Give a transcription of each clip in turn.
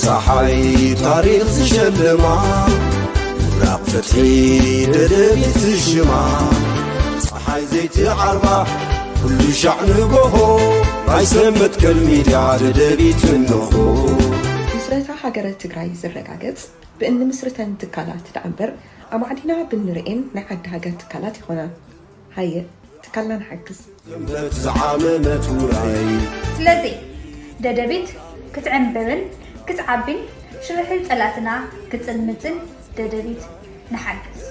صحي تاريخ زشلما راق فتحي ددبيت الجمع صحي زيت عربة كل شعن بهو رايسمت كالميديا ددبيت النهو مسرتا حجرة تجراي زرقاقت بأن مسرتا تكالات تعبر أما عدينا بالنرئين نعد حاجة تكالات هنا هاي تكالنا نحجز زعامة وراي سلازي ددبيت كتعنبرن كتعبين شرحل ثلاثنا كتسلمتن ددبيت نحجز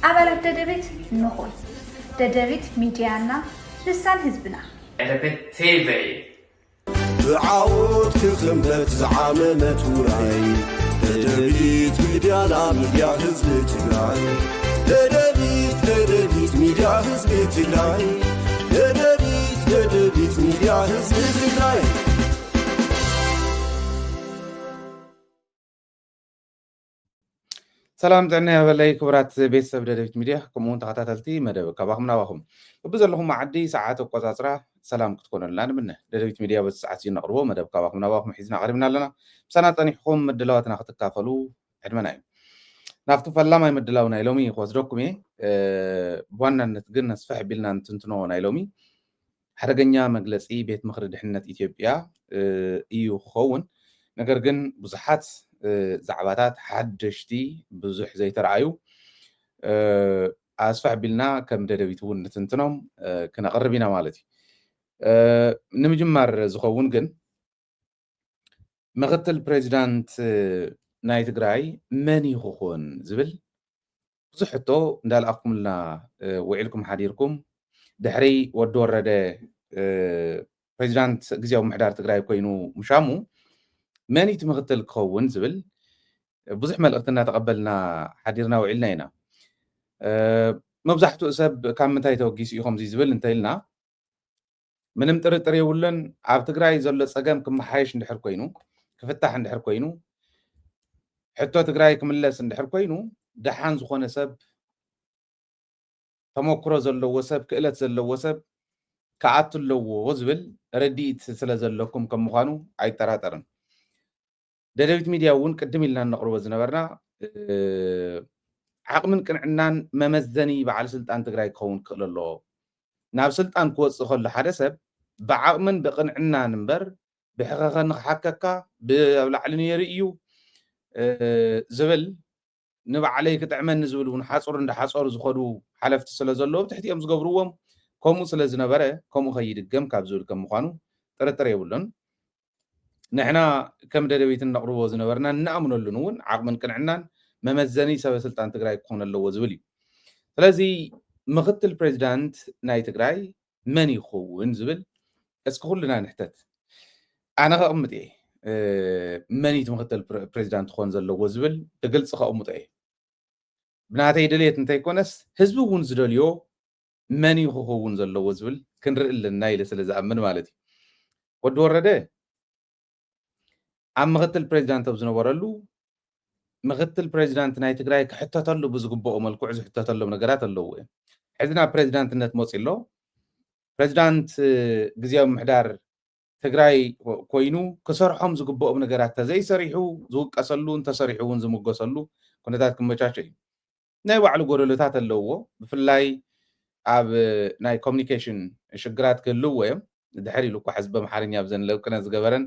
أبلات ددبيت نخون ددبيت ميديانا لسان حزبنا ددبيت تيفي بعود كخمدت زعامة وراي ددبيت ميديا لا ميديا حزب تجراي ددبيت ميديا حزب تجراي ددبيت ميديا حزب تجراي سلام دعنا يا بلاي كبرات بيت سب ددبيت ميديا كمون تخاتاتلتي مدب كباكم نواهم وبزلهم معدي ساعات وقصاصرة سلام كتكون لنا منه ددبيت ميديا بس ساعات ينقربوا مدب كباكم نواهم حيزنا قريبنا لنا سنة تانيحكم مدلواتنا خطكافلو حدمنا نافتو فلا ما يمدلاو نايلومي خوزدوكمي بوانا نتقلنا سفح بلنا نتنتنو نايلومي حرقنيا مجلسي بيت مخرج حنة إثيوبيا إيو خون نقرقن بزحات زعباتات حدشتي بزح زي ترعيو أسفح بلنا كم ددبيتون نتنتنوم كنا قربينا مالتي نمجمار زخون قن مغتل بريزيدانت ناي تግራይ من يخون زبل بزحتو እንዳልአኩም لنا وعلكم حديركم دحري ود ورده بريزيدانت ግዜያዊ ምሕዳር ትግራይ ኮይኑ مشامو من يتمغتل كون زبل بزح ملقتنا تقبلنا حديرنا وعلنا هنا مبزحتو سب كم متى توقيس يخم زي زبل انتيلنا منم ጥርጥር የውለን ኣብ ትግራይ ዘሎ ፀገም ክመሓየሽ እንድሕር ኮይኑ ክፍታሕ እንድሕር ኮይኑ حتى تግራይ ክምለስ እንድሕር ኮይኑ ደሓን ዝኾነ ሰብ ተሞክሮ ዘለዎ ሰብ ክእለት ዘለዎ ሰብ ከኣትለዎ ዝብል ረዲት ስለ ዘለኩም ከም ምዃኑ ኣይጠራጠርን ደደቢት ሚድያ እውን ቅድም ኢልና ነቕርቦ ዝነበርና ዓቕምን ቅንዕናን መመዘኒ በዓል ስልጣን ትግራይ ክኸውን ክኽእል ኣለዎ ናብ ስልጣን ክወፅእ ከሎ ሓደ ሰብ ብዓቕምን ብቅንዕናን እምበር ብሕኸኸን ክሓከካ ብላዕሊ ነይሩ እዩ زبل نبعلي كتعمل نزبل ونحصر عند حصر زخدو حلفت سلازلو بتحتيهم زقبروهم كمو سلازنا برا كمو خيد الجم كابزول كم مخانو ترى يقولون نحنا كم ددبيت النقرو وزنبرنا نأمن اللنون عقمن كن عنان ممزني سبب سلطان تجراي كون اللو زبلي فلازي مغت البريزيدنت ناي تجراي من يخون زبل اسكول لنا نحتت أنا غمتي مني تمغتل بريزيدنت خون زلو زبل تقلص خاومط اي بناتي دليت انت يكونس حزب ون زدليو مني خون زلو زبل كنرئ لنا يله سلازامن مالتي ود ورده ام مغتل بريزيدنت بزنورلو مغتل بريزيدنت ناي تግራይ كحتتلو بزغبو ملكو زحتتلو ነገራት ኣለዎ حزنا بريزيدنتነት ሞጽሎ بريزيدنت ግዜያዊ ምሕዳር ትግራይ ኮይኑ ከሰርሖም ዝግበኦም ነገራት ተዘይሰሪሑ ዝውቀሰሉ እንተሰሪሑን ዝምገሰሉ ኩነታት ክመቻቸ እዩ ናይ ባዕሉ ጎደሎታት ኣለዎ ብፍላይ ኣብ ናይ ኮሙኒኬሽን ሽግራት ክህልዎ እዮም ድሕሪ ኢሉ እኳ ሕዝቢ ኣምሓርኛ ብዘንለውቅነ ዝገበረን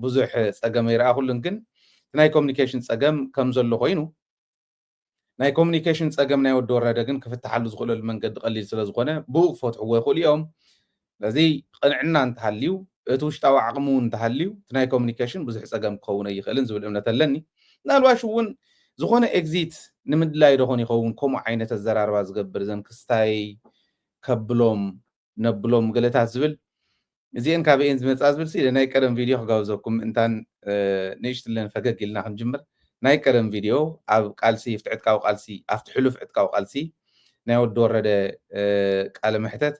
ብዙሕ ፀገም ይረኣኹልን ግን ናይ ኮሙኒኬሽን ፀገም ከም ዘሎ ኮይኑ ናይ ኮሙኒኬሽን ፀገም ናይ ወዲ ወረደ ግን ክፍትሓሉ ዝኽእለሉ መንገዲ ቀሊል ስለ ዝኾነ ብኡ ክፈትሕዎ ይኽእሉ እዮም ስለዚ ቅንዕና እንተሃልዩ እቲ ውሽጣዊ ዓቕሙ እንተሃልዩ ናይ ኮሙኒኬሽን ብዙሕ ፀገም ክኸውን ይኽእልን ዝብል እምነት ኣለኒ ናልባሽ እውን ዝኾነ ኤግዚት ንምድላይ ደኾን ይኸውን ከምኡ ዓይነት ኣዘራርባ ዝገብር ዘን ክስታይ ከብሎም ነብሎም ገለታት ዝብል እዚአን ካብአን ዝመፃ ዝብል ሲ ናይ ቀደም ቪድዮ ክጋብዘኩም እንታን ንእሽትለን ፈገግ ኢልና ክንጅምር ናይ ቀደም ቪድዮ ኣብ ቃልሲ ፍትዕትካዊ ቃልሲ ኣብቲ ሕሉፍ ዕትካዊ ቃልሲ ናይ ወዲ ወረደ ቃለ መሕተት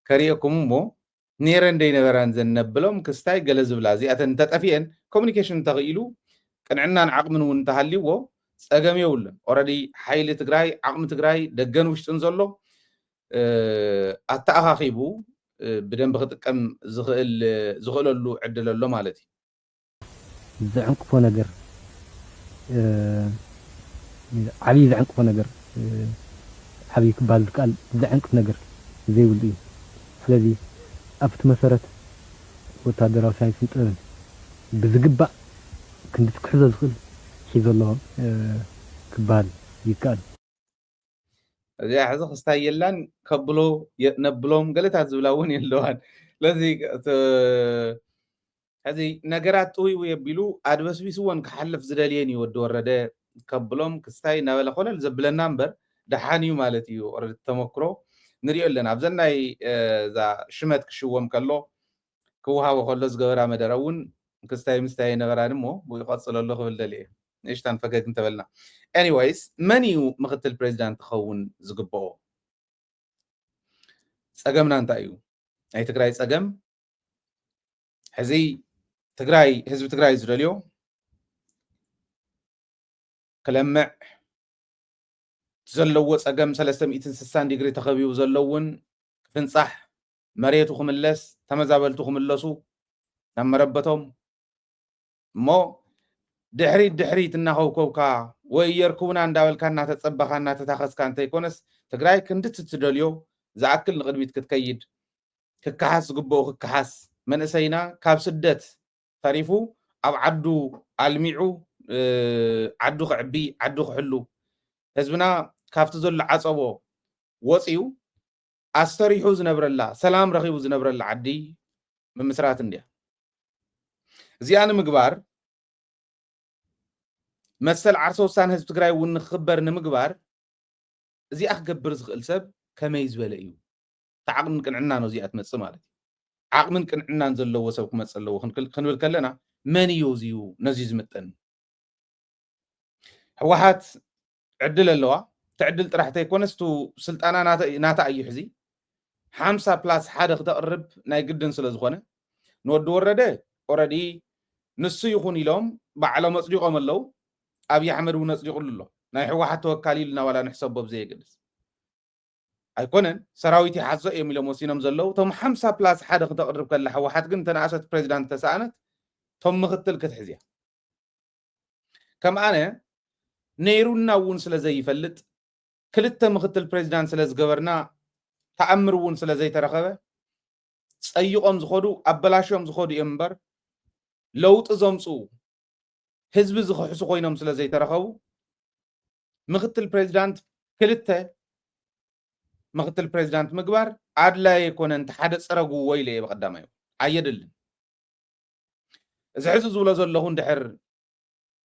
ከሪአኩም እሞ نيرن دي نبران زنبلهم كستاي جلز بلازي أتن تتفين communication تغيلو كان عنا عقم ونتهلي و سأجمع يقولن already حيل تجراي عقم تجراي دجن وش تنزله أتأخا خيبو بدن بخت كم زغل له عدل له مالتي زعنقفو نجر عبي زعنقفو نجر عبي كبال قال زعنقف نجر زي ولي ስለዚህ ኣብቲ መሰረት ወታደራዊ ሳይንስ ጥበብ ብዝግባእ ክንድትክሕዞ ዝኽእል ሒዞ ኣለዎም ክበሃል ይከኣል እዚኣ ሕዚ ክስታይ የላን ከብሎ ነብሎም ገለታት ዝብላ እውን የለዋን ስለዚ ሕዚ ነገራት ጥውይ የቢሉ ኣድበስቢስዎን ክሓልፍ ዝደልየን ይወዲ ወረደ ከብሎም ክስታይ እናበለ ኮነ ዘብለና እምበር ደሓን እዩ ማለት እዩ ተመክሮ ንሪኦ ኣለና ኣብዘናይ እዛ ሽመት ክሽወም ከሎ ክውሃቦ ከሎ ዝገበራ መደረ እውን ክስታይ ምስታይ ነበራን እሞ ብኡ ይቐፅል ኣሎ ክብል ደልየ ንእሽታን ፈገግ እንተበልና ኤኒዌይስ መን እዩ ምክትል ፕሬዚዳንት ክኸውን ዝግብኦ ፀገምና እንታይ እዩ ናይ ትግራይ ፀገም ሕዚ ትግራይ ህዝቢ ትግራይ ዝደልዮ ክለምዕ ዘለዎ ፀገም 360 ዲግሪ ተኸቢቡ ዘለውን ክፍንፃሕ መሬቱ ክምለስ ተመዛበልቱ ክምለሱ ናብ መረበቶም እሞ ድሕሪት እናኸውከውካ ወይ የርክቡና እንዳበልካ እናተፀበኻ እናተታኸስካ እንተይኮነስ ትግራይ ክንድት ትደልዮ ዝኣክል ንቅድሚት ክትከይድ ክከሓስ ዝግብኦ ክከሓስ መንእሰይና ካብ ስደት ተሪፉ ኣብ ዓዱ ኣልሚዑ ዓዱ ክዕቢ ዓዱ ክሕሉ ህዝብና ካብቲ ዘሎ ዓፀቦ ወፂኡ ኣስተሪሑ ዝነብረላ ሰላም ረኺቡ ዝነብረላ ዓዲ ምምስራት እንድያ እዚኣ ንምግባር መሰል ዓርሰ ውሳነ ህዝቢ ትግራይ እውን ንክኽበር ንምግባር እዚኣ ክገብር ዝኽእል ሰብ ከመይ ዝበለ እዩ ተዓቕምን ቅንዕና ነው እዚኣ ትመፅእ ማለት እዩ ዓቕምን ቅንዕናን ዘለዎ ሰብ ክመፅእ ኣለዎ ክንብል ከለና መን እዩ እዚዩ ነዚ ዝምጥን ሕወሓት ዕድል ኣለዋ تعدل طرح تيكونس تو سلطانا ناتا اي حزي 50 بلاس حدا كتقرب ناي قدن سلا زخونه نود ورده اوريدي نسو يخون يلوم بعلى مصديقهم اللو ابي احمد ونصديق الله ناي حواحت توكالي لنا ولا نحسب بزي قدس ايكونن سراويتي حزو يميلو موسينم زلو توم 50 بلاس حدا كتقرب كلا حواحت كن تناسات بريزيدنت تسانت توم مختل كتحزيا كم انا نيرونا ون سلا زي يفلت كلتا مختل بريزيدنت سلاز غورنا تأمرون سلا زي ترخبه صيقوم زخودو ابلاشوم زخودو يمبر لوط زمصو حزب زخحسو خوينم سلا زي ترخبو مختل بريزيدنت كلتا مختل بريزيدنت مغبار عدلا يكون انت حدا صرغو ويلي بقدامايو ايدلن اذا حزب زولا زلهو اندحر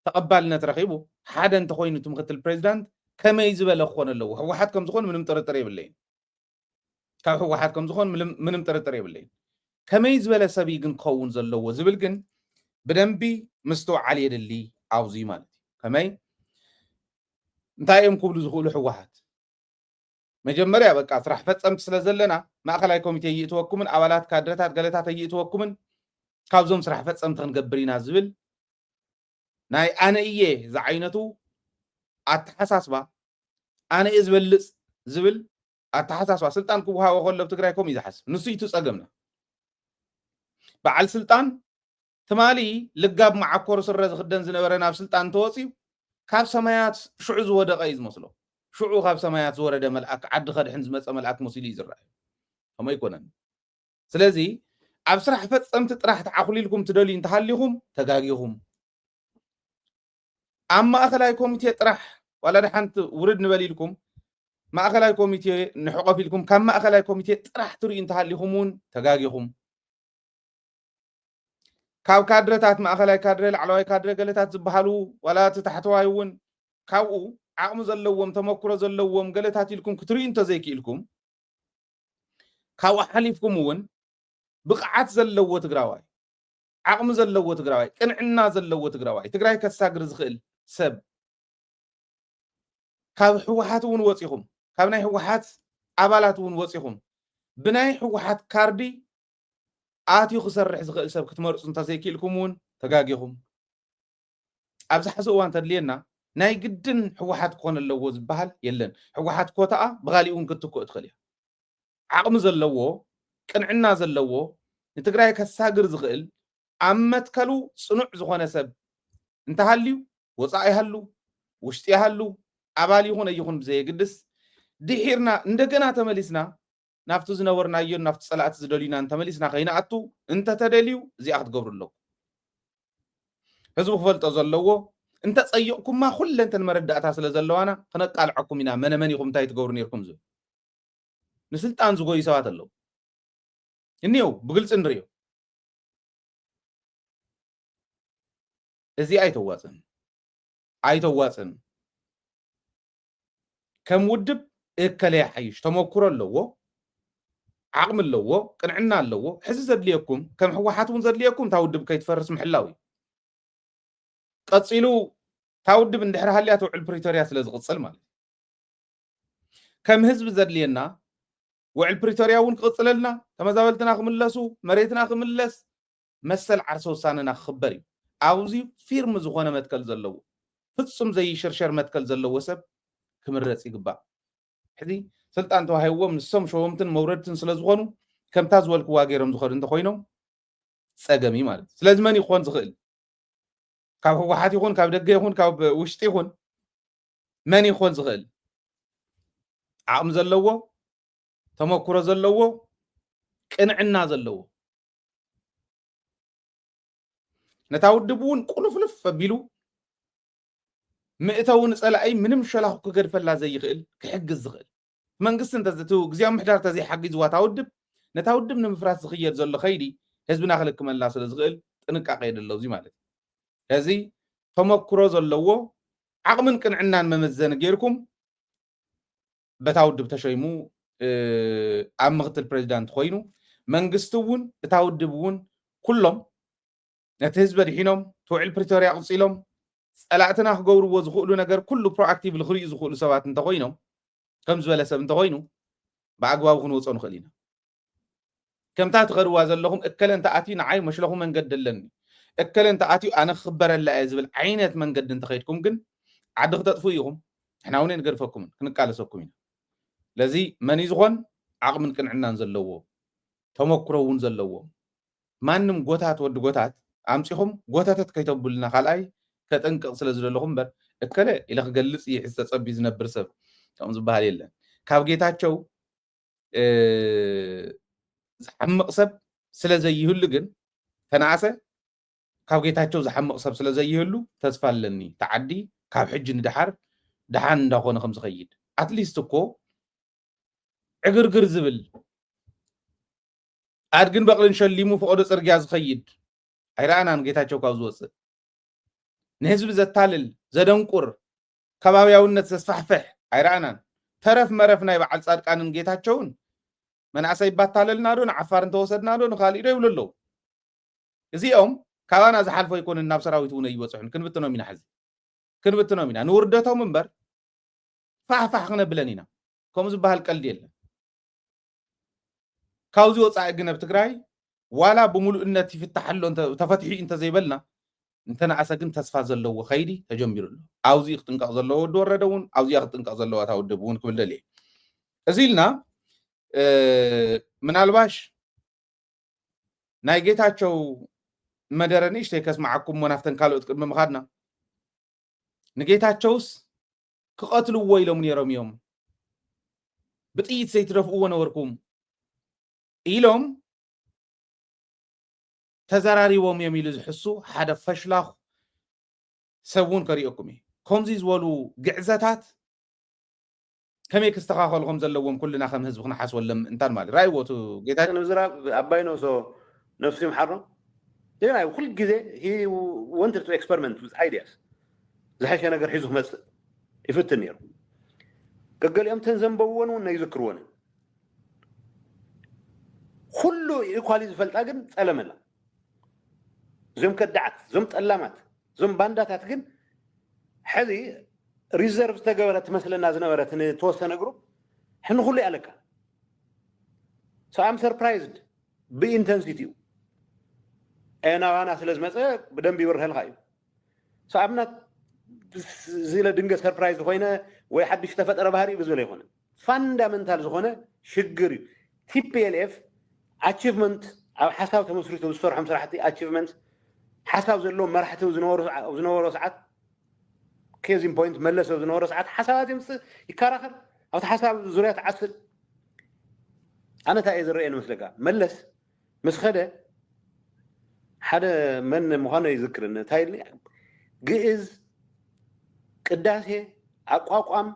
تقبلنا ترخيبو حدا انت خوينو مختل بريزيدنت كما يزبل اخوان الله حواحت كم زخون من مطرطري بالليل كاو حواحت كم زخون من مطرطري بالليل كما يزبل سبي كن كون زلو زبل كن بدنبي مستو علي يدلي عاوزي مالتي كما انتايم كبلو زخول حواحت مجمريا بقى صراح فصمت سلازلنا ماخلاي كوميتي يتوكمن ابالات كادرات غلطات يتوكمن كابزوم صراح فصمت كنغبرينا زبل ناي انا ايه زعينتو اتحساسبا انا ازبلص زبل اتحساسبا سلطان كوها وخلب تግራይ ኮም ይዛحس ንሱ ይتصقمنا بعل سلطان تمالي لقاب معكور سر زخدن زنبرنا بسلطان توصي كاب سمايات شعو زودق يزمسلو شعو كاب سمايات زورد ملأك عد خدحن زمص ملأك مسيل يزرع فما يكونن ስለዚህ ኣብ ስራሕ ፈጸምቲ ጥራሕ ተዓኹሊልኩም ትደልዩ እንተሃሊኹም ተጋጊኹም اما اخلاي كوميتي طرح ولا دحنت ورد نبليلكم ما اخلاي كوميتي نحقف لكم كما اخلاي كوميتي طرح تري انتهاليكمون تغاغيكم كاو كادرتات ما اخلاي كادر العلوي كادر قلتات زبحالو ولا تتحتوايون كاو عقم زلوم تمكرو زلوم قلتات لكم كتري انت زيكي لكم كاو حليفكم ون بقعات زلو تغراواي عقم زلو تغراواي قنعنا زلو تغراواي تغراي كساغر زخيل سب كاب حوحات ون وصيهم كاب ناي حوحات ابالات ون وصيهم بناي حوحات كاردي اتيو خسرح زخيل سب كتمرص انت زيكيلكم ون تغاغيهم ابز حسوان تدلينا ناي قدن حوحات كون اللو زبحال يلن حوحات كوتا بغاليون كتكو ادخليا عقم زلو قنعنا زلو نتغراي كساغر زخيل عمت كلو صنع زخونه سب انت هاليو وصاي هالو وشتي هالو عبالي هون يكون بزي قدس دحيرنا እንደገና ተመሊስና ናፍቱ ዝነበርናዮ ናፍቱ ጸላእት ዝደልዩና እንተመሊስና ከይናኣቱ እንተ ተደልዩ እዚኣ ክትገብሩ ኣለኩ ህዝቡ ክፈልጦ ዘለዎ እንተ ፀይቕኩማ ኩለንተን መረዳእታ ስለ ዘለዋና ክነቃልዐኩም ኢና መነመን ኢኹም እንታይ ትገብሩ ነርኩም ዝብል ንስልጣን ዝጎዩ ሰባት ኣለዉ እኒው ብግልፂ ንሪኦ እዚ ኣይተዋፅን ከም ውድብ እከለ يحيش ተመክሮ ኣለዎ عقم ኣለዎ ቅንዕና ኣለዎ ሕዚ ዘድልየኩም ከም ሕወሓት እውን ዘድልየኩም ታውድብ ከይትፈርስ ምሕላው ቀፂሉ ታውድብ እንድሕር ሃልያ ትውዕል ፕሪቶሪያ ስለ ዝቕፅል ማለት ከም ህዝብ ዘድልየና ውዕል ፕሪቶሪያ እውን ክቕፅለልና ተመዛበልትና ክምለሱ መሬትና ክምለስ መሰል ዓርሰ ውሳነና ክኽበር እዩ ኣብዚ ፊርም ዝኾነ መትከል ዘለዎ ፍጹም ዘይሽርሸር መትከል ዘለዎ ሰብ ክምረፅ ይግባእ ሕዚ ስልጣን ተዋሂቦም ንሶም ሸወምትን መውረድትን ስለ ዝኾኑ ከምታ ዝበልክዋ ገይሮም ዝኸዱ እንተኮይኖም ፀገሚ ማለት ስለዚ መን ይኾን ዝኽእል ካብ ህወሓት ይኹን ካብ ደገ ይኹን ካብ ውሽጢ ይኹን መን ይኾን ዝኽእል ዓቕሚ ዘለዎ ተመክሮ ዘለዎ ቅንዕና ዘለዎ ነታ ውድብ እውን ቁልፍልፍ ኣቢሉ ምእተውን ፀላኣይ ምንም ሸላኹ ክገድፈላ ዘይኽእል ክሕግዝ ዝኽእል መንግስቲ እንተዘቱ ግዝያዊ ምሕዳር ተዘይሓጊዝዋ ታውድብ ነታ ውድብ ንምፍራስ ዝኽየድ ዘሎ ኸይዲ ህዝብና ክልክመላ ስለ ዝኽእል ጥንቃቐ የድለው እዚ ማለት እዚ ተመክሮ ዘለዎ ዓቕምን ቅንዕናን መመዘኒ ገይርኩም በታ ውድብ ተሸይሙ ኣብ ምክትል ፕሬዚዳንት ኮይኑ መንግስቲ እውን እታ ውድብ እውን ኩሎም ነቲ ህዝቢ ድሒኖም ትውዕል ፕሪቶሪያ ቅፂሎም ፀላእትና ክገብርዎ ዝኽእሉ ነገር ኩሉ ፕሮአክቲቭ ክርእዩ ዝኽእሉ ሰባት እንተኮይኖም ከም ዝበለ ሰብ እንተኮይኑ ብኣግባቡ ክንወፅኦ ንኽእል ኢና ከምታ ትኸድዋ ዘለኹም እከለ እንተኣትዩ ንዓይ መሽለኹም መንገዲ ኣለኒ እከለ እንተኣትዩ ኣነ ክኽበረላ እየ ዝብል ዓይነት መንገዲ እንተኸይድኩም ግን ዓዲ ክተጥፉ ኢኹም ንሕና እውን ንገድፈኩምን ክንቃለሰኩም ኢና ለዚ መን ዝኾን ዓቕምን ቅንዕናን ዘለዎ ተመክሮ እውን ዘለዎ ማንም ጎታት ወዲ ጎታት ኣምፂኹም ጎታታት ከይተብሉና ካልኣይ ከጠንቅቕ ስለ ዝደለኹም እምበር እከለ ኢለ ክገልፅ ይሕዝ ተፀቢ ዝነብር ሰብ ከም ዝበሃል የለን ካብ ጌታቸው ዝሓምቕ ሰብ ስለ ዘይህሉ ግን ተናእሰ ካብ ጌታቸው ዝሓምቕ ሰብ ስለ ዘይህሉ ተስፋ ኣለኒ ተዓዲ ካብ ሕጂ ንድሓር ድሓን እንዳኾነ ከም ዝኸይድ ኣትሊስት እኮ ዕግርግር ዝብል ኣድግን በቕልን ሸሊሙ ፍቐዶ ፅርግያ ዝኸይድ ኣይረኣናን ጌታቸው ካብ ዝወፅእ ንህዝቢ ዘታልል ዘደንቁር ከባብያውነት ዘስፋሕፍሕ ኣይረኣናን ተረፍ መረፍ ናይ በዓል ጻድቃንን ጌታቸውን መናእሰይ ባታለልና ዶ ንዓፋር እንተወሰድና ዶ ንኻሊእ ዶ ይብሉ ኣለዉ እዚኦም ካባና ዝሓልፎ ይኮንን ናብ ሰራዊት እውን ይበፅሑን ክንብትኖም ኢና ሕዚ ክንብትኖም ኢና ንውርደቶም እምበር ፋሕፋሕ ክነብለን ኢና ከምኡ ዝበሃል ቀልዲ የለን ካብዚ ወፃኢ ግን ኣብ ትግራይ ዋላ ብምሉእነት ይፍታሐሎ ተፈትሒ እንተዘይበልና እንተነኣሰ ግን ተስፋ ዘለዎ ኸይዲ ተጀሚሩ ኣሎ ኣብዚ ክጥንቀቕ ዘለዎ ወዲ ወረደ እውን ኣብዚኣ ክጥንቀቕ ዘለዋ ታውድብ እውን ክብል ደልየ እዚ ኢልና ምናልባሽ ናይ ጌታቸው መደረ ንእሽተይ ከስማዓኩም ናፍተን ካልኦት ቅድሚ ምኻድና ንጌታቸውስ ክቐትልዎ ኢሎም ነይሮም እዮም ብጥይት ዘይትደፍእዎ ነበርኩም ኢሎም ተዘራሪቦም እዮም ኢሉ ዝሕሱ ሓደ ፈሽላኽ ሰብ እውን ከሪአኩም እየ ከምዚ ዝበሉ ግዕዘታት ከመይ ክስተኻኸሉ ከም ዘለዎም ኩልና ከም ህዝቢ ክነሓስበሎም እንታን ማለት ራእይዎ እቲ ጌታቸው ንዝራብ ኣባይ ነው ሶ ነፍሱ ይምሓሮ ዜና ኩል ግዜ ሂ wanted to experiment with ideas ዝሓሸ ነገር ሒዙ ክመፅእ ይፍትን ነይሩ ገገሊኦም ተንዘንበውን እውን ይዝክርዎን ኩሉ ኢኳሊ ዝፈልጣ ግን ፀለመላ ዞም ከዳዓት ዞም ጠላማት ዞም ባንዳታት ግን ሕዚ ሪዘርቭ ተገበረት መስለና ዝነበረት ንተወሰነ ግሩፕ ሕን ኩሉ ያለካ so I'm surprised ብኢንተንሲቲው ናዋና ስለዝመፀ ብደንብ ይብርህልካ እዩ so I'm not ዝለ ድንገት ሰርፕራይዝ ኮይነ ወይ ሓድሽ ተፈጠረ ባህሪ ብዝበለ ይኾነ ፋንዳመንታል ዝኾነ ሽግር እዩ TPLF achievement ኣብ ሓሳብ ተመስሪቱ ዝሰርሖም ስራሕቲ achievement ሓሳብ ዘለዎም መራሕቲ ዝነበሩ ሰዓት ኬዚን ፖይንት መለስ ዝነበሩ ሰዓት ሓሳባት ይምፅእ ይከራኸር ኣብቲ ሓሳብ ዙርያ ተዓስል ኣነ እንታይ እየ ዝረአየኒ መስለካ መለስ ምስ ኸደ ሓደ መን ምዃኑ ይዝክርኒ እንታይ ኢልኒ ግእዝ ቅዳሴ ኣቋቋም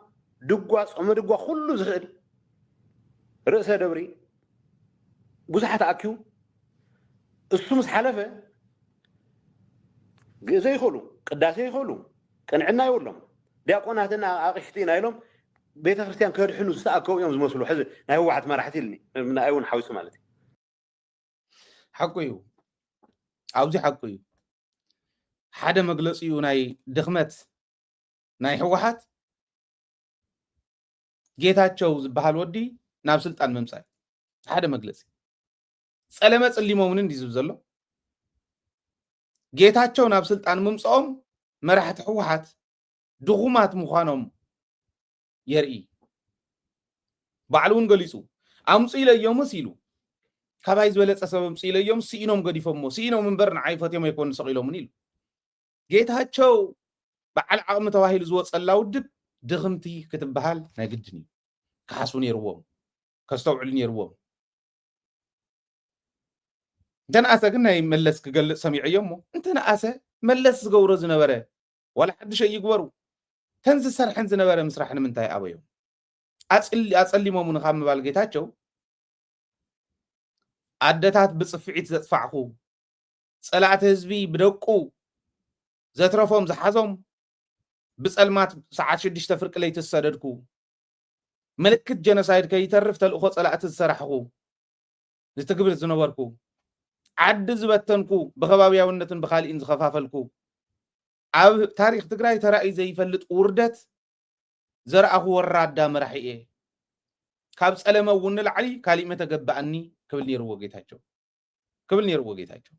ድጓ ጾመ ድጓ ኩሉ ዝኽእል ርእሰ ደብሪ ብዙሓት ኣኪዩ እሱ ምስ ሓለፈ ግእዘ ይኽእሉ ቅዳሴ ይኽእሉ ቅንዕና ይብሎም ዲያቆናትን ኣቕሽቲና ኢሎም ቤተ ክርስቲያን ከድሕኑ ዝተኣከቡ እዮም ዝመስሉ ሕዚ ናይ ህወሓት መራሕቲ ኢልኒ ናይ እውን ሓዊሱ ማለት እዩ ሓቂ እዩ ኣብዚ ሓቂ እዩ ሓደ መግለፂኡ ናይ ድኽመት ናይ ህወሓት ጌታቸው ዝበሃል ወዲ ናብ ስልጣን ምምፃእ ሓደ መግለፂ ፀለመ ፀሊሞምን እንዲዝብ ዘሎ ጌታቸው ናብ ስልጣን ምምፅኦም መራሕቲ ህወሓት ድኹማት ምዃኖም የርኢ ባዕሉ እውን ገሊፁ ኣምፁ ኢለዮምስ ኢሉ ካባይ ዝበለፀ ሰብ ኣምፁ ኢለዮም ስኢኖም ገዲፎሞ ስኢኖም እምበር ንዓይ ፈትዮም ኣይኮኑ ሰቂሎምን ኢሉ ጌታቸው በዓል ዓቕሚ ተባሂሉ ዝወፀላ ውድብ ድኽምቲ ክትበሃል ናይ ግድን እዩ ክሓስቡ ነይርዎም ከስተውዕሉ ነይርዎም እንተነኣሰ ግን ናይ መለስ ክገልፅ ሰሚዐዮም ሞ እንተነኣሰ መለስ ዝገብሮ ዝነበረ ዋላ ሓድሽ ይግበሩ ተን ዝሰርሐን ዝነበረ ምስራሕ ንምንታይ ኣበዮም ኣፀሊሞም እውን ካብ ምባል ጌታቸው ኣደታት ብፅፍዒት ዘጥፋዕኹ ፀላእቲ ህዝቢ ብደቁ ዘትረፎም ዝሓዞም ብፀልማት ሰዓት 6 ፍርቂ ለይቲ ዝሰደድኩ ምልክት ጀኖሳይድ ከይተርፍ ተልእኾ ፀላእቲ ዝሰራሕኹ ዝትግብር ዝነበርኩ ዓዲ ዝበተንኩ ብኸባቢያውነትን ብካልኢን ዝኸፋፈልኩ ኣብ ታሪክ ትግራይ ተራእዩ ዘይፈልጥ ውርደት ዘረኣኹ ወራዳ መራሒ እየ ካብ ፀለመ እውን ንላዕሊ ካሊእ መተገባእኒ ክብል ነይርዎ ጌታቸው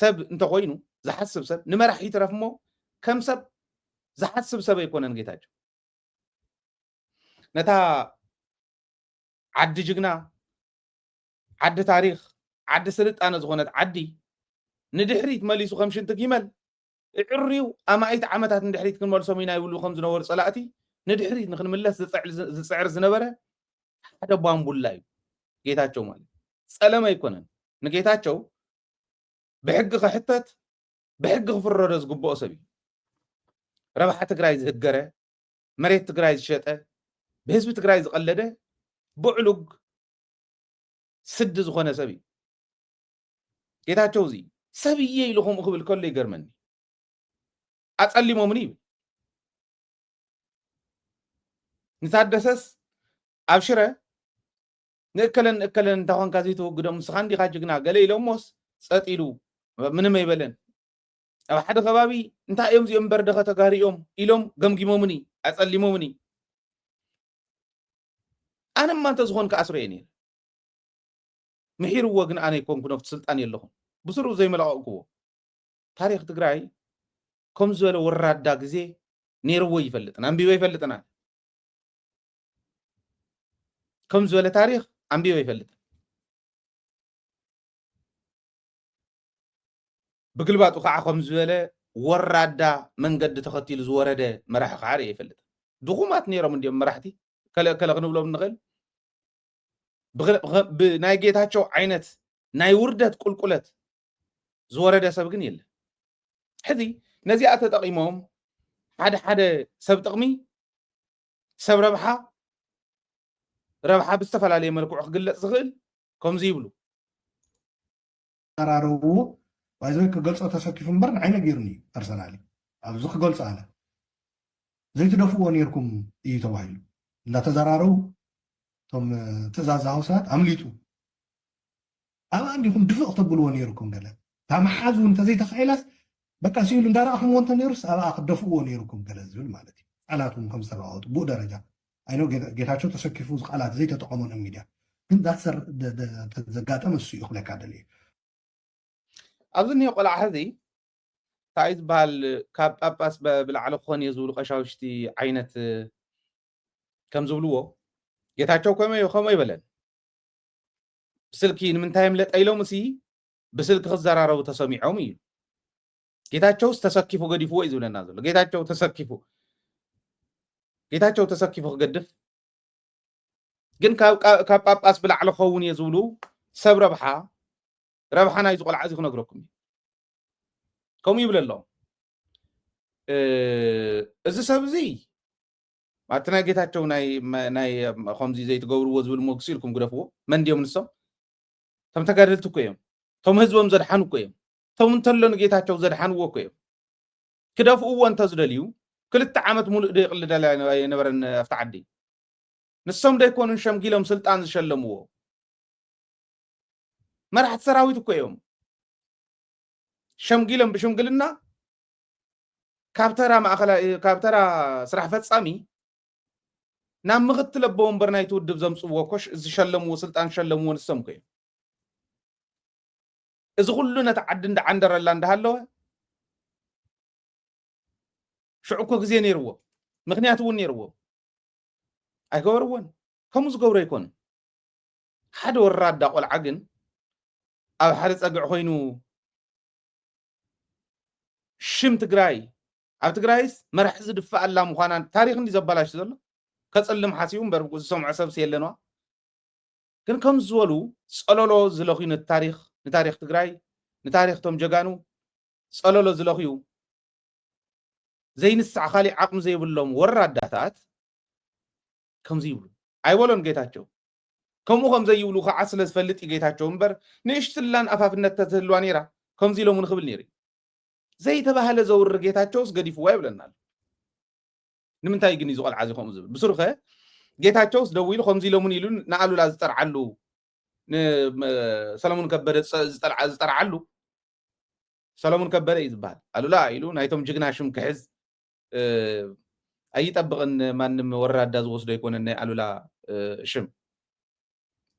ሰብ እንተኮይኑ ዝሓስብ ሰብ ንመራሒ ይትረፍ እሞ ከም ሰብ ዝሓስብ ሰብ ኣይኮነን ጌታቸው ነታ ዓዲ ጅግና ዓዲ ታሪክ ዓዲ ስልጣነ ዝኾነት ዓዲ ንድሕሪት መሊሱ ከም ሽንቲ ጊመል ዕርዩ ኣማኢት ዓመታት ንድሕሪት ክንመልሶም ኢና ይብሉ ከም ዝነበሩ ፀላእቲ ንድሕሪት ንክንምለስ ዝፅዕር ዝነበረ ሓደ ባምቡላ እዩ ጌታቸው ማለት ፀለመ ኣይኮነን ንጌታቸው ብሕጊ ክሕተት ብሕጊ ክፍረዶ ዝግብኦ ሰብ እዩ ረብሓ ትግራይ ዝህገረ መሬት ትግራይ ዝሸጠ ብህዝቢ ትግራይ ዝቐለደ ብዕሉግ ስዲ ዝኾነ ሰብ እዩ ጌታቸው እዚ ሰብዬ ኢሉ ከምኡ ክብል ከሎ ይገርመኒ ኣፀሊሞምን ይብል ንታደሰስ ኣብ ሽረ ንእከለን እንታ ኮንካ ዘይተወግዶም ንስኻ እንዲኻ ጅግና ገለ ኢሎም ሞስ ፀጥ ኢሉ ምንም ኣይበለን ኣብ ሓደ ከባቢ እንታይ እዮም እዚኦም በርደኸ ተጋሪኦም ኢሎም ገምጊሞምኒ ኣፀሊሞምኒ ኣነማ እንተዝኾንካ ኣስሮ እየ ነይረ ምሒርዎ ግን ኣነ ይኮንኩ ነብቲ ስልጣን የለኹም ብስሩዕ ዘይመለቐቕክዎ ታሪክ ትግራይ ከም ዝበለ ወራዳ ግዜ ነይርዎ ይፈልጥና ኣንቢቦ ይፈልጥና ከም ዝበለ ታሪክ ኣንቢቦ ይፈልጥን ብግልባጡ ከዓ ከም ዝበለ ወራዳ መንገዲ ተኸቲሉ ዝወረደ መራሒ ከዓ ርአ ይፈልጥ ድኹማት ነይሮም እንዲኦም መራሕቲ ከለ ክንብሎም ንኽእል ብናይ ጌታቸው ዓይነት ናይ ውርደት ቁልቁለት ዝወረደ ሰብ ግን የለን ሕዚ ነዚኣ ተጠቂሞም ሓደ ሰብ ጥቕሚ ሰብ ረብሓ ብዝተፈላለየ መልክዑ ክግለፅ ዝኽእል ከምዚ ይብሉ ተራረቡ ባይዘይ ክገልፆ ተሰኪፉ እምበር ንዓይነ ገይሩኒ እዩ ፐርሰናሊ ኣብዚ ክገልፆ ኣነ ዘይትደፍዎ ነርኩም እዩ ተባሂሉ እንዳተዘራረቡ እቶም ትእዛዝ ዝሃውሳት ኣምሊጡ ኣብ አንዲኩም ድፍቕ ተብልዎ ነርኩም ገለ ታመሓዙ እንተዘይተኽኢላስ በቃ ሲኢሉ እንዳረኣኹምዎ እንተ ነይሩስ ኣብኣ ክደፍእዎ ነርኩም ገለ ዝብል ማለት እዩ ቃላቱም ከም ዝተረኣወጡ ብኡ ደረጃ ኣይኖ ጌታቸው ተሰኪፉ ቃላት ዘይተጠቐሞን ሚድያ ግን ዘጋጠመ እሱ እዩ ክብለካ ደልየ ኣብዚ እኒኦ ቆልዓ ሕዚ እንታይ ዝበሃል ካብ ጳጳስ ብላዕሊ ክኾን እየ ዝብሉ ቀሻውሽቲ ዓይነት ከም ዝብልዎ ጌታቸው ከመይ ይበለን ብስልኪ ንምንታይ ምለጠ ኢሎም እሲ ብስልኪ ክዘራረቡ ተሰሚዖም እዩ ጌታቸውስ ተሰኪፉ ገዲፍዎ እዩ ዝብለና ዘሎ ጌታቸው ተሰኪፉ ክገድፍ ግን ካብ ጳጳስ ብላዕሊ ክኸውን እየ ዝብሉ ሰብ ረብሓ ናይ ዝቆልዓ እዚ ክነግረኩም ከምኡ ይብል ኣሎ እዚ ሰብ እዚ ማት ናይ ጌታቸው ናይ ከምዚ ዘይትገብርዎ ዝብል ሞግሲ ኢልኩም ግደፍዎ መን ድዮም ንሶምቶም ተጋደልቲ እኮ እዮምቶም ህዝቦም ዘድሓኑ እኮ እዮምቶም እንተሎ ንጌታቸው ዘድሓንዎ እኮ እዮም ክደፍእዎ እንተዝደልዩ 2 ዓመት ሙሉእ ደይቅልደላ የነበረን ኣብቲ ዓዲ ንሶም ደይኮኑን ሸምጊሎም ስልጣን ዝሸለምዎ መራሕቲ ሰራዊት እኮ እዮም ሸምጊሎም ብሽምግልና ካብ ተራ ስራሕ ፈጻሚ ናብ ምክትል ኣቦ ወንበር ናይ ትውድብ ዘምፅዎ ኮሽ ዝሸለምዎ ስልጣን ሸለምዎ ንሶም እኮ እዮም እዚ ኩሉ ነቲ ዓዲ እንዳዓንደረላ እንዳሃለወ ሽዑ እኮ ግዜ ነይርዎ ምክንያት እውን ነይርዎ ኣይገበርዎን ከምኡ ዝገብሮ ኣይኮኑ ሓደ ወራዳ ቆልዓ ግን ኣብ ሓደ ፀግዕ ኮይኑ ሽም ትግራይ ኣብ ትግራይስ መራሒ ዝድፋኣላ ምዃና ታሪክ እንዲ ዘበላሽ ዘሎ ከፅልም ሓሲቡ እምበር ዝሰምዖ ሰብሲ የለንዋ ግን ከም ዝበሉ ፀለሎ ዝለኽዩ ንታሪክ ትግራይ ንታሪክ ቶም ጀጋኑ ፀለሎ ዝለኽዩ ዘይንስዕ ካሊእ ዓቕሚ ዘይብሎም ወራዳታት ከምዚ ይብሉ ኣይበሎን ጌታቸው ከምኡ ከም ዘይብሉ ከዓ ስለ ዝፈልጥ ጌታቸው እምበር ንእሽትላን ኣፋፍነት ተትህልዋ ነይራ ከምዚ ኢሎም እውን ክብል ነይሩ ዘይተባሃለ ዘውርር ጌታቸውስ ገዲፍዋ ይብለናል ንምንታይ ግን ዝቆልዓ እዚ ከምኡ ዝብል ብስሩኸ ጌታቸውስ ደው ኢሉ ከምዚ ኢሎምን ኢሉ ንኣሉላ ዝጠርዓሉ ሰለሞን ከበደ ዝጠርዓሉ ሰለሞን ከበደ እዩ ዝበሃል ኣሉላ ኢሉ ናይቶም ጅግና ሽም ክሕዝ ኣይጠብቕን ማንም ወራዳ ዝወስዶ ኣይኮነን ናይ ኣሉላ ሽም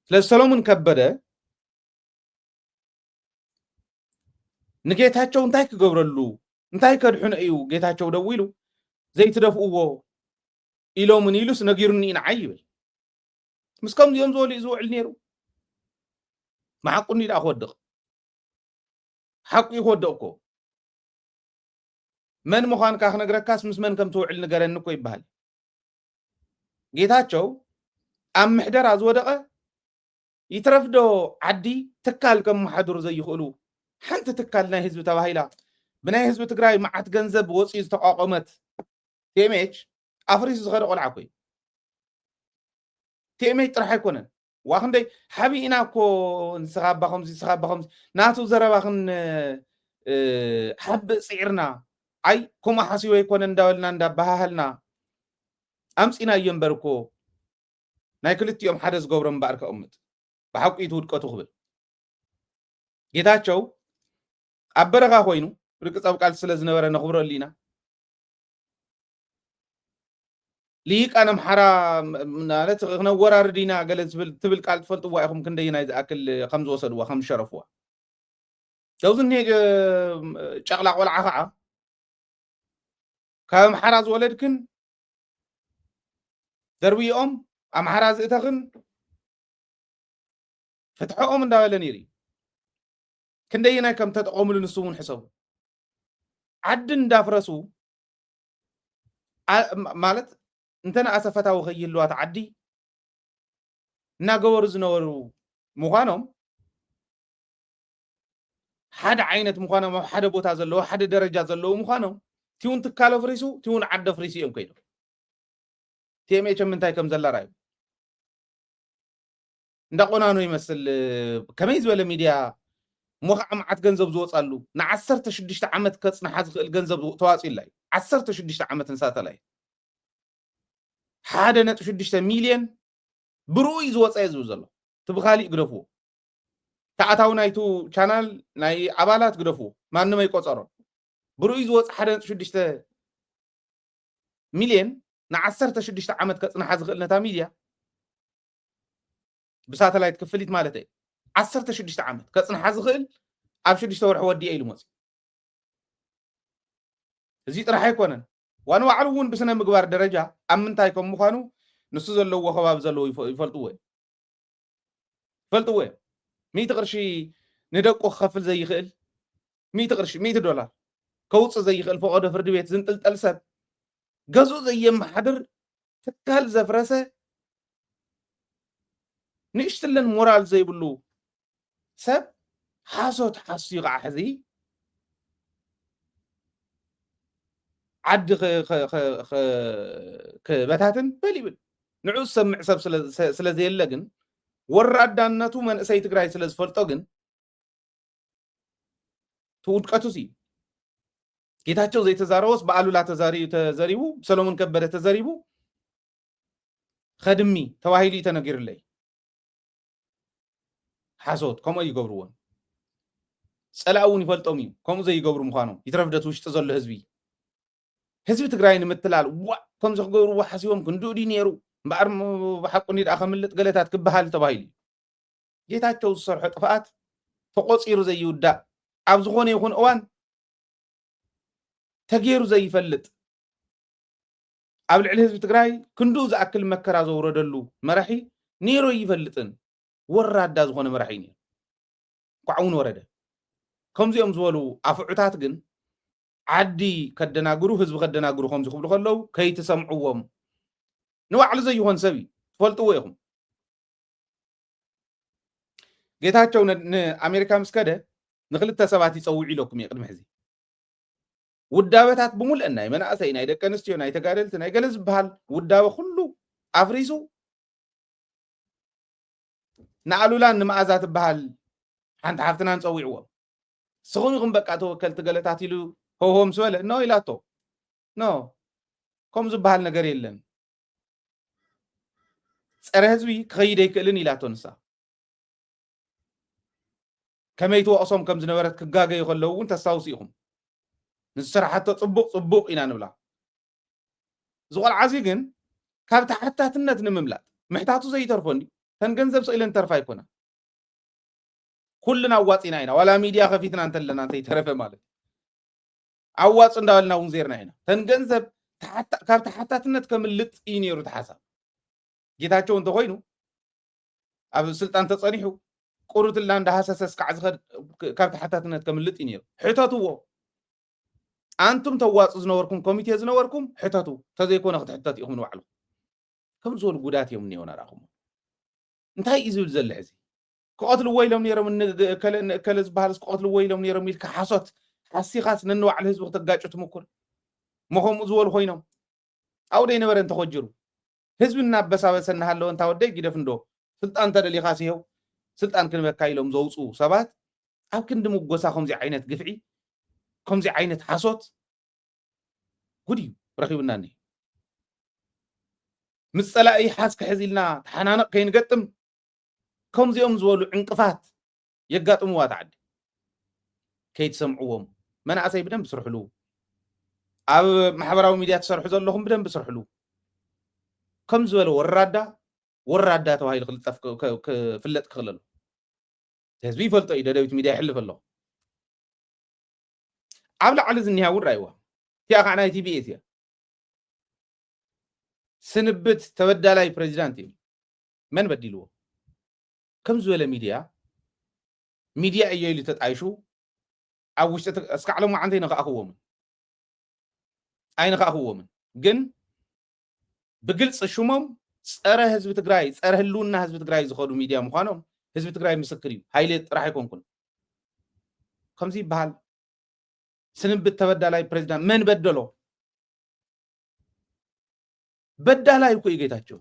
ስለዚ ሰሎሞን ከበደ ንጌታቸው እንታይ ክገብረሉ እንታይ ከድሕነ እዩ ጌታቸው ደው ኢሉ ዘይትደፍእዎ ኢሎምን ኢሉስ ነጊሩኒ ንዓይ ይብል ምስ ከምዚኦም ዝበሉ እዩ ዝውዕል ነይሩ ማሓቁኒ ዳ ክወድቕ ሓቁ ይክወድቕ እኮ መን ምዃንካ ክነግረካስ ምስ መን ከም ትውዕል ንገረኒ እኮ ይበሃል ጌታቸው ኣብ ምሕደራ ዝወደቐ ይትረፍዶ ዓዲ ትካል ከም ማሕደሩ ዘይኽእሉ ሓንቲ ትካል ናይ ህዝቢ ተባሂላ ብናይ ህዝቢ ትግራይ መዓት ገንዘብ ወፂኡ ዝተቋቆመት ቲኤምኤች ኣፍሪሱ ዝኸደ ቆልዓ ኮይ ቲኤምኤች ጥራሕ ኣይኮነን ዋክንደይ ሓቢእና እኮ ንስኻባ ከምዚ ናቱ ዘረባኽን ሓብእ ፅዒርና ኣይ ከምኡ ሓሲቦ ኣይኮነን እንዳበልና እንዳባሃልና ኣምፂና እዮ እምበር እኮ ናይ ክልቲኦም ሓደ ዝገብሮ እምበር ከቕምጥ ብሓቂቱ ውድቀቱ ክብል ጌታቸው ኣብ በረኻ ኮይኑ ርቂ ፀብቃል ስለ ዝነበረ ነኽብረሉ ኢና ሊቃን ኣምሓራ ማለት ክነወራርድ ኢና ገለ ትብል ቃል ትፈልጥዋ ኢኹም ክንደይ ናይ ዝኣክል ከም ዝወሰድዋ ከም ዝሸረፍዋ ደውዚ እኒሄ ጨቕላ ቆልዓ ከዓ ካብ ኣምሓራ ዝወለድክን ደርቢኦም ኣምሓራ ዝእተኽን ፍትሖኦም እንዳበለ ነይሩ ክንደይናይ ከም ተጠቐሙሉ ንሱ እውን ሕሰቡ ዓዲ እንዳፍረሱ ማለት እንተነኣሰ ፈታዊ ከይህልዋ ዓዲ እናገበሩ ዝነበሩ ምዃኖም ሓደ ዓይነት ምዃኖም ኣብ ሓደ ቦታ ዘለዎ ሓደ ደረጃ ዘለዎ ምዃኖም ቲውን ትካለ ፍሪሱ ቲውን ዓደ ፍሪሱ እዮም ከይዶም ቲኤምኤች ምንታይ ከም ዘላ ራዩ እንዳቆናኖ ይመስል ከመይ ዝበለ ሚድያ ሞኻዕ መዓት ገንዘብ ዝወፃሉ ን16 ዓመት ከፅንሓ ዝኽእል ገንዘብ ተዋፂኡላ እዩ 16 ዓመት ንሳተላይ 1.6 ሚልዮን ብሩይ ዝወፀ ዝብል ዘሎ ትብኻሊእ ግደፍዎ ተኣታዊ ናይቱ ቻናል ናይ ኣባላት ግደፍዎ ማንም ኣይቆፀሮ ብሩይ ዝወፅ 1.6 ሚልዮን ን16 ዓመት ከፅንሓ ዝኽእል ነታ ሚድያ ብሳተላይት ክፍሊት ማለት እዩ 16 ዓመት ከፅንሓ ዝኽእል ኣብ 6 ወርሒ ወዲአ ኢሉ መፅኡ እዚ ጥራሕ ኣይኮነን ዋን ባዕሉ እውን ብስነ ምግባር ደረጃ ኣብ ምንታይ ከም ምዃኑ ንሱ ዘለዎ ከባቢ ዘለዎ ይፈልጥዎ እዮም 100 ቅርሺ ንደቁ ክኸፍል ዘይኽእል 100 ቅርሺ $100 كوص زي خلفه قد فرد بيت زنتل تلسب جزء زي محضر تكال زفرسه نشتلن مورال زي بلو سب حاسوت حاسيق حزي عد بتاتن بليبل نعوز سمع سب سلازي لجن ወራዳነቱ መንእሰይ ትግራይ ስለ ዝፈልጦ ግን ትውድቀቱ ሲ ጌታቸው ዘይተዛረወስ በአሉላ ተዘሪቡ ሰሎሞን ከበደ ተዘሪቡ خدمي ተዋሂሊ ተነጊርለይ ሓሶት ከምኡ ይገብርዎን ፀላውን ይፈልጦም እዩ ከምኡ ዘይገብሩ ምዃኖም ይትረፍደት ውሽጢ ዘሎ ህዝቢ ትግራይ ንምትላል ከም ዝገብርዎ ሓሲቦም ክንዱዲ ነይሩ እምበኣር ብሓቁ ኒድኣ ከምልጥ ገለታት ክበሃል ተባሂሉ ጌታቸው ዝሰርሖ ጥፍኣት ተቆፂሩ ዘይውዳእ ኣብ ዝኾነ ይኹን እዋን ተገይሩ ዘይፈልጥ ኣብ ልዕሊ ህዝቢ ትግራይ ክንዱ ዝኣክል መከራ ዘውረደሉ መራሒ ነይሩ ይፈልጥን ወራዳ ዝኾነ መራሒ ነይሩ ኳዕውን ወረደ ከምዚኦም ዝበሉ ኣፍዑታት ግን ዓዲ ከደናግሩ ህዝቢ ከደናግሩ ከም ዝኽብሉ ከለው ከይትሰምዕዎም ንባዕሉ ዘይሆን ሰብ ትፈልጥዎ ኢኹም ጌታቸው ንኣሜሪካ ምስ ከደ ንክልተ ሰባት ይፀውዑ ኢለኩም እየ ቅድሚ ሕዚ ውዳበታት ብሙልእ ናይ መናእሰይ ናይ ደቂ ኣንስትዮ ናይ ተጋደልቲ ናይ ገለ ዝበሃል ውዳበ ኩሉ ኣፍሪሱ ንኣሉላን ንመኣዛ ትበሃል ሓንቲ ሓፍትናን ፀዊዕዎም ስኹም ኢኹም በቃ ተወከልቲ ገለታት ኢሉ ሆሆም ስበለ ኖ ኢላቶ ኖ ከም ዝበሃል ነገር የለን ፀረ ህዝቢ ክኸይድ ኣይክእልን ኢላቶ ንሳ ከመይ ትወቅሶም ከም ዝነበረት ክጋገዩ ከለዉ እውን ተስታውሱ ኢኹም ንስራሓቶ ፅቡቅ ኢና ንብላ ዝቆልዓዚ ግን ካብ ተሓታትነት ንምምላጥ ምሕታቱ ዘይተርፎ እንዲ ተን ገንዘብ ስኢለን ተርፋ ኣይኮና ኩልና ኣዋፂና ኢና ዋላ ሚድያ ከፊትና እንተለና እንተይተረፈ ማለት ኣዋፅ እንዳበልና እውን ዜርና ኢና ተን ገንዘብ ካብ ተሓታትነት ከምልጥ እዩ ነይሩ ተሓሳብ ጌታቸው እንተኮይኑ ኣብ ስልጣን ተፀኒሑ ቁሩትላ እንዳሃሰሰስ ከዓ ዝኸድ ካብ ተሓታትነት ከምልጥ እዩ ነይሩ ሕተትዎ ኣንቱም ተዋፅ ዝነበርኩም ኮሚቴ ዝነበርኩም ሕተቱ ተዘይኮነ ክትሕተት ኢኹም ንባዕሉ ከም ዝበሉ ጉዳት እዮም እኒአውን ኣራኹም እንታይ እዩ ዝብል ዘሎ ሕዚ ክቐትልዎ ኢሎም ነይሮም ከለ ዝበሃልስ ክቐትልዎ ኢሎም ነይሮም ኢልካ ሓሶት ሓሲኻስ ነንባዕሉ ህዝቢ ክትጋጩ ትምኩር መኸምኡ ዝበሉ ኮይኖም ኣብኡ ደይነበረ እንተኸጅሩ ህዝቢ እናበሳበሰ እናሃለወ እንታወደይ ጊደፍንዶ ስልጣን ተደሊኻ ሲሄው ስልጣን ክንበካ ኢሎም ዘውፁ ሰባት ኣብ ክንዲ ምጎሳ ከምዚ ዓይነት ግፍዒ ከምዚ ዓይነት ሓሶት ጉድ እዩ ረኺቡና እኒአ ምስ ፀላኢ ሓስ ክሕዝ ኢልና ተሓናንቕ ከይንገጥም ከምዚኦም ዝበሉ ዕንቅፋት የጋጥምዋ ተዓዲ ከይትሰምዕዎም መናእሰይ ብደንብ ስርሕሉ ኣብ ማሕበራዊ ሚድያ ትሰርሑ ዘለኹም ብደንብ ስርሕሉ ከም ዝበለ ወራዳ ተባሂሉ ክፍለጥ ክኽእል ኣሎ ህዝቢ ይፈልጦ እዩ ደደቢት ሚድያ ይሕልፍ ኣሎ ኣብ ላዕሊ ዝኒሃ እውን ራእይዋ እቲኣ ከዓ ናይ ቲቢኤስ እያ ስንብት ተበዳላይ ፕሬዚዳንት እዩ መን በዲልዎ ከም ዝበለ ሚድያ እዮ ኢሉ ተጣይሹ ኣብ ውሽጢ እስካዕ ሎማ ዓንተ ኣይንኸኣኽዎምን ግን ብግልፂ ሽሞም ፀረ ህዝቢ ትግራይ ፀረ ህልውና ህዝቢ ትግራይ ዝኸዱ ሚድያ ምዃኖም ህዝቢ ትግራይ ምስክር እዩ ሃይሌ ጥራሕ ኣይኮንኩን ከምዚ ይበሃል ስንብት ተበዳላይ ፕሬዚዳንት መን በደሎ በዳላይ እኮ እዩ ጌታቸው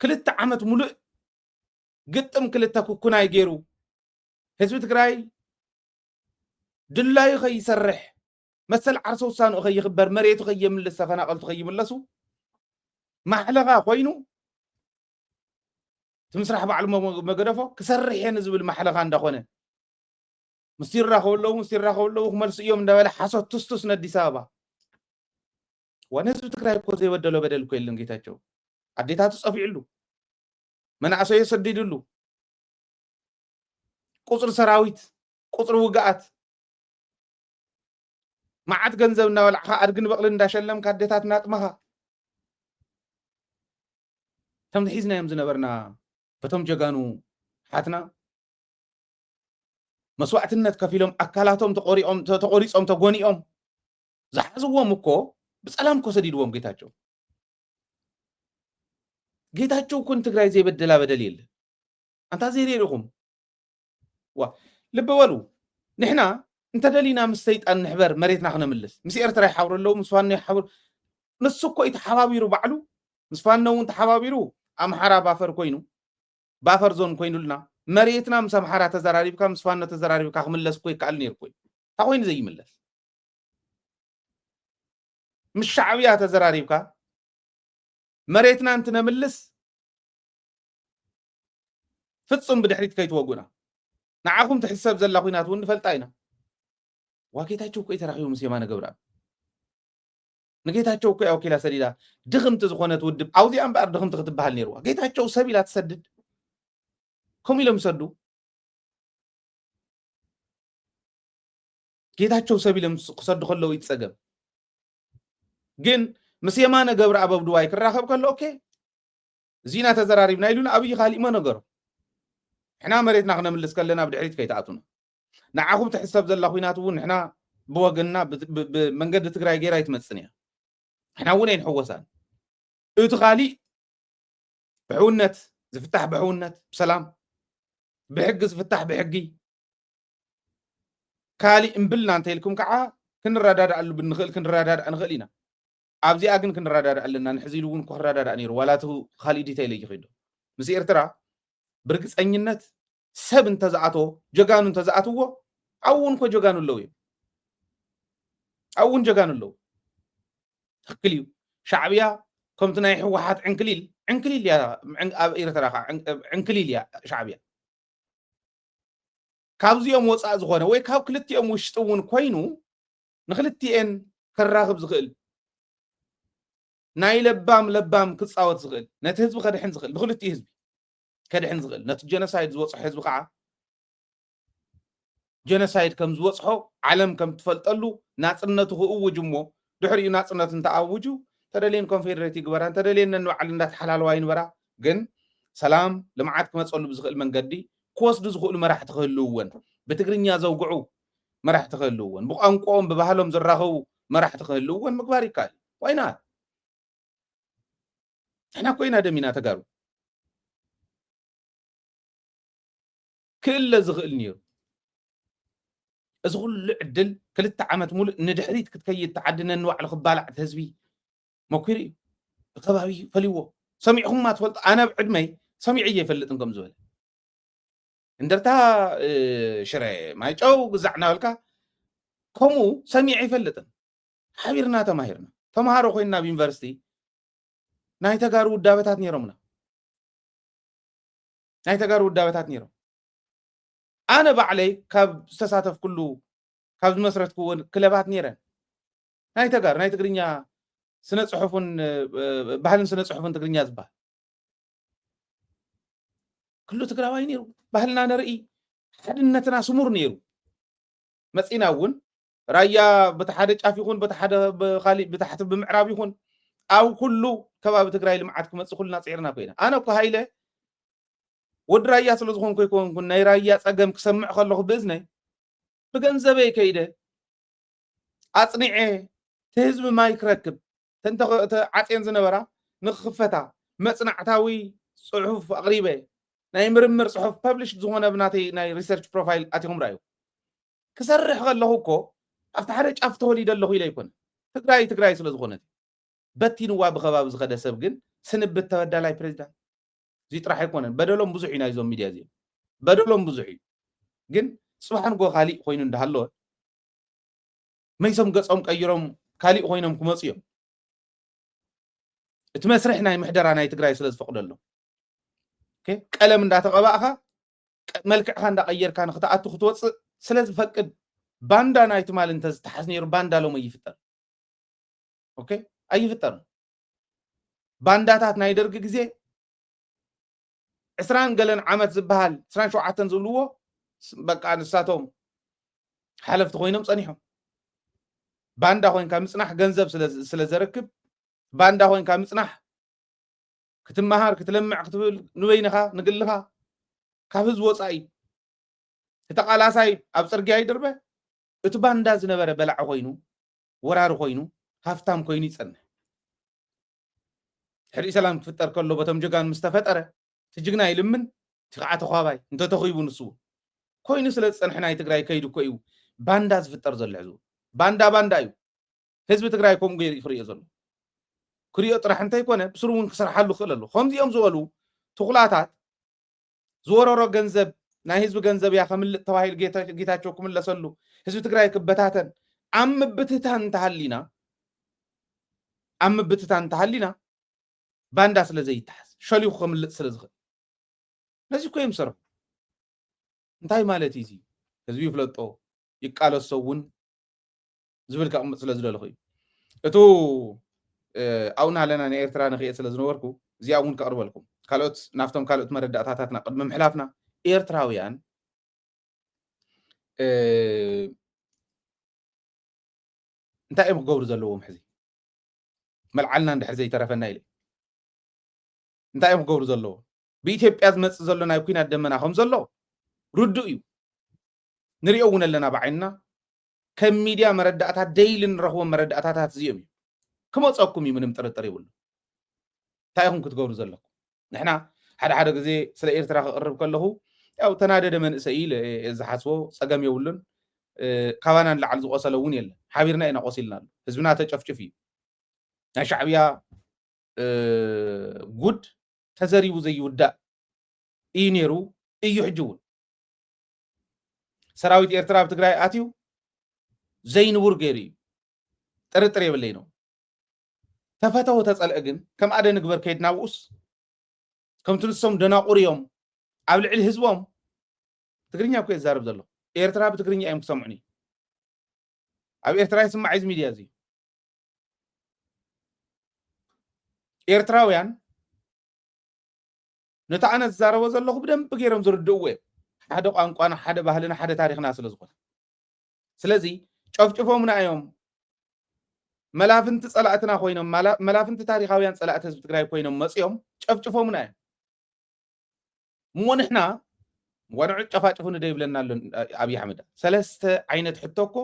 2 ዓመት ሙሉእ ግጥም 2 ኩኩናይ ገይሩ ህዝቢ ትግራይ ድላዩ ከይሰርሕ መሰል ዓርሶ ውሳንኡ ከይኽበር መሬቱ ከየምልስ ተፈናቀልቱ ከይምለሱ ማሕለኻ ኮይኑ ትምስራሕ ባዕሉ መገደፎ ክሰርሕ የን ዝብል ማሕለኻ እንዳኾነ ምስቲ ይራኸበለዉ ክመልሱ እዮም እንዳበለ ሓሶት ትስቱስ ነዲስ ኣበባ ዋነ ህዝቢ ትግራይ እኮ ዘይበደሎ በደል እኮ የለን ጌታቸው ኣዴታቱ ፀፊዑሉ መናእሰዩ ሰዲድሉ ቁፅሪ ሰራዊት ቁፅሪ ውግኣት መዓት ገንዘብ እናበላዕካ ኣድግን በቕልን እንዳሸለምካ ኣዴታት እናጥመኻ ከምቲ ሒዝናዮም ዝነበርና በቶም ጀጋኑ ሓትና መስዋዕትነት ከፊሎም ኣካላቶም ተቆሪጾም ተጎኒኦም ዝሓዝዎም እኮ ብጸላም እኮ ሰዲድዎም ጌታቸው እኮ ትግራይ ዘይበደላ በደል የለ አንታ ዘይሪኢኹም ልብ በሉ ንሕና እንተደሊና ምስ ሰይጣን ንሕበር መሬትና ክነምልስ ምስ ኤርትራ ይሓብሩ ኣለዉ ምስ ፋኖ ይሓብሩ ንሱ እኮ ተሓባቢሩ ባዕሉ ምስ ፋኖ እውን ተሓባቢሩ ኣምሓራ ባፈር ዞን ኮይኑልና መሬትና ምስ ኣምሓራ ተዘራሪብካ ምስ ፋኖ ተዘራሪብካ ክምለስ እኮ ይከኣል ነይሩ ኮይኑ እንታ ኮይኑ ዘይምለስ ምስ ሻዕብያ ተዘራሪብካ መሬትና እንትነምልስ ፍጹም ብድሕሪት ከይትወጉና ንዓኹም ትሕሰብ ዘላ ኩናት እውን ንፈልጣ ኢና ዋጌታቸው እኮ ተራኺቡ ምስ የማነ ገብረኣብ ንጌታቸው እኮ ወኪላ ሰዲዳ ድኽምቲ ዝኾነት ውድብ ኣውዚኣ እምበኣር ድኽምቲ ክትበሃል ነይርዋ ጌታቸው ሰብ ኢላ ትሰድድ ከምኡ ኢሎም ይሰዱ ጌታቸው ሰብ ኢሎም ክሰዱ ከለዉ ይትፀገም ግን ምስ የማነ ገብረኣብ ኣብ ድዋይ ክራኸብ ከሎ ኦኬ እዚና ተዘራሪብና ኢሉና ኣብይ ካሊእ ሞ ነገሮ ንሕና መሬትና ክነምልስ ከለና ብድሕሪት ከይተኣቱና ንዓኹም ትሕሰብ ዘላ ኩናት እውን ንሕና ብወገንና ብመንገዲ ትግራይ ጌራ ይትመፅን እያ ንሕና እውን ኣይንሕወሳን እቲ ካሊእ ብሕውነት ዝፍታሕ ብሕውነት ብሰላም ብሕጊ ዝፍታሕ ብሕጊ ካሊእ እምብልና እንተኢልኩም ከዓ ክንረዳዳእሉ ብንኽእል ክንረዳዳእ ንኽእል ኢና ኣብዚኣ ግን ክንረዳዳእ ኣለና ንሕዚ ኢሉ እውን ክረዳዳእ ነይሩ ዋላ እቲ ካሊእ ዲተይል ይኸይዶ ምስ ኤርትራ ብርግፀኝነት ሰብ እንተዝኣቶ ጀጋኑ እንተዝኣትዎ ኣብውን እኮ ጀጋኑ ኣለዉ እዮም ኣብውን ጀጋኑ ኣለዉ ትክክል እዩ ሻዕብያ ከምቲ ናይ ሕወሓት ዕንክሊል እያ ኣብ ኤርትራ ዕንክሊል እያ ሻዕብያ ካብዚኦም ወፃእ ዝኾነ ወይ ካብ ክልቲኦም ውሽጢ እውን ኮይኑ ንክልቲአን ከራኽብ ዝኽእል ናይ ለባም ክፃወት ዝኽእል ነቲ ህዝቢ ከድሕን ዝኽእል ንክልቲኡ ህዝቢ ከድሕን ዝኽእል ነቲ ጀኖሳይድ ዝበፅሖ ህዝቢ ከዓ ጀኖሳይድ ከም ዝበፅሖ ዓለም ከም ትፈልጠሉ ናፅነቱ ክእውጅ እሞ ድሕሪኡ ናፅነት እንተኣውጁ ተደልየን ኮንፌደሬት ይግበራ ተደልየን ንባዕል እንዳተሓላለዋ ይንበራ ግን ሰላም ልምዓት ክመፀሉ ብዝኽእል መንገዲ ክወስዱ ዝኽእሉ መራሕቲ ክህልውዎን ብትግርኛ ዘውግዑ መራሕቲ ክህልውዎን ብቋንቋኦም ብባህሎም ዝራኸቡ መራሕቲ ክህልውዎን ምግባር ይከኣል ዋይና ንሕና ኮይና ደሚና ተጋሩ ክእለ ዝኽእል ነይሩ እዚ ኩሉ ዕድል 2 ዓመት ሙሉእ ንድሕሪት ክትከይድ ተዓድነ ንባዕሉ ክባላዕ ህዝቢ መኩሪ እዩ ብከባቢ ፈልይዎ ሰሚዕኹምማ ትፈልጡ ኣነ ብዕድመይ ሰሚዐ ኣይፈልጥን ከም ዝበለ እንደርታ ሽረ ማይጨው ግዛዕና በልካ ከምኡ ሰሚዐ ኣይፈልጥን ሓቢርና ተማሂርና ተምሃሮ ኮይንና ብዩኒቨርሲቲ ናይ ተጋሩ ውዳበታት ነይሮምና ኣነ ባዕለይ ካብ ዝተሳተፍ ኩሉ ካብ ዝመስረትክውን ክለባት ነይረን ናይ ተጋሩ ናይ ትግርኛ ስነ ጽሑፍን ባህልን ስነ ጽሑፍን ትግርኛ ዝበሃል ኩሉ ትግራዋይ ነይሩ ባህልና ነርኢ ሓድነትና ስሙር ነይሩ መፂና እውን ራያ በተሓደ ጫፍ ይኹን በተሓደ ብኻሊእ ብታሕቲ ብምዕራብ ይኹን ኣብ ኩሉ ከባቢ ትግራይ ልምዓት ክመፅእ ኩልና ፅዒርና ኮይና ኣነ እኮ ሃይለ ወዲ ራያ ስለ ዝኾንኩ ይኮንኩን ናይ ራያ ፀገም ክሰምዕ ከለኹ ብእዝነይ ብገንዘበይ ከይደ ኣፅኒዐ ህዝቢ ማይ ክረክብ ዓፅየን ዝነበራ ንክኽፈታ መፅናዕታዊ ፅሑፍ ኣቕሪበ ናይ ምርምር ፅሑፍ ፐብሊሽ ዝኾነ ብናተይ ናይ ሪሰርች ፕሮፋይል ኣትኹም ራእዩ ክሰርሕ ከለኹ እኮ ኣብቲ ሓደ ጫፍ ተወሊደ ኣለኹ ኢለ ይኮነ ትግራይ ስለ ዝኾነት በቲንዋ ብኸባቢ ዝኸደ ሰብ ግን ስንብት ተበዳላይ ፕሬዚዳንት እዚ ጥራሕ ኣይኮነን በደሎም ብዙሕ ኢና ይዞም ሚድያ እዚኦም በደሎም ብዙሕ እዩ ግን ፅባሕ ንጎ ካሊእ ኮይኑ እንዳሃለወ መይሶም ገፆም ቀይሮም ካሊእ ኮይኖም ክመፁ እዮም እቲ መስርሕ ናይ ምሕደራ ናይ ትግራይ ስለ ዝፈቅደሎ ቀለም እንዳተቐባእኻ መልክዕኻ እንዳቀየርካ ንክተኣቱ ክትወፅእ ስለ ዝፈቅድ ባንዳ ናይ ትማል እንተዝተሓዝ ነይሩ ባንዳ ሎም ኣይፍጠር ኣይፍጠርን ባንዳታት ናይ ደርጊ ግዜ 20 ገለን ዓመት ዝበሃል 27 ዝብልዎ በቃ ንሳቶም ሓለፍቲ ኮይኖም ፀኒሖም ባንዳ ኮይንካ ምፅናሕ ገንዘብ ስለ ዘረክብ ባንዳ ኮይንካ ምፅናሕ ክትመሃር ክትለምዕ ክትብል ንበይንኻ ንግልኻ ካብ ህዝቢ ወፃኢ ተቃላሳይ ኣብ ጽርግያ ይድርበ እቲ ባንዳ ዝነበረ በላዕ ኮይኑ ወራሪ ኮይኑ ሃፍታም ኮይኑ ይጸንሕ ሕሪ ሰላም ክፍጠር ከሎ በቶም ጀጋን ምስ ተፈጠረ ትጅግና ይልምን ትኸዓ ተኻባይ እንተ ተኺቡ ንሱ ኮይኑ ስለ ዝጸንሕ ናይ ትግራይ ከይዱ እኮ እዩ ባንዳ ዝፍጠር ዘሎ ሕዙ ባንዳ እዩ ህዝቢ ትግራይ ከምኡ ገይሩ ይኽርዮ ዘሎ ክሪኦ ጥራሕ እንተይኮነ ብስሩ እውን ክሰርሓሉ ክእል ኣሎ ከምዚኦም ዝበሉ ትኹላታት ዝወረሮ ገንዘብ ናይ ህዝቢ ገንዘብ እያ ከምልእ ተባሂሉ ጌታቸው ክምለሰሉ ህዝቢ ትግራይ ክበታተን ኣብ ምብትታን እንተሃሊና ባንዳ ስለ ዘይተሓዝ ሸሊኹ ከምልእ ስለ ዝኽእል ነዚ እኮ እዮም ዝሰርሑ እንታይ ማለት እዩ ህዝቢ ይፍለጦ ይቃለሶ እውን ዝብል ከቕምጥ ስለ ዝደለኹ እዩ እቱ ኣብና ኣለና ናይ ኤርትራ ንኽእየ ስለ ዝነበርኩ እዚኣ እውን ከቕርበልኩም ካልኦት ናፍቶም ካልኦት መረዳእታታትና ቅድሚ ምሕላፍና ኤርትራውያን እንታይ እዮም ክገብሩ ዘለዎም ሕዚ መልዓልና እንድሕር ዘይተረፈና ኢለ እንታይ እዮም ክገብሩ ዘለዎም ብኢትዮጵያ ዝመፅእ ዘሎ ናይ ኩናት ደመና ከም ዘሎ ርዱእ እዩ ንሪኦ እውን ኣለና ብዓይንና ከም ሚድያ መረዳእታት ደይሊ ንረኽቦም መረዳእታታት እዚኦም እዩ ክመፀኩም እዩ ምንም ጥርጥር ይብሉ እንታይ ኢኹም ክትገብሩ ዘለኩም ንሕና ሓደ ግዜ ስለ ኤርትራ ክቕርብ ከለኹ ያው ተናደደ መንእሰይ ኢለ ዝሓስቦ ፀገም የብሉን ካባና ንላዕሊ ዝቆሰለ እውን የለን ሓቢርና ኢና ቆሲልና ኣሎ ህዝብና ተጨፍጭፍ እዩ ናይ ሻዕብያ ጉድ ተዘሪቡ ዘይውዳእ እዩ ነይሩ እዩ ሕጂ እውን ሰራዊት ኤርትራ ኣብ ትግራይ ኣትዩ ዘይንቡር ገይሩ እዩ ጥርጥር የብለይ ነው ተፈተው ተጸልአ ግን ከም ኣደ ንግበር ከይድና ውስ ከምቲ ንሶም ደናቁር እዮም ኣብ ልዕሊ ህዝቦም ትግርኛ እኮ ይዛረብ ዘሎ ኤርትራ ብትግርኛ እዮም ክሰምዑኒ ኣብ ኤርትራ ይስማዕ እዚ ሚድያ እዚ ኤርትራውያን ነታ ኣነ ዝዛረቦ ዘለኹ ብደንብ ገይሮም ዝርድእዎ ሓደ ቋንቋና ሓደ ባህልና ሓደ ታሪክና ስለ ዝኾነ ስለዚ ጨፍጭፎምና እዮም መላፍንቲ ጸላእትና ኮይኖም መላፍንቲ ታሪካውያን ጸላእት ህዝቢ ትግራይ ኮይኖም መጽኦም ጨፍጭፎምና እዮም ሞንሕና ወንዑ ጨፋጭፉ ንደይብለና ኣሎ ኣብይ ኣሕመድ ሰለስተ ዓይነት ሕቶ እኮ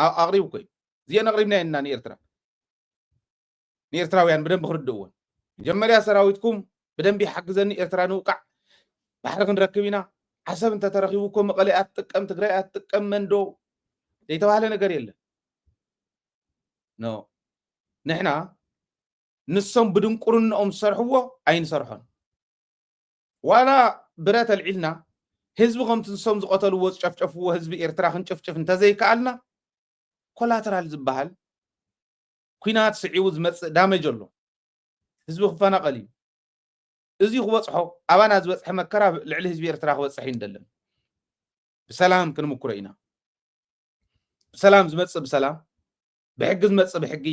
ኣቕሪቡ ኮይ እዚአን ኣቕሪብና ኢና ንኤርትራውያን ብደንብ ክርድእዎን መጀመርያ ሰራዊትኩም ብደንብ ይሓግዘኒ ኤርትራ ንውቃዕ ባሕሪ ክንረክብ ኢና ዓሰብ እንተተረኺቡ እኮ መቐለ ኣትጥቀም ትግራይ ኣትጥቀም መንዶ ዘይተባህለ ነገር የለን ኖ ንሕና ንሶም ብድንቁርንኦም ዝሰርሕዎ ኣይንሰርሖን ዋላ ብረት ኣልዒልና ህዝቢ ከምቲ ንሶም ዝቐተልዎ ዝጨፍጨፍዎ ህዝቢ ኤርትራ ክንጭፍጭፍ እንተዘይከኣልና ኮላተራል ዝበሃል ኩናት ስዒቡ ዝመፅእ ዳሜጅ ኣሎ ህዝቢ ክፈናቐል እዩ እዚ ክበፅሖ ኣባና ዝበፅሐ መከራ ልዕሊ ህዝቢ ኤርትራ ክበፅሕ ይንደለን ብሰላም ክንምኩሮ ኢና ብሰላም ዝመፅእ ብሰላም ብሕጊ ዝመፅእ ብሕጊ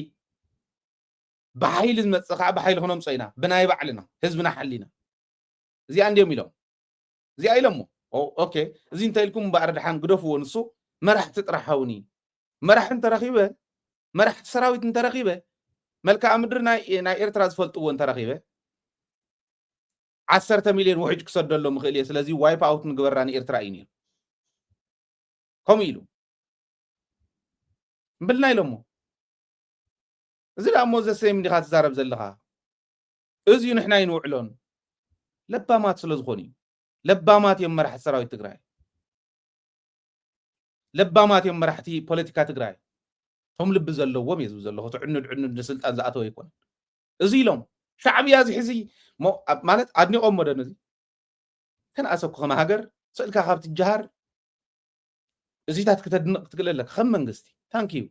ብሓይሊ ዝመፅእ ከዓ ብሓይሊ ክነምፆ ኢና ብናይ ባዕልና ህዝብና ሓሊና እዚኣ እንዲኦም ኢሎም እዚኣ ኢሎሞ ኦኬ እዚ እንታይ ኢልኩም እምበኣር ድሓን ግደፍዎ ንሱ መራሕቲ ጥራሓውኒ መራሕቲ እንተረኺበ መራሕቲ ሰራዊት እንተረኺበ መልክዓ ምድሪ ናይ ኤርትራ ዝፈልጥዎ እንተረኺበ 10 ሚልዮን ውሕጅ ክሰደሎም ምኽእል እየ ስለዚ ዋይፕ ኣውት ንግበራ ንኤርትራ እዩ ነይሩ ከምኡ ኢሉ እምብልና ኢሎሞ እዚ ዳ እሞ ዘሰይም እንዲኻ ትዛረብ ዘለኻ እዚዩ ንሕና ይንውዕሎን ለባማት ስለ ዝኾኑ እዩ ለባማት እዮም መራሕቲ ሰራዊት ትግራይ ለባማት እዮም መራሕቲ ፖለቲካ ትግራይ ቶም ልቢ ዘለዎም እየ ዝብል ዘለኹ ትዕኑድ ንስልጣን ዝኣተወ ይኮነ እዚ ኢሎም ሻዕብያ እዚ ሕዚ ማለት ኣድኒቖም ሞደን እዚ ተንኣሰኩ ከም ሃገር ስእልካ ካብ ትጀሃር እዚታት ክተድንቕ ክትክእል ኣለካ ከም መንግስቲ ታንኪዩ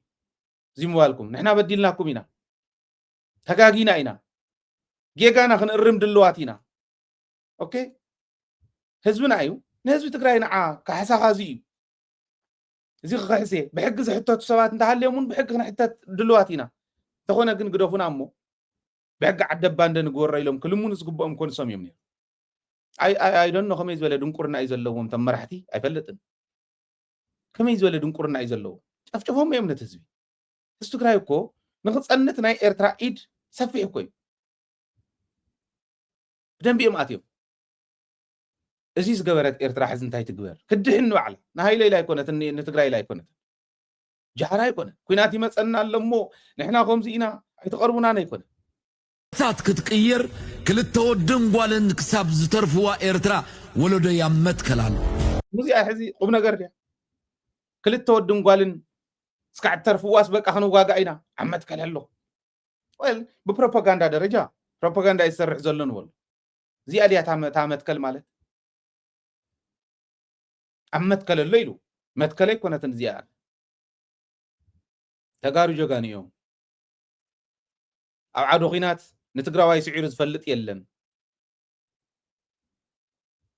እዚ ምባልኩም ንሕና በዲልናኩም ኢና ተጋጊና ኢና ጌጋና ክንእርም ድልዋት ኢና ኦኬ ህዝብና እዩ ንህዝቢ ትግራይ ንዓ ካሕሳኻ እዚ እዩ እዚ ክሕሴ ብሕጊ ዝሕተቱ ሰባት እንተሃልዮም እውን ብሕጊ ክንሕተት ድልዋት ኢና እንተኾነ ግን ግደፉና እሞ ብሕጊ ዓደባ እንደንግበሮ ኢሎም ክልሙን ዝግብኦም ኮንሶም እዮም ነይሩ ኣይደኖ ከመይ ዝበለ ድንቁርና እዩ ዘለዎም እቶም መራሕቲ ኣይፈልጥን ከመይ ዝበለ ድንቁርና እዩ ዘለዎም ጨፍጭፎም እዮም ነቲ ህዝቢ ህዝቢ ትግራይ እኮ ንክፀንት ናይ ኤርትራ ኢድ ሰፊሕ እኮ እዩ ብደንቢ እዮም ኣትዮም እዚ ዝገበረት ኤርትራ ሕዚ እንታይ ትግበር ክድሕን ባዕላ ንሃይለይ ላይ ኮነት ንትግራይ ላይ ኮነት ጃህራ ይኮነ ኩናት ይመፀና ኣለሞ ንሕና ከምዚ ኢና ኣይተቐርቡናን ኣይኮነ ሳት ክትቅየር ክልተ ወድን ጓልን ክሳብ ዝተርፍዋ ኤርትራ ወለዶ ያመትከላሉ ሙዚያ ሕዚ ቁም ነገር ድያ ክልተ ወድን ጓልን እስካዕ ተርፍዋስ በቃ ክንዋጋ ኢና ዓመትከል ኣሎ ወል ብፕሮፓጋንዳ ደረጃ ፕሮፓጋንዳ ይሰርሕ ዘሎ ንበሉ እዚኣ ድያ ታመትከል ማለት ዓመትከል ኣሎ ኢሉ መትከለ ይኮነትን እዚኣ ተጋሩ ጀጋን እዮም ኣብ ዓዶ ኺናት ንትግራዋይ ስዒሩ ዝፈልጥ የለን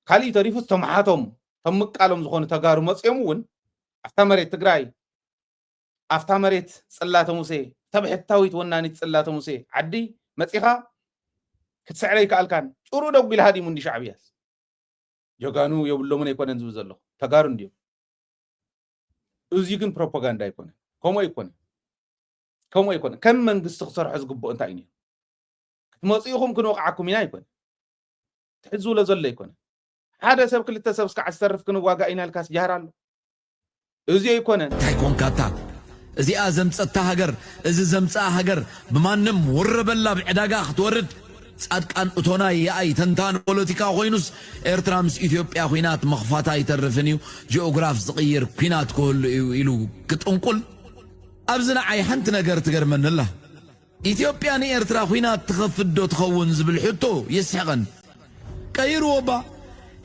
ካሊእ ተሪፉስ ተማሓቶም ተምቃሎም ዝኾኑ ተጋሩ መፅኦም እውን ኣፍታ መሬት ትግራይ ኣፍታ መሬት ጽላተ ሙሴ ተብሕታዊት ወናኒት ጽላተ ሙሴ ዓዲ መፂኻ ክትስዕረይ ከኣልካን ጭሩ ደጉ ኢልሃ ዲሙ እንዲ ሻዕብያስ ጀጋኑ የብሎምን ኣይኮነን ዝብል ዘሎ ተጋሩ እንዲዮም እዚ ግን ፕሮፓጋንዳ ኣይኮነን ከምኡ ኣይኮነን ከምኡ ኣይኮነን ከም መንግስቲ ክሰርሖ ዝግብኦ እንታይ እዩ ክትመፂኹም ክንወቕዓኩም ኢና ኣይኮነን ትሕዝብሎ ዘሎ ኣይኮነን ሓደ ሰብ ክልተ ሰብ እስካዕ ዝሰርፍ ክንዋጋእ ኢና ኢልካስ ጃህር ኣሎ እዚ ኣይኮነን እንታይ ኮንካታ እዚኣ ዘምፀታ ሃገር እዚ ዘምፀኣ ሃገር ብማንም ወረበላ ብዕዳጋ ክትወርድ ጻድቃን እቶና የኣይ ተንታን ፖለቲካ ኮይኑስ ኤርትራ ምስ ኢትዮጵያ ኩናት መኽፋታ ይተርፍን እዩ ጂኦግራፍ ዝቕይር ኩናት ክህሉ እዩ ኢሉ ክጥንቁል ኣብዚ ንዓይ ሓንቲ ነገር ትገርመንላ ኢትዮጵያ ንኤርትራ ኩናት ትኸፍት ዶ ትኸውን ዝብል ሕቶ የስሕቐን ቀይርዎ ባ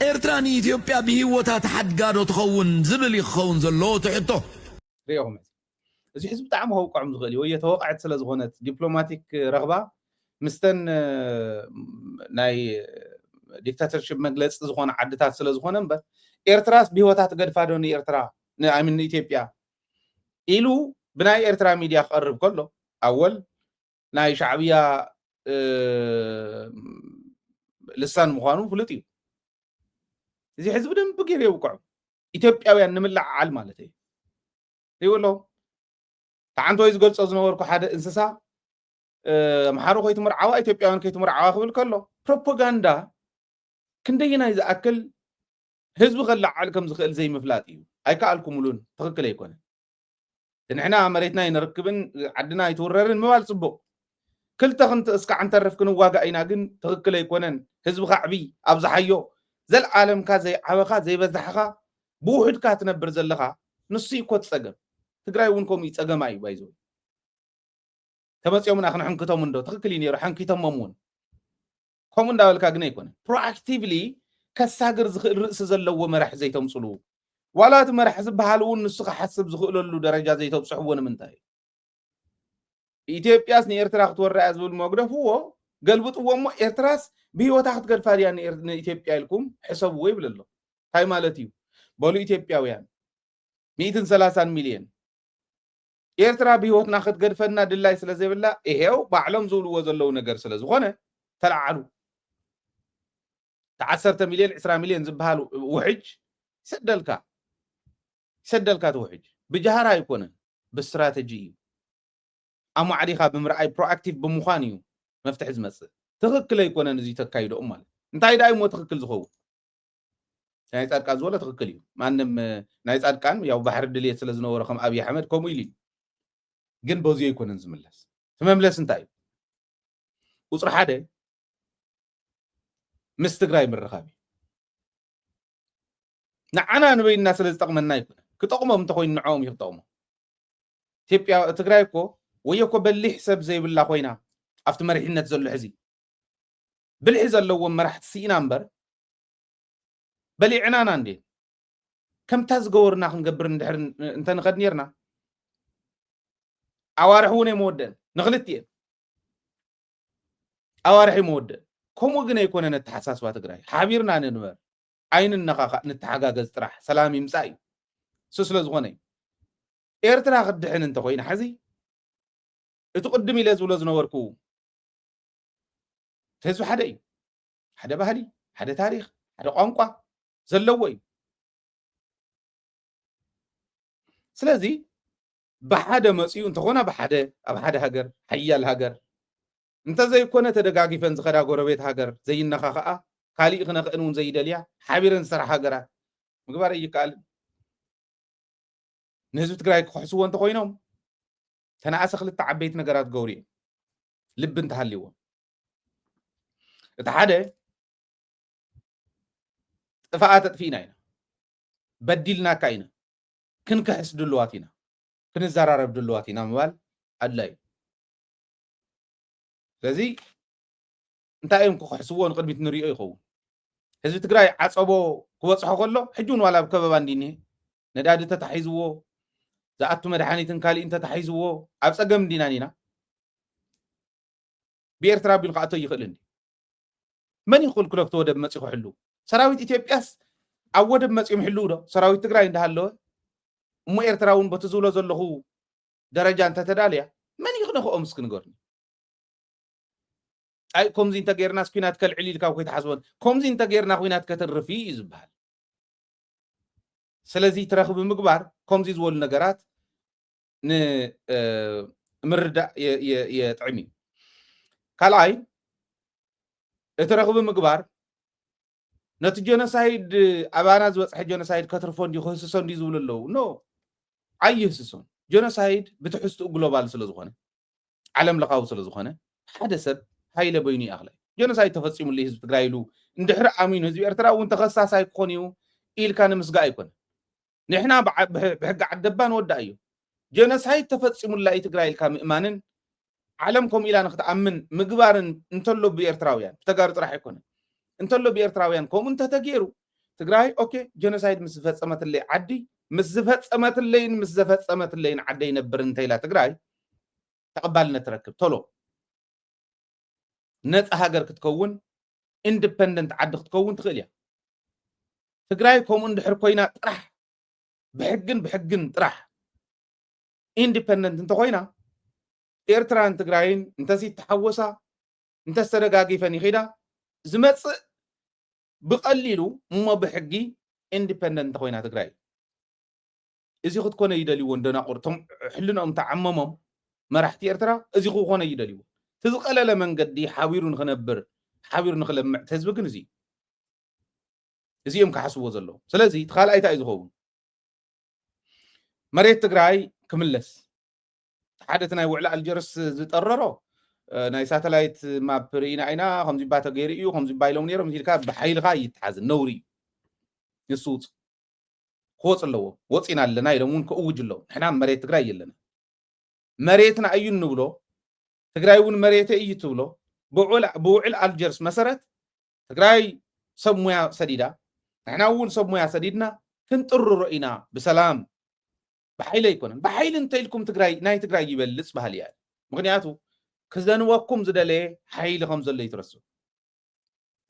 ኤርትራ ንኢትዮጵያ ብሂወታ ተሓድጋ ዶ ትኸውን ዝብል ይኸውን ዘለዎ ትሕቶ ሪኦም እዚ ሕዝቢ ብጣዕሚ ከውቅዖም ዝኽእል እዩ ወይ ተወቃዕት ስለ ዝኾነት ዲፕሎማቲክ ረኽባ ምስተን ናይ ዲክታተርሽፕ መግለፂ ዝኾነ ዓድታት ስለ ዝኾነ እምበር ኤርትራስ ብሂወታ ትገድፋ ዶ ንኤርትራ ንኣምን ኢትዮጵያ ኢሉ ብናይ ኤርትራ ሚድያ ክቐርብ ከሎ ኣወል ናይ ሻዕብያ ልሳን ምዃኑ ፍሉጥ እዩ እዚ ሕዝቢ ደንቢ ገይሩ የውቅዑ ኢትዮጵያውያን ንምልዓዓል ማለት እዩ ይብሎ ተዓንቶ ወይ ዝገልፆ ዝነበርኩ ሓደ እንስሳ ኣምሓሮ ከይትምርዓዋ ኢትዮጵያውያን ከይትምርዓዋ ክብል ከሎ ፕሮፓጋንዳ ክንደይናይ ዝኣክል ህዝቢ ከለዓል ከም ዝኽእል ዘይምፍላጥ እዩ ኣይከኣልኩምሉን ትኽክል ኣይኮነን ንሕና መሬትና ይንርክብን ዓድና ይትውረርን ምባል ፅቡቕ ክልተ እስካዕ እንተርፍ ክንዋጋእ ኢና ግን ትኽክል ኣይኮነን ህዝቢ ካዕቢ ኣብዝሓዮ ዘለዓለምካ ዘይዓበኻ ዘይበዛሕኻ ብውሕድካ ትነብር ዘለኻ ንሱ ይኮ ትፀገም ትግራይ እውን ከምኡ ይፀገማ እዩ ባይዞ ተመፂኦምና ክንሕንክቶም እንዶ ትኽክል እዩ ነይሩ ሓንኪቶሞም እውን ከምኡ እንዳበልካ ግን ኣይኮነን ፕሮኣክቲቭሊ ከሳግር ዝኽእል ርእሲ ዘለዎ መራሒ ዘይተምፅሉ ዋላ እቲ መራሒ ዝበሃል እውን ንሱ ክሓስብ ዝኽእለሉ ደረጃ ዘይተብፅሕዎ ንምንታይ ኢትዮጵያስ ንኤርትራ ክትወርያ ዝብል መግደፍዎ ገልብጥዎ እሞ ኤርትራስ ብሂወታ ክትገድፋ ድያ ንኢትዮጵያ ኢልኩም ሕሰብዎ ይብል ኣሎ እንታይ ማለት እዩ በሉ ኢትዮጵያውያን 130 ሚልዮን ኤርትራ ብሂወትና ክትገድፈና ድላይ ስለ ዘይብላ ይሄው ባዕሎም ዝብልዎ ዘለው ነገር ስለ ዝኾነ ተለዓሉ 10 ሚልዮን 20 ሚልዮን ዝበሃል ውሕጅ ይሰደልካ ትውሕጅ ብጃሃር ኣይኮነን ብስትራቴጂ እዩ ኣማዕዲኻ ብምርኣይ ፕሮኣክቲቭ ብምዃን እዩ መፍትሒ ዝመፅእ ትኽክል ኣይኮነን እዚ ተካይዶኦም ማለት እንታይ ዳ እሞ ትኽክል ዝኸውን ናይ ጻድቃን ዝበሎ ትኽክል እዩ ማንም ናይ ጻድቃን ያው ባሕሪ ድልየት ስለ ዝነበረ ከም ኣብይ ኣሕመድ ከምኡ ኢሉ ግን በዚ ኣይኮነን ዝምለስ ትመምለስ እንታይ እዩ ቁፅሪ ሓደ ምስ ትግራይ ምርኻብ ንዓና ንበይና ስለ ዝጠቕመና ኣይኮነን ክጠቕሞም እንተኮይኑ ንዕኦም እዩ ክጠቕሞ ኢትዮጵያ ትግራይ እኮ ወየኮ በሊሕ ሰብ ዘይብላ ኮይና ኣብቲ መሪሕነት ዘሎ ሕዚ ብልሒ ዘለዎም መራሕቲ ስኢና እምበር በሊዕናና እንዴ ከምታ ዝገበርና ክንገብር እንድሕር እንተንኸድ ነርና ኣዋርሒ እውን የመወደን ንኽልትየን ኣዋርሒ መወደን ከምኡ ግን ኣይኮነን ኣተሓሳስባ ትግራይ ሓቢርና ንንበር ዓይንነኻኻ ንተሓጋገዝ ጥራሕ ሰላም ይምፃእ እዩ እሱ ስለ ዝኾነ እዩ ኤርትራ ክድሕን እንተኮይና ሕዚ እቲ ቅድም ኢለ ዝብሎ ዝነበርኩ ህዝቢ ሓደ እዩ ሓደ ባህሊ ሓደ ታሪክ ሓደ ቋንቋ ዘለዎ እዩ ስለዚ ብሓደ መፅኡ እንተኾነ ብሓደ ኣብ ሓደ ሃገር ሓያል ሃገር እንተዘይኮነ ተደጋጊፈን ዝኸዳ ጎረቤት ሃገር ዘይነኻ ከዓ ካልእ ክነኽእን እውን ዘይደልያ ሓቢረን ዝሰርሓ ሃገራት ምግባር ይከኣልን ንህዝቢ ትግራይ ክሕስዎ እንተኮይኖም ተነኣሰ ክልተ ዓበይቲ ነገራት ገብሩ እዮም ልቢ እንተሃልይዎም እቲ ሓደ ጥፍኣት ኣጥፊእና ኢና በዲልናካ ኢና ክንክሕስ ድልዋት ኢና ክንዘራረብ ድልዋት ኢና ምባል ኣድላይ ስለዚ እንታይ እዮም ክሕስዎ ንቅድሚት ንሪኦ ይኸውን ህዝቢ ትግራይ ዓፀቦ ክበፅሖ ከሎ ሕጂ እውን ዋላ ብከበባ እንዲኒሄ ነዳዲ ተታሒዝዎ ዝኣቱ መድሓኒትን ካልእን ተታሒዝዎ ኣብ ፀገም እንዲና ኒና ብኤርትራ ኣቢሉ ክኣቶ ይኽእል እንዲ መን ይኽእል ክለፍቶ ወደብ መፂኡ ክሕሉ ሰራዊት ኢትዮጵያስ ኣብ ወደብ መፂኦም ይሕልው ዶ ሰራዊት ትግራይ እንዳሃለወ እሞ ኤርትራ እውን በቲ ዝብሎ ዘለኹ ደረጃ እንተተዳልያ መን ይኽነኽኦ ምስኪ ንገርኒ ኣይ ከምዚ እንተጌርናስ ኩናት ከልዕል ኢልካ ከይተሓስበን ከምዚ እንተጌርና ኩናት ከተርፊ እዩ ዝበሃል ስለዚ ትረኽቢ ምግባር ከምዚ ዝበሉ ነገራት ንምርዳእ የጥዕም እዩ ካልኣይ እቲ ረኽቢ ምግባር ነቲ ጀኖሳይድ ኣባና ዝበፅሐ ጀኖሳይድ ከተርፎ እንዲ ክህስሶ እንዲ ዝብሉ ኣለዉ ኖ ኣይህስሶን ጀኖሳይድ ብትሕዝትኡ ግሎባል ስለዝኾነ ዓለም ለኻዊ ስለዝኾነ ሓደ ሰብ ሃይለ በይኑ ይኣኽላይ ጀኖሳይድ ተፈፂሙሉ ህዝቢ ትግራይ ኢሉ እንድሕሪ ኣሚኑ ህዝቢ ኤርትራ እውን ተኸሳሳይ ክኾን እዩ ኢልካ ንምስጋእ ኣይኮነ ንሕና ብሕጊ ዓደባ ንወዳእ እዩ ጀኖሳይድ ተፈፂሙላ ትግራይ ኢልካ ምእማንን ዓለም ከምኡ ኢላ ንክትኣምን ምግባርን እንተሎ ብኤርትራውያን ብተጋሩ ጥራሕ ኣይኮነን እንተሎ ብኤርትራውያን ከምኡ እንተተገይሩ ትግራይ ኦኬ ጀኖሳይድ ምስ ዝፈፀመትለይ ዓዲ ምስ ዝፈፀመትለይን ምስ ዘፈፀመትለይን ዓደ ይነብር እንተኢላ ትግራይ ተቐባልነት ትረክብ ቶሎ ነፃ ሃገር ክትከውን ኢንዲፐንደንት ዓዲ ክትከውን ትኽእል እያ ትግራይ ከምኡ እንድሕር ኮይና ጥራሕ ብሕግን ጥራሕ ኢንዲፐንደንት እንተኮይና ኤርትራን ትግራይን እንተሲ ተሓወሳ እንተስተደጋጊፈን ይኺዳ ዝመፅእ ብቐሊሉ እሞ ብሕጊ ኢንዲፐንደንት እንተኮይና ትግራይ እዚ ክትኮነ ይደልይዎ እንደናቁር ቶም ሕልኖም ተዓመሞም መራሕቲ ኤርትራ እዚ ክኾነ ይደልይዎ ትዝቀለለ መንገዲ ሓቢሩ ንክነብር ሓቢሩ ንክለምዕ ህዝቢ ግን እዚኦም ክሓስብዎ ዘለዉ ስለዚ ተኻልኣይ እንታይ እዩ ዝኸውን መሬት ትግራይ ክምለስ ሓደ እቲ ናይ ውዕሊ ኣልጀርስ ዝጠረሮ ናይ ሳተላይት ማፕ ርኢና ኢና ከምዚ ባ ተገይሩ እዩ ከምዚ ባ ኢሎም ነይሮም ኢልካ ብሓይልካ ይተሓዝን ነውሪ እዩ ንሱ ውፅ ክወፅ ኣለዎ ወፂና ኣለና ኢሎም እውን ክእውጅ ኣለዎ ንሕና መሬት ትግራይ የለና መሬትና እዩ ንብሎ ትግራይ እውን መሬት እዩ ትብሎ ብውዕል ኣልጀርስ መሰረት ትግራይ ሰብ ሞያ ሰዲዳ ንሕና እውን ሰብ ሞያ ሰዲድና ክንጥርሮ ኢና ብሰላም ብሓይሊ ኣይኮነን ብሓይሊ እንተኢልኩም ትግራይ ናይ ትግራይ ይበልፅ ባህል እያ ምክንያቱ ክዘንወኩም ዝደለየ ሓይሊ ከም ዘሎ ይትረሱ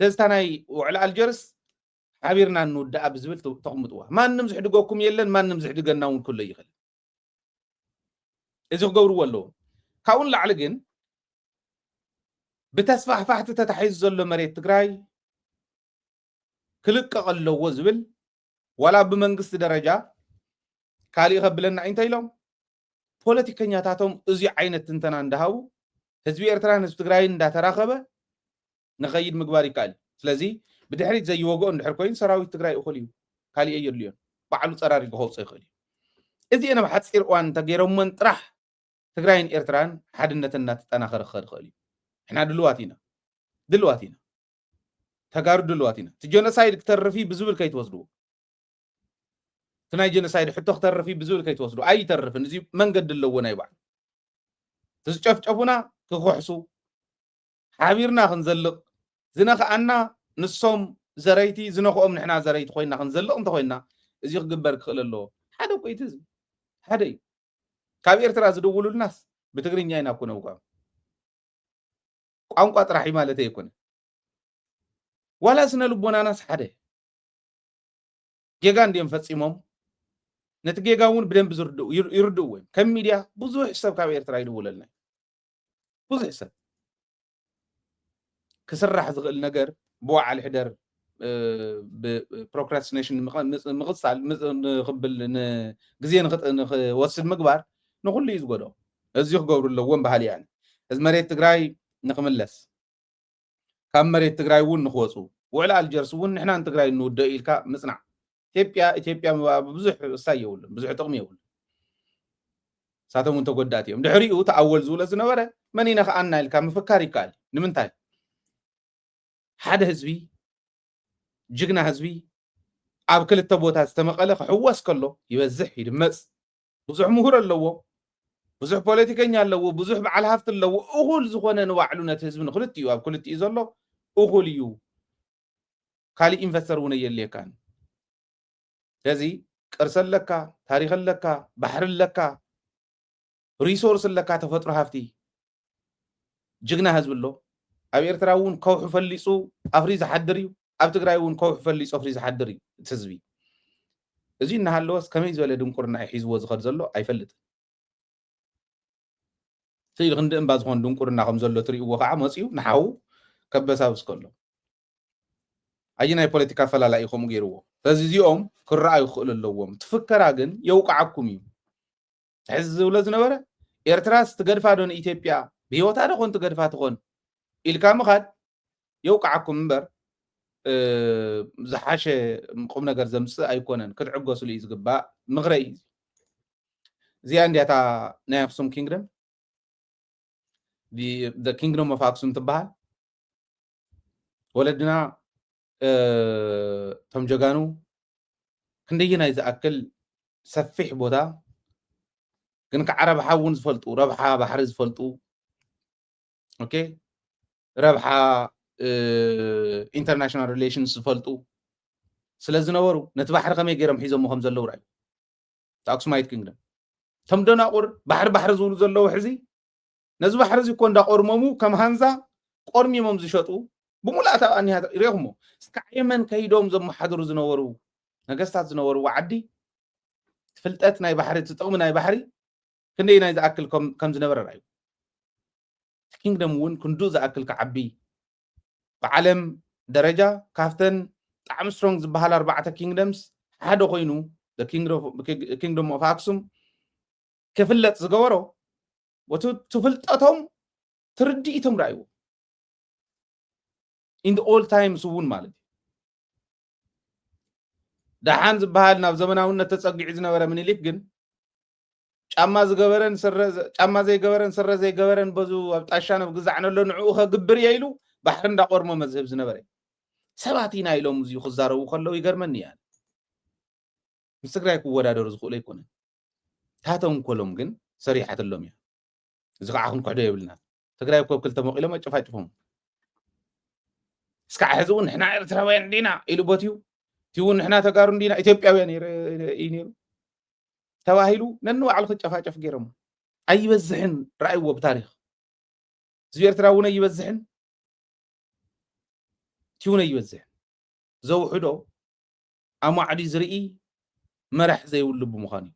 ተዝታ ናይ ውዕል ኣልጀርስ ሓቢርና እንውዳኣ ብዝብል ተቕምጥዋ ማንም ዝሕድገኩም የለን ማንም ዝሕድገና እውን ኩሉ ይኽእል እዚ ክገብርዎ ኣለዎ ካብኡን ላዕሊ ግን ብተስፋሕፋሕቲ ተታሒዙ ዘሎ መሬት ትግራይ ክልቀቕ ኣለዎ ዝብል ዋላ ብመንግስቲ ደረጃ ካልእ ከብለና እንታይ ኢሎም ፖለቲከኛታቶም እዚ ዓይነት ትንተና እንዳሃቡ ህዝቢ ኤርትራን ህዝቢ ትግራይን እንዳተራኸበ ንኸይድ ምግባር ይከኣል ስለዚ ብድሕሪት ዘይወግኦ እንድሕር ኮይኑ ሰራዊት ትግራይ እኹል እዩ ካልእ የድልዮን ባዕሉ ፀራሪጉ ከውፅእ ይኽእል እዩ እዚአን ኣብ ሓፂር እዋን እንተገይሮሞን ጥራሕ ትግራይን ኤርትራን ሓድነትን እናተጠናኸረ ክኸድ ይኽእል እዩ ንሕና ድልዋት ኢና ተጋሩ ድልዋት ኢና እቲ ጀኖሳይድ ክተርፊ ብዝብል ከይትወስድዎ እቲ ናይ ጀኖሳይድ ሕቶ ክተርፊ ብዝብል ከይትወስዱ ኣይተርፍን እዚ መንገዲ ኣለዎ ናይ ባዕሉ ትዝጨፍጨፉና ክኩሕሱ ሓቢርና ክንዘልቕ ዝነኽኣና ንሶም ዘረይቲ ዝነኽኦም ንሕና ዘረይቲ ኮይና ክንዘልቕ እንተኮይና እዚ ክግበር ክኽእል ኣለዎ ሓደ ቆይቲ እዚ ሓደ እዩ ካብ ኤርትራ ዝድውሉልናስ ብትግርኛ ኢና ኮነ ውቃዕ ቋንቋ ጥራሕ ማለት ኣይኮነ ዋላ ስነ ልቦናናስ ሓደ ጌጋ እንዲኦም ፈፂሞም ነቲ ጌጋ እውን ብደንብ ይርድኡ ወይ ከም ሚድያ ብዙሕ ሰብ ካብ ኤርትራ ይድውለልና ብዙሕ ሰብ ክስራሕ ዝኽእል ነገር ብዋዕል ሕደር ብፕሮክራስቲኔሽን ምቕሳል ንኽብል ግዜ ንክወስድ ምግባር ንኩሉ እዩ ዝጎድኦ እዚ ክገብሩ ኣለዎም ባህሊ እያ እዚ መሬት ትግራይ ንክምለስ ካብ መሬት ትግራይ እውን ንክወፁ وعلى الجرس ون نحن نتقرأ إنه دقيقة مصنع إثيوبيا بزح استايول بزح تقميول ساتهم أنت قداتي يوم دحريقو تأول زولة زنبرة منينا خأنا الكام مفكاري قال نمنتاي حدا هزبي جقنا هزبي عاب كل التبوتات استمقاله حواس كله يوزح يدمس بزح مهور اللو بزح بوليتيكينيا اللو بزح بعل هافت اللو أغول زخوانا نوعلونا تهزبنا خلتيو عاب كل تيزالو أغوليو كالي إنفسترون يلي كان هذي أرسل لك تاريخ لك بحر لك ريسورس لك تفطر هافتي جقنا هزب الله أبي إرتراون كوح فليسو أفريز حدريو أب تقرايون كوح فليسو أفريز حدريو تزبي زين نهالوس كميز ولا دنقرنا يحيز وزخر زلو أيفلت سيل غندن بازخون دنقرنا خمزلو تري وقع مصيو نحاو كبسا بسكولو أينا البوليتيكا فلا لا يخوم غيرو تزيزيوم كرأي يخول اللوم تفكر أجن يوقعكم يوم تحز ولا زنبرة إرتراس تقرفا دون إثيوبيا بيوتا دخون تقرفا تخون إلكام خاد يوقعكم مبر زحاشة قمنا قر زمس أيكونن كتعقو سليز قباء مغري زيان دياتا نايفسوم كينغدم the kingdom of Aksum تبها ولدنا تم جغانو كندينا إذا أكل سفح بودا كنك عرب حاون زفلتو ربحا بحر زفلتو أوكي ربحا international relations زفلتو سلازنورو نتبحر قمي غيرم حيزم مخم زلو رأي تاكسمايت كينغدم تم دونا قر بحر زولو زلو حزي نزب بحر زي كون دا قرممو كم هنزا قرمي ممزي شطو بمولاتا أني هذا ريهمو سكعيمن كيدوم زم حضر زنورو نقصات زنورو وعدي فلتات ناي بحري تطقم ناي بحري كندي ناي زأكل كم زنبر رأيو كينغدم ون كندو زأكل كعبي بعالم درجة كافتن تعم سترونغ زبهال 4 كينغدمز هادو خوينو the kingdom of Aksum كفلت زغورو وتفلتاتهم ترديتهم رأيو in the old times ون مالدي دحان زبهال ناب زمناونا تتصقع زنبر من إليك جن ጫማ ዝገበረን ሰረዘ ጫማ ዘይገበረን ሰረዘ ዘይገበረን በዙ ኣብጣሻነ ብግዛዕነሎ ንዑኸ ግብር ይይሉ ባሕር እንዳቆርሞ መዝህብ ዝነበረ ሰባቲና ኢሎም እዚሁ ክዛረቡ ከለው ይገርመኒ እያ ምስ ትግራይ ክወዳደሩ ዝኽእሉ ኣይኮነን ታቶም ኮሎም ግን ሰሪሓትሎም እያ እዚ ከዓ ክንኩሕዶ የብልና ትግራይ እኮ ክልተ መቂሎም ኣጨፋጭፎም እስካዕ ሕዚ እውን ንሕና ኤርትራውያን ዲና ኢሉ ቦትዩ እቲ እውን ንሕና ተጋሩ ዲና ኢትዮጵያውያን እዩ ነይሩ تواهيلو ننو على الخطافة غيرهم أي بزحن رأيوه بتاريخ زوير تراونا يبزحن تيونا يبزحن زو حدو أما عدي زرقي مرح زي ولب مخاني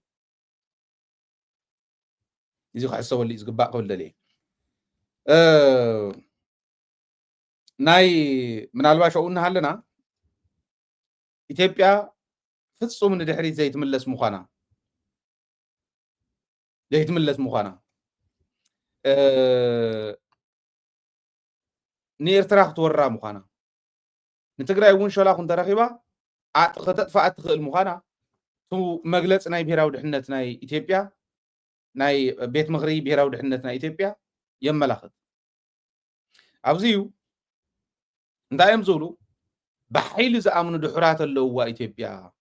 يزي خاصة اللي يزقباء قول لي ناي من الباشا قلنا هلنا إثيوبيا فتصو من الدحري زي تملس مخانا ليه تملس مخانا نير تراخ تورا مخانا نتقرأ يوون شولا كنت رخيبا خطأت فأت خل مخانا تو مجلس ناي بيراو دحنة ناي إثيوبيا ناي بيت مغربي بيراو دحنة ناي إثيوبيا يم ملاخد أبزيو ندايم زولو بحيل زأمن دحرات اللو إثيوبيا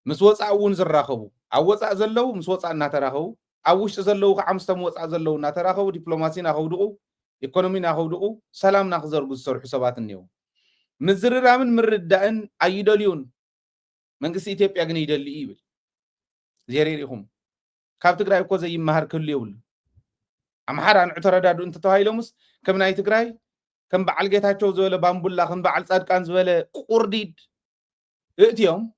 مسوس أون زراخبو أوص أزلو مسوس أن نتراخو أوش أزلو خمسة موس أزلو نتراخو دبلوماسي ناخدو إقتصادي ناخدو سلام ناخذر قصر حسابات اليوم مزرر من مردان أيدليون من قصة إثيوبيا جن يدلي إيبل زيريهم كابت تقرأ يكوز يمهر كل يوم أم حران اعتراض أنت تهايلمس كم ناي تقرأ كم بعل جت هاتشو زوله بامبولا كم بعل صاد كان زوله قرديد إتيوم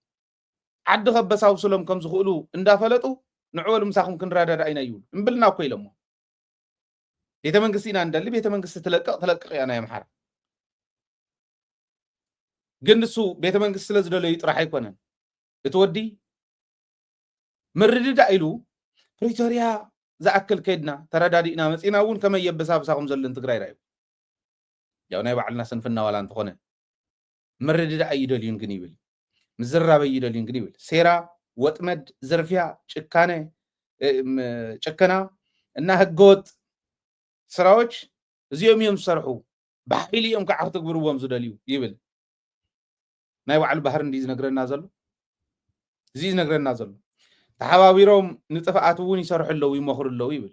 عد خبص أوصلهم كم زخولو اندافلتو نعول مساخم كن رادا رأينا يول نبلنا كويلمو يتمنقسينا ندلي بيتمنقس تلقى يا نايم حرام جنسو بيتمنقس لزدلو يطرح يكونن بتودي مردد عيلو بريتوريا زأكل كيدنا تردادينا مسينا ون كما يبسا بساقم زلن تقراي رايو ياو ناي بعلنا سنفنا ولا انتخونه መረድዳ ኣይደልዩን ግን ይብል ምዝራብ ኣይደልዩን ግን ይብል ሴራ ወጥመድ ዝርፊያ ጭከና እና ህገወጥ ስራዎች እዚኦም እዮም ዝሰርሑ ብሓይሊ እዮም ከዓ ክትግብርዎም ዝደልዩ ይብል ናይ ባዕሉ ባህር እንዲ ዝነግረና ዘሎ እዚ ዝነግረና ዘሎ ተሓባቢሮም ንጥፍኣት እውን ይሰርሑ ኣለዉ ይመኽሩ ኣለዉ ይብል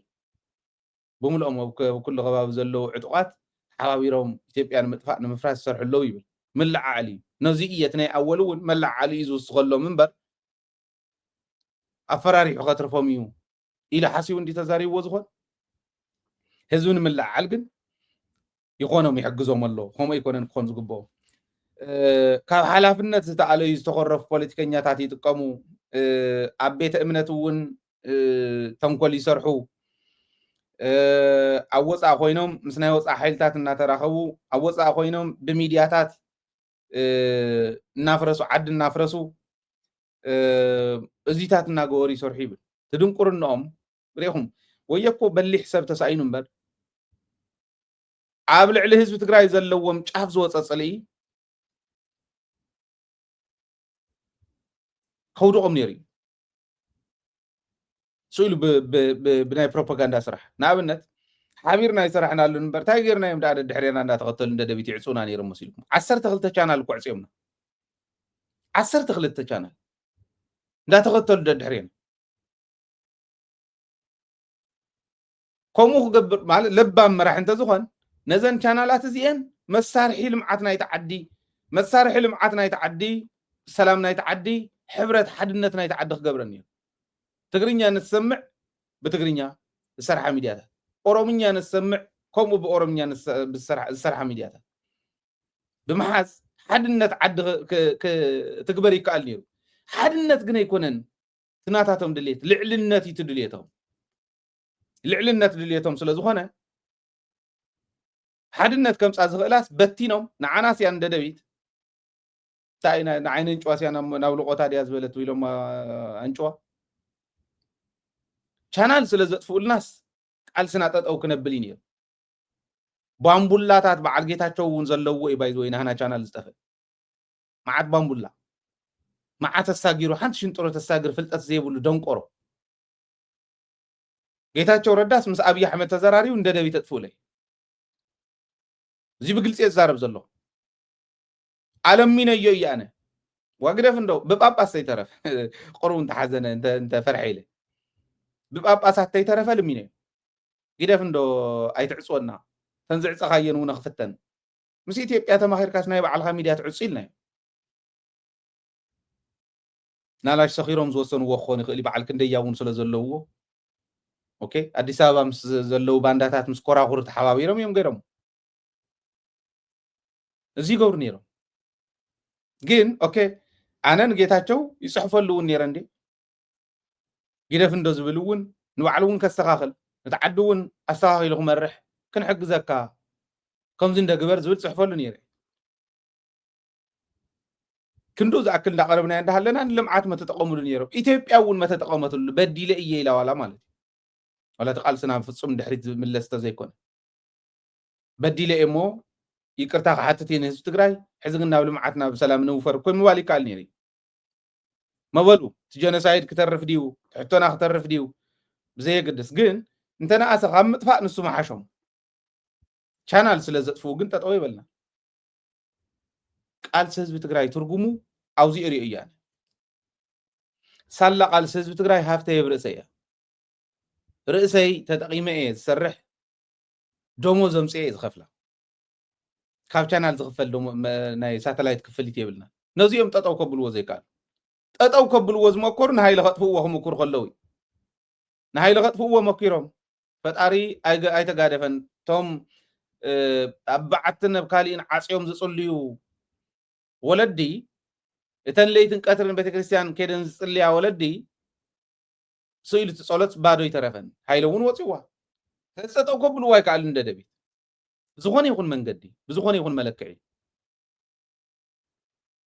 ብምልኦም ኩሉ ከባቢ ዘለዉ ዕጡቃት ተሓባቢሮም ኢትዮጵያ ንምጥፋእ ንምፍራስ ይሰርሑ ኣለዉ ይብል መላዓሊ ነዚ እየት ናይ ኣወል እውን መላዓሊ እዩ ዝውስኸሎም እምበር ኣፈራሪሑ ከትርፎም እዩ ኢሉ ሓሲቡ እንዲ ተዛሪብዎ ዝኮን ህዝቢ ንምልዓል ግን ይኮኖም ይሕግዞም ኣሎ ከምኡ ይኮነን ክኾን ዝግብኦ ካብ ሓላፍነት ዝተኣለዩ ዝተኮረፉ ፖለቲከኛታት ይጥቀሙ ኣብ ቤተ እምነት እውን ተንኮል ይሰርሑ ኣብ ወፃእ ኮይኖም ምስ ናይ ወፃእ ሓይልታት እናተራኸቡ ኣብ ወፃእ ኮይኖም ብሚድያታት እናፍረሱ ዓዲ እናፍረሱ እዚታት እናገበሩ ይሰርሑ ይብል ትድንቁርንኦም ሪኢኹም ወየኮ በሊሕ ሰብ ተሳኢኑ እምበር ኣብ ልዕሊ ህዝቢ ትግራይ ዘለዎም ጫፍ ዝወፀ ፅልኢ ከውድቆም ነይሩ እዩ ስኢሉ ብናይ ፕሮፓጋንዳ ስራሕ ንኣብነት ሓቢርና ይስራሕና ኣሎ እምበር እንታይ ጌርና እዮም ዳኣ ድሕርና እንዳተኸተሉ እንደደቢት ይዕፁና ነይሮም መሲልኩም 12 ቻናል እኳ ዕፅዮምና 12 ቻናል እንዳተኸተሉ ደድሕርና ከምኡ ክገብር ማለት ለባም መራሒ እንተዝኾን ነዘን ቻናላት እዚአን መሳርሒ ልምዓት ናይቲ ዓዲ መሳርሒ ልምዓት ናይቲ ዓዲ ሰላም ናይቲ ዓዲ ሕብረት ሓድነት ናይቲ ዓዲ ክገብረን እዩ ትግርኛ ንሰምዕ ብትግርኛ ዝሰርሓ ሚድያታት ኦሮምኛ ንሰምዕ ከምኡ ብኦሮምኛ ዝሰርሓ ሚድያታት ብምሓዝ ሓድነት ዓዲ ክትግበር ይከኣል ነይሩ ሓድነት ግን ኣይኮነን ትናታቶም ድሌት ልዕልነት እዩ ትድልየቶም ልዕልነት ድልየቶም ስለ ዝኾነ ሓድነት ከምፃ ዝኽእላስ በቲኖም ንዓናስ እያ እንደደቢት እንታይ ንዓይነ እንጭዋስ እያ ናብ ልቆታ ድያ ዝበለት ኢሎም ኣንጭዋ ቻናል ስለ ዘጥፍኡልናስ ቃልስና ጠጠው ክነብል እዩ ነይሩ ባምቡላታት በዓል ጌታቸው እውን ዘለዎ እዩ ባይዘ ወይ ናህና ቻናል ዝጠፍእ መዓት ባምቡላ መዓት ተሳጊሩ ሓንቲ ሽንጥሮ ተሳግር ፍልጠት ዘይብሉ ደንቆሮ ጌታቸው ረዳስ ምስ ኣብይ ኣሕመድ ተዘራሪቡ እንደደቢት ተጥፍኡለይ እዚ ብግልፂ ዝዛረብ ዘሎ ኣለሚነዮ እዩ ኣነ ዋግደፍ እንደው ብጳጳስ ተይተረፈ ቁሩብ እንተሓዘነ እንተፈርሐ ኢለ ብጳጳሳት ተይተረፈ ልሚነዮ ግደፍ እንዶ ኣይትዕፅወና ተንዝዕፀኻየን እውን ክፍተን ምስ ኢትዮጵያ ተማኺርካስ ናይ ባዕልካ ሚድያ ትዕፁ ኢልናዮ ናላሽ ሰኺሮም ዝወሰንዎ ክኾን ይኽእል በዓል ክንደያ እውን ስለ ዘለውዎ ኦኬ ኣዲስ ኣበባ ምስ ዘለው ባንዳታት ምስ ኮራኹር ተሓባቢሮም እዮም ገይሮም እዚ ይገብሩ ነይሮም ግን ኦኬ ኣነ ንጌታቸው ይፅሕፈሉ እውን ነይረ እንዴ ግደፍ እንዶ ዝብል እውን ንባዕሉ እውን ከስተኻኽል እቲ ዓዲ እውን ኣስተኻኺሉ ክመርሕ ክንሕግዘካ ከምዚ እንደግበር ዝብል ፅሕፈሉ ነይረ ክንዱ ዝኣክል እንዳቀረብናዮ እንዳሃለና ንልምዓት መተጠቐሙሉ ነይሮም ኢትዮጵያ እውን መተጠቐመትሉ በዲለ እየ ኢላ ዋላ ማለት እዩ ዋላ እቲ ቃልስና ፍፁም ድሕሪት ዝምለስ ተዘይኮነ በዲለ እሞ ይቅርታ ክሓትት እየ ንህዝቢ ትግራይ ሕዚ ግን ናብ ልምዓት ናብ ሰላም ንውፈር ኮይ ምባል ይከኣል ነይሩ መበሉ እቲ ጀኖሳይድ ክተርፍ ድዩ ትሕቶና ክተርፍ ድዩ ብዘየገድስ ግን እንተነኣሰ ካብ ምጥፋእ ንሱ መሓሾም ቻናል ስለ ዘጥፍኡ ግን ጠጠው ይበልና ቃልሲ ህዝቢ ትግራይ ትርጉሙ ኣብዚኡ ሪኦ እያ ሳላ ቃልሲ ህዝቢ ትግራይ ሃፍተይ ብርእሰይ እያ ርእሰይ ተጠቂመ እየ ዝሰርሕ ደሞ ዘምፅአ እየ ዝኸፍላ ካብ ቻናል ዝኽፈል ናይ ሳተላይት ክፍሊት የብልና ነዚኦም ጠጠው ከብልዎ ዘይከኣል ጠጠው ከብልዎ ዝመኮሩ ንሃይለ ከጥፍእዎ ክምኩሩ ከለዉ ንሃይለ ከጥፍእዎ መኪሮም ፈጣሪ ኣይተጋደፈን ቶም ኣብ በዓትን ኣብ ካሊእን ዓፅዮም ዝፅልዩ ወለዲ እተን ለይትን ቀትርን ቤተክርስትያን ከደን ዝፅልያ ወለዲ ስኢሉ ትፀሎት ባዶ ይተረፈን ሃይለ እውን ወፂዋ ጠጠው ከብልዎ ኣይከኣል እንደደቢት ዝኾነ ይኹን መንገዲ ብዝኾነ ይኹን መለክዒ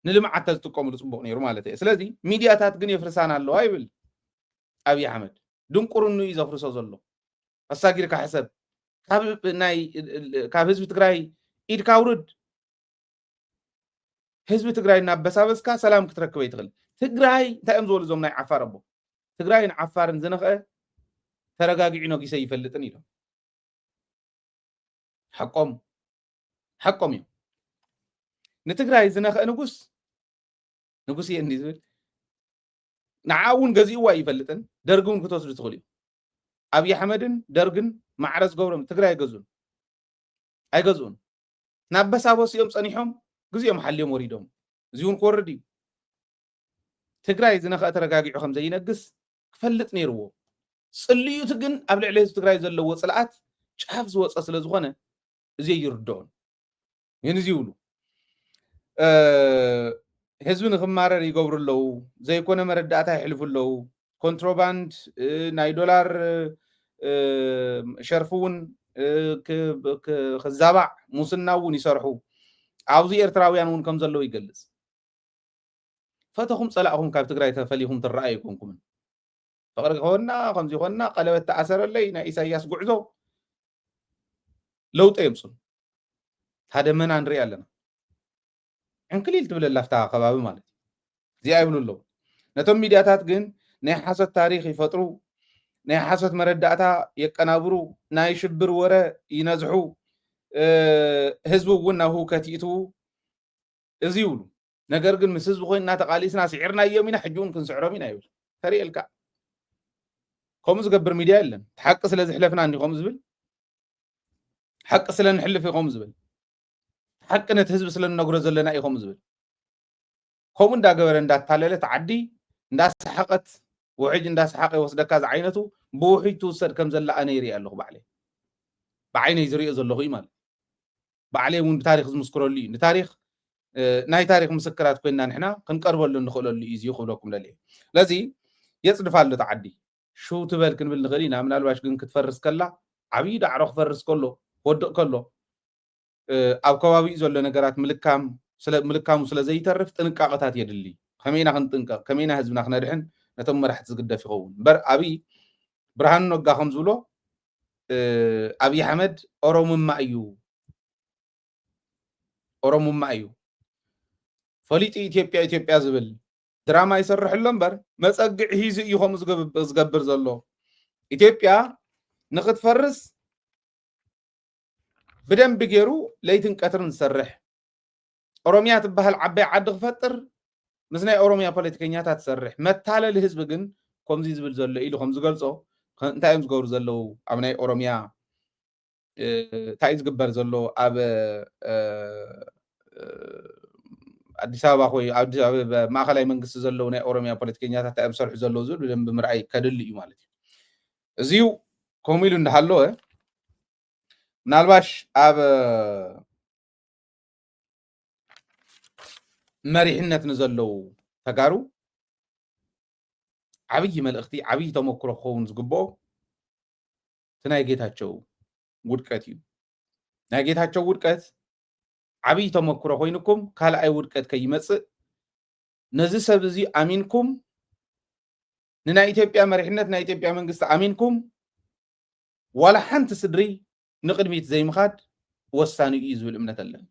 ንልምዓት ተዝጥቀምሉ ፅቡቅ ነይሩ ማለት እየ ስለዚ ሚድያታት ግን የፍርሳና ኣለዋ ይብል ኣብይ ኣሕመድ ድንቁርኑ እዩ ዘፍርሶ ዘሎ ኣሳጊርካ ሕሰብ ካብ ህዝቢ ትግራይ ኢድካ ውርድ ህዝቢ ትግራይ እናበሳበስካ ሰላም ክትረክበ ይትኽእል ትግራይ እንታይ እዮም ዝበሉ እዞም ናይ ዓፋር ኣቦ ትግራይን ዓፋርን ዝነኽአ ተረጋጊዑ ነጊሰ ይፈልጥን ኢሎም ሓቆም እዮም ንትግራይ ዝነኽአ ንጉስ እየ እንዲ ዝብል ንዓ እውን ገዚእዋ ይፈልጥን ደርጊ እውን ክትወስዱ ትኽእሉ እዩ ኣብዪ ኣሕመድን ደርግን ማዕረስ ገብሮም ትግራይ ኣይገዝኡን ናብ በሳበስ እዮም ፀኒሖም ግዜኦም ሓልዮም ወሪዶም እዚ እውን ክወርድ እዩ ትግራይ ዝነኽአ ተረጋጊዑ ከም ዘይነግስ ክፈልጥ ነይርዎ ጽልዩት ግን ኣብ ልዕሊ ህዝቢ ትግራይ ዘለዎ ጽልኣት ጫፍ ዝወፀ ስለ ዝኾነ እዚ ይርድኦን ይህን እዚ ይብሉ ህዝቢ ንክማረር ይገብሩ ኣለዉ ዘይኮነ መረዳእታ ይሕልፉ ኣለዉ ኮንትሮባንድ ናይ ዶላር ሸርፊ እውን ክዛባዕ ሙስና እውን ይሰርሑ ኣብዚ ኤርትራውያን እውን ከም ዘለዉ ይገልጽ ፈተኹም ፀላእኹም ካብ ትግራይ ተፈሊኹም ትረኣዩ ይኮንኩምን ፍቅሪ ከሆና ከምዚ ኮና ቀለበት ተኣሰረለይ ናይ ኢሳያስ ጉዕዞ ለውጥ የምፅን ታደመና ንሪኢ ኣለና ዕንክሊል ትብለላ ፍታ ከባቢ ማለት እዚኣ ይብሉ ኣለዉ ነቶም ሚድያታት ግን ናይ ሓሶት ታሪክ ይፈጥሩ ናይ ሓሶት መረዳእታ የቀናብሩ ናይ ሽብር ወረ ይነዝሑ ህዝቢ እውን ናብ ህውከት ይእትዉ እዚ ይብሉ ነገር ግን ምስ ህዝቢ ኮይንና ተቃሊስና ስዒርና እዮም ኢና ሕጂ እውን ክንስዕሮም ኢና ይብል ተሪኤልካ ከምኡ ዝገብር ሚድያ የለን ሓቂ ስለ ዝሕለፍና እንዲ ከምኡ ዝብል ሓቂ ስለ ንሕልፍ እዩ ከምኡ ዝብል ሓቂ ነቲ ህዝቢ ስለ ንነግሮ ዘለና እዩ ከምኡ ዝብል ከምኡ እንዳገበረ እንዳታለለት ዓዲ እንዳሰሓቀት ውሕጅ እንዳሰሓቀ ይወስደካ ዝዓይነቱ ብውሕጅ ትውሰድ ከም ዘላ ኣነ ይሪኢ ኣለኹ ብዓይነይ ዝሪኦ ዘለኹ እዩ ማለት ባዕለይ እውን ብታሪክ ዝምስክረሉ እዩ ንታሪክ ናይ ታሪክ ምስክራት ኮይና ንሕና ክንቀርበሉ ንኽእለሉ እዩ እዚ ክብለኩም ደልየ ስለዚ የፅድፋ ኣሎ እቲ ዓዲ ሹ ትበል ክንብል ንኽእል ኢና ምናልባሽ ግን ክትፈርስ ከላ ዓብዪ ዳዕሮ ክፈርስ ከሎ ክወድቕ ከሎ ኣብ ከባቢኡ ዘሎ ነገራት ምልካሙ ስለ ዘይተርፍ ጥንቃቐታት የድሊ ከመይና ክንጥንቀቕ ከመይና ህዝብና ክነድሕን ነቶም መራሕቲ ዝግደፍ ይኸውን እምበር ኣብዪ ብርሃኑ ነጋ ከም ዝብሎ ኣብዪ ኣሕመድ ኦሮሙማ እዩ ፈሊጡ ኢትዮጵያ ዝብል ድራማ ይሰርሕ ኣሎ እምበር መፀግዒ ሂዙ እዩ ከምኡ ዝገብር ዘሎ ኢትዮጵያ ንክትፈርስ ብደንቢ ገይሩ ለይትን ቀትርን ዝሰርሕ ኦሮሚያ ትበሃል ዓባይ ዓዲ ክፈጥር ምስ ናይ ኦሮሚያ ፖለቲከኛታት ዝሰርሕ መታለሊ ህዝቢ ግን ከምዚ ዝብል ዘሎ ኢሉ ከም ዝገልፆ እንታይ እዮም ዝገብሩ ዘለዉ ኣብ ናይ ኦሮሚያ እንታይ እዩ ዝግበር ዘሎ ኣብ ኣዲስ ኣበባ ኮይ ኣዲስ ኣበባ ማእከላይ መንግስቲ ዘለዉ ናይ ኦሮሚያ ፖለቲከኛታት እንታይ እዮም ዝሰርሑ ዘለዉ ዝብል ብደንቢ ምርኣይ ከድሊ እዩ ማለት እዩ እዚዩ ከምኡ ኢሉ እንዳሃለወ ምናልባሽ ኣብ መሪሕነት ንዘለዉ ተጋሩ ዓብይ መልእኽቲ ዓብይ ተመክሮ ክኸውን ዝግብኦ እቲ ናይ ጌታቸው ውድቀት እዩ ናይ ጌታቸው ውድቀት ዓብይ ተመክሮ ኮይንኩም ካልኣይ ውድቀት ከይመፅእ ነዚ ሰብ እዚ ኣሚንኩም ንናይ ኢትዮጵያ መሪሕነት ናይ ኢትዮጵያ መንግስቲ ኣሚንኩም ዋላ ሓንቲ ስድሪ ንቅድሚት ዘይምኻድ ወሳኒ እዩ ዝብል እምነት ኣለና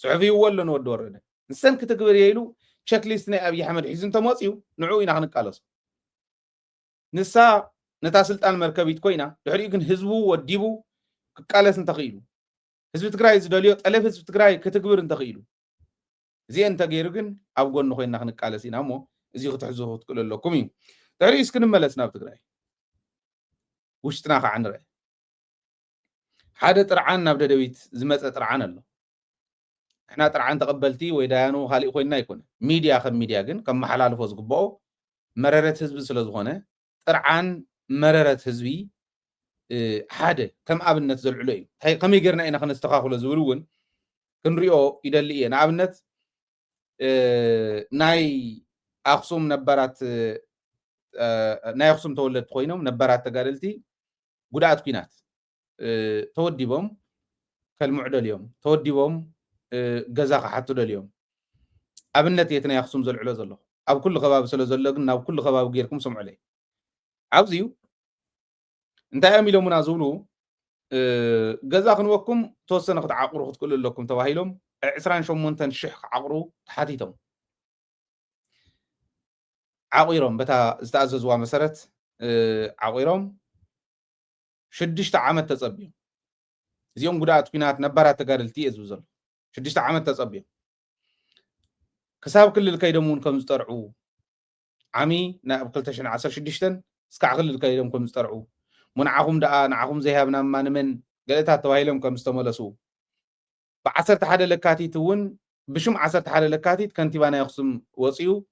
ፅሑፍይዎ ኣሎ ንወዲ ወረደ ንሰን ክትግበር የኢሉ ቸክሊስት ናይ ኣብዪ ኣሕመድ ሒዙ እንተመፅዩ ንዕኡ ኢና ክንቃለሶ ንሳ ነታ ስልጣን መርከቢት ኮይና ድሕሪኡ ግን ህዝቡ ወዲቡ ክቃለስ እንተኽኢሉ ህዝቢ ትግራይ ዝደልዮ ጠለብ ህዝቢ ትግራይ ክትግብር እንተኽኢሉ እዚአን እንተገይሩ ግን ኣብ ጎኒ ኮይንና ክንቃለስ ኢና እሞ እዚ ክትሕዝቡ ትክእሉ ኣለኩም እዩ ድሕሪኡ እስክንመለስ ናብ ትግራይ ውሽጥና ከዓ ንርአ ሓደ ጥርዓን ናብ ደደቢት ዝመፀ ጥርዓን ኣሎ እሕና ጥርዓን ተቐበልቲ ወይ ዳያኑ ካሊእ ኮይንና ኣይኮነ ሚድያ ከም ሚድያ ግን ከም መሓላልፎ ዝግብኦ መረረት ህዝቢ ስለ ዝኾነ ጥርዓን መረረት ህዝቢ ሓደ ከም ኣብነት ዘልዕሎ እዩ ከመይ ጌርና ኢና ክነስተኻኽሎ ዝብል እውን ክንሪኦ ይደሊ እየ ንኣብነት ናይ ኣክሱም ነበራት ናይ ኣክሱም ተወለድቲ ኮይኖም ነበራት ተጋደልቲ ጉድኣት ኩናት ተወዲቦም ከልምዑ ደልዮም ተወዲቦም ገዛ ክሓቱ ደልዮም ኣብነት የት ናይ ኣክሱም ዘልዕሎ ዘለኹ ኣብ ኩሉ ከባቢ ስለ ዘሎ ግን ናብ ኩሉ ከባቢ ጌርኩም ስምዑለይ ኣብዚዩ እንታይ እዮም ኢሎሙና ዝብሉ ገዛ ክንወኩም ተወሰነ ክትዓቁሩ ክትክእሉ ኣለኩም ተባሂሎም 28,000 عقرو تحديتهم عقيرهم بتا استأززوا مسارات عقيرهم 6 عامات تصبيهم زيهم قدات كينات نبرات تقارلتي ازوزل 6 عامات تصبيهم كساب كل الكيدمون كم زطرعوا عمي ناب 2016 اسكع كل الكيدم كم زطرعوا منعهم دقا نعهم زيهابنا ما نمن قلتها تواهيلهم كم استملسوا بعصرت حدا لكاتيت ون بشم عصرت حدا لكاتيت كنتيبانا يخصم وصيو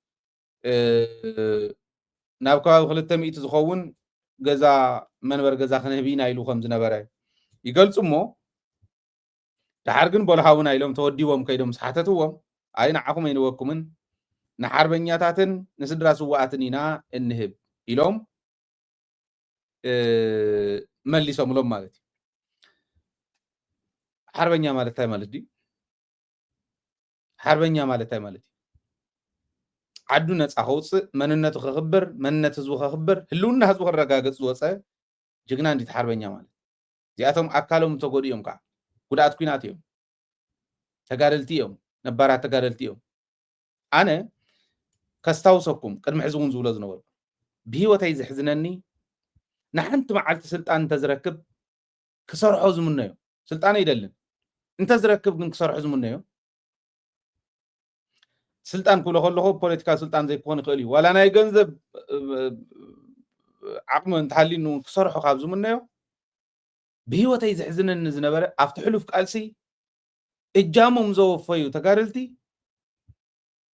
ናብ ከባቢ 200 ዝኸውን ገዛ መንበር ገዛ ክንህቢና ኢሉ ከም ዝነበረ ይገልጹ እሞ ድሓር ግን ቦልሃውን ኢሎም ተወዲቦም ከይዶም ሰሓተትዎም ኣይ ንዓኹም ኣይንወኩምን ንሓርበኛታትን ንስድራ ስዋኣትን ኢና እንህብ ኢሎም መሊሶምሎም ማለት እዩ ሓርበኛ ማለት እንታይ ማለት እዩ ሓርበኛ ማለት እንታይ ማለት እዩ ዓዱ ነፃ ከውፅእ መንነቱ ክኽበር መንነት ህዝቡ ክኽበር ህልውና ህዝቡ ክረጋገፅ ዝወፀ ጅግና እንዲት ሓርበኛ ማለት እዚኣቶም ኣካሎም ተጎዲኦም ከዓ ጉድኣት ኩናት እዮም ተጋደልቲ እዮም ነባራት ተጋደልቲ እዮም ኣነ ከስታውሰኩም ቅድሚ ሕዚ እውን ዝብሎ ዝነበሩ ብሂወተይ ዝሕዝነኒ ንሓንቲ መዓልቲ ስልጣን እንተዝረክብ ክሰርሖ ዝምነዮ ስልጣን ኣይደልን እንተዝረክብ ግን ክሰርሖ ዝምነዮ سلطان كله خلوه بوليتيكا سلطان زي كون خليه ولا أنا يجنزب عقم تحلي إنه كسرحه خابزو منه بهو تيزحزن النزنبرة أفتحله في كالسي الجامو مزوف فيو تقارلتي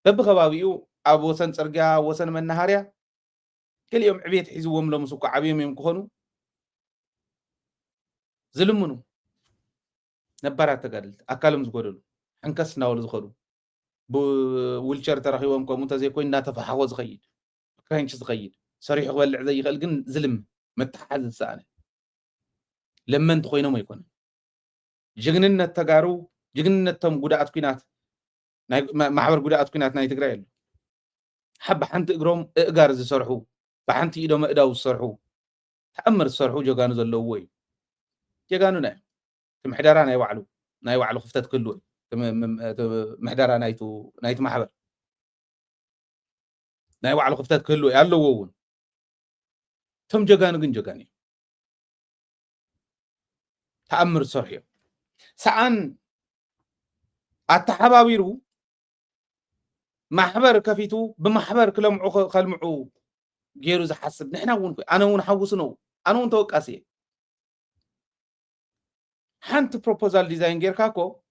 تبغى بابيو أبو سن سرجع وسن من نهاريا كل يوم عبيت حزوهم لهم سوق عبيهم يوم كونوا ظلمنو نبرات تقارلت أكلم زقولوا حنكسنا ولا زخروا بولشر ترخيوهم كم منتزه كوين ناتفحوا زخيد كاينش زخيد صريح ولا زي خلقن ظلم متحد السانه لما انت خوينه ما يكون جغننا تغارو جغننا تم غدات كينات محبر غدات كينات ناي تግራይ يلو حب حنت اغروم اغار زسرحو بحنت يدوم اداو زسرحو تأمر زسرحو جغانو زلو وي جغانو ناي محدارا ناي وعلو خفتت كله محدرة نايتو محبر ناي وعلى خفتات كله يالو وون تم جغانو جن جغاني تأمر صرحي سعان التحبابيرو محبر كفيتو بمحبر كلمعو خلمعو غيرو زحسب نحنا ون انا ون حوسنو انا ون توقاسي حنت بروبوزال ديزاين غيركاكو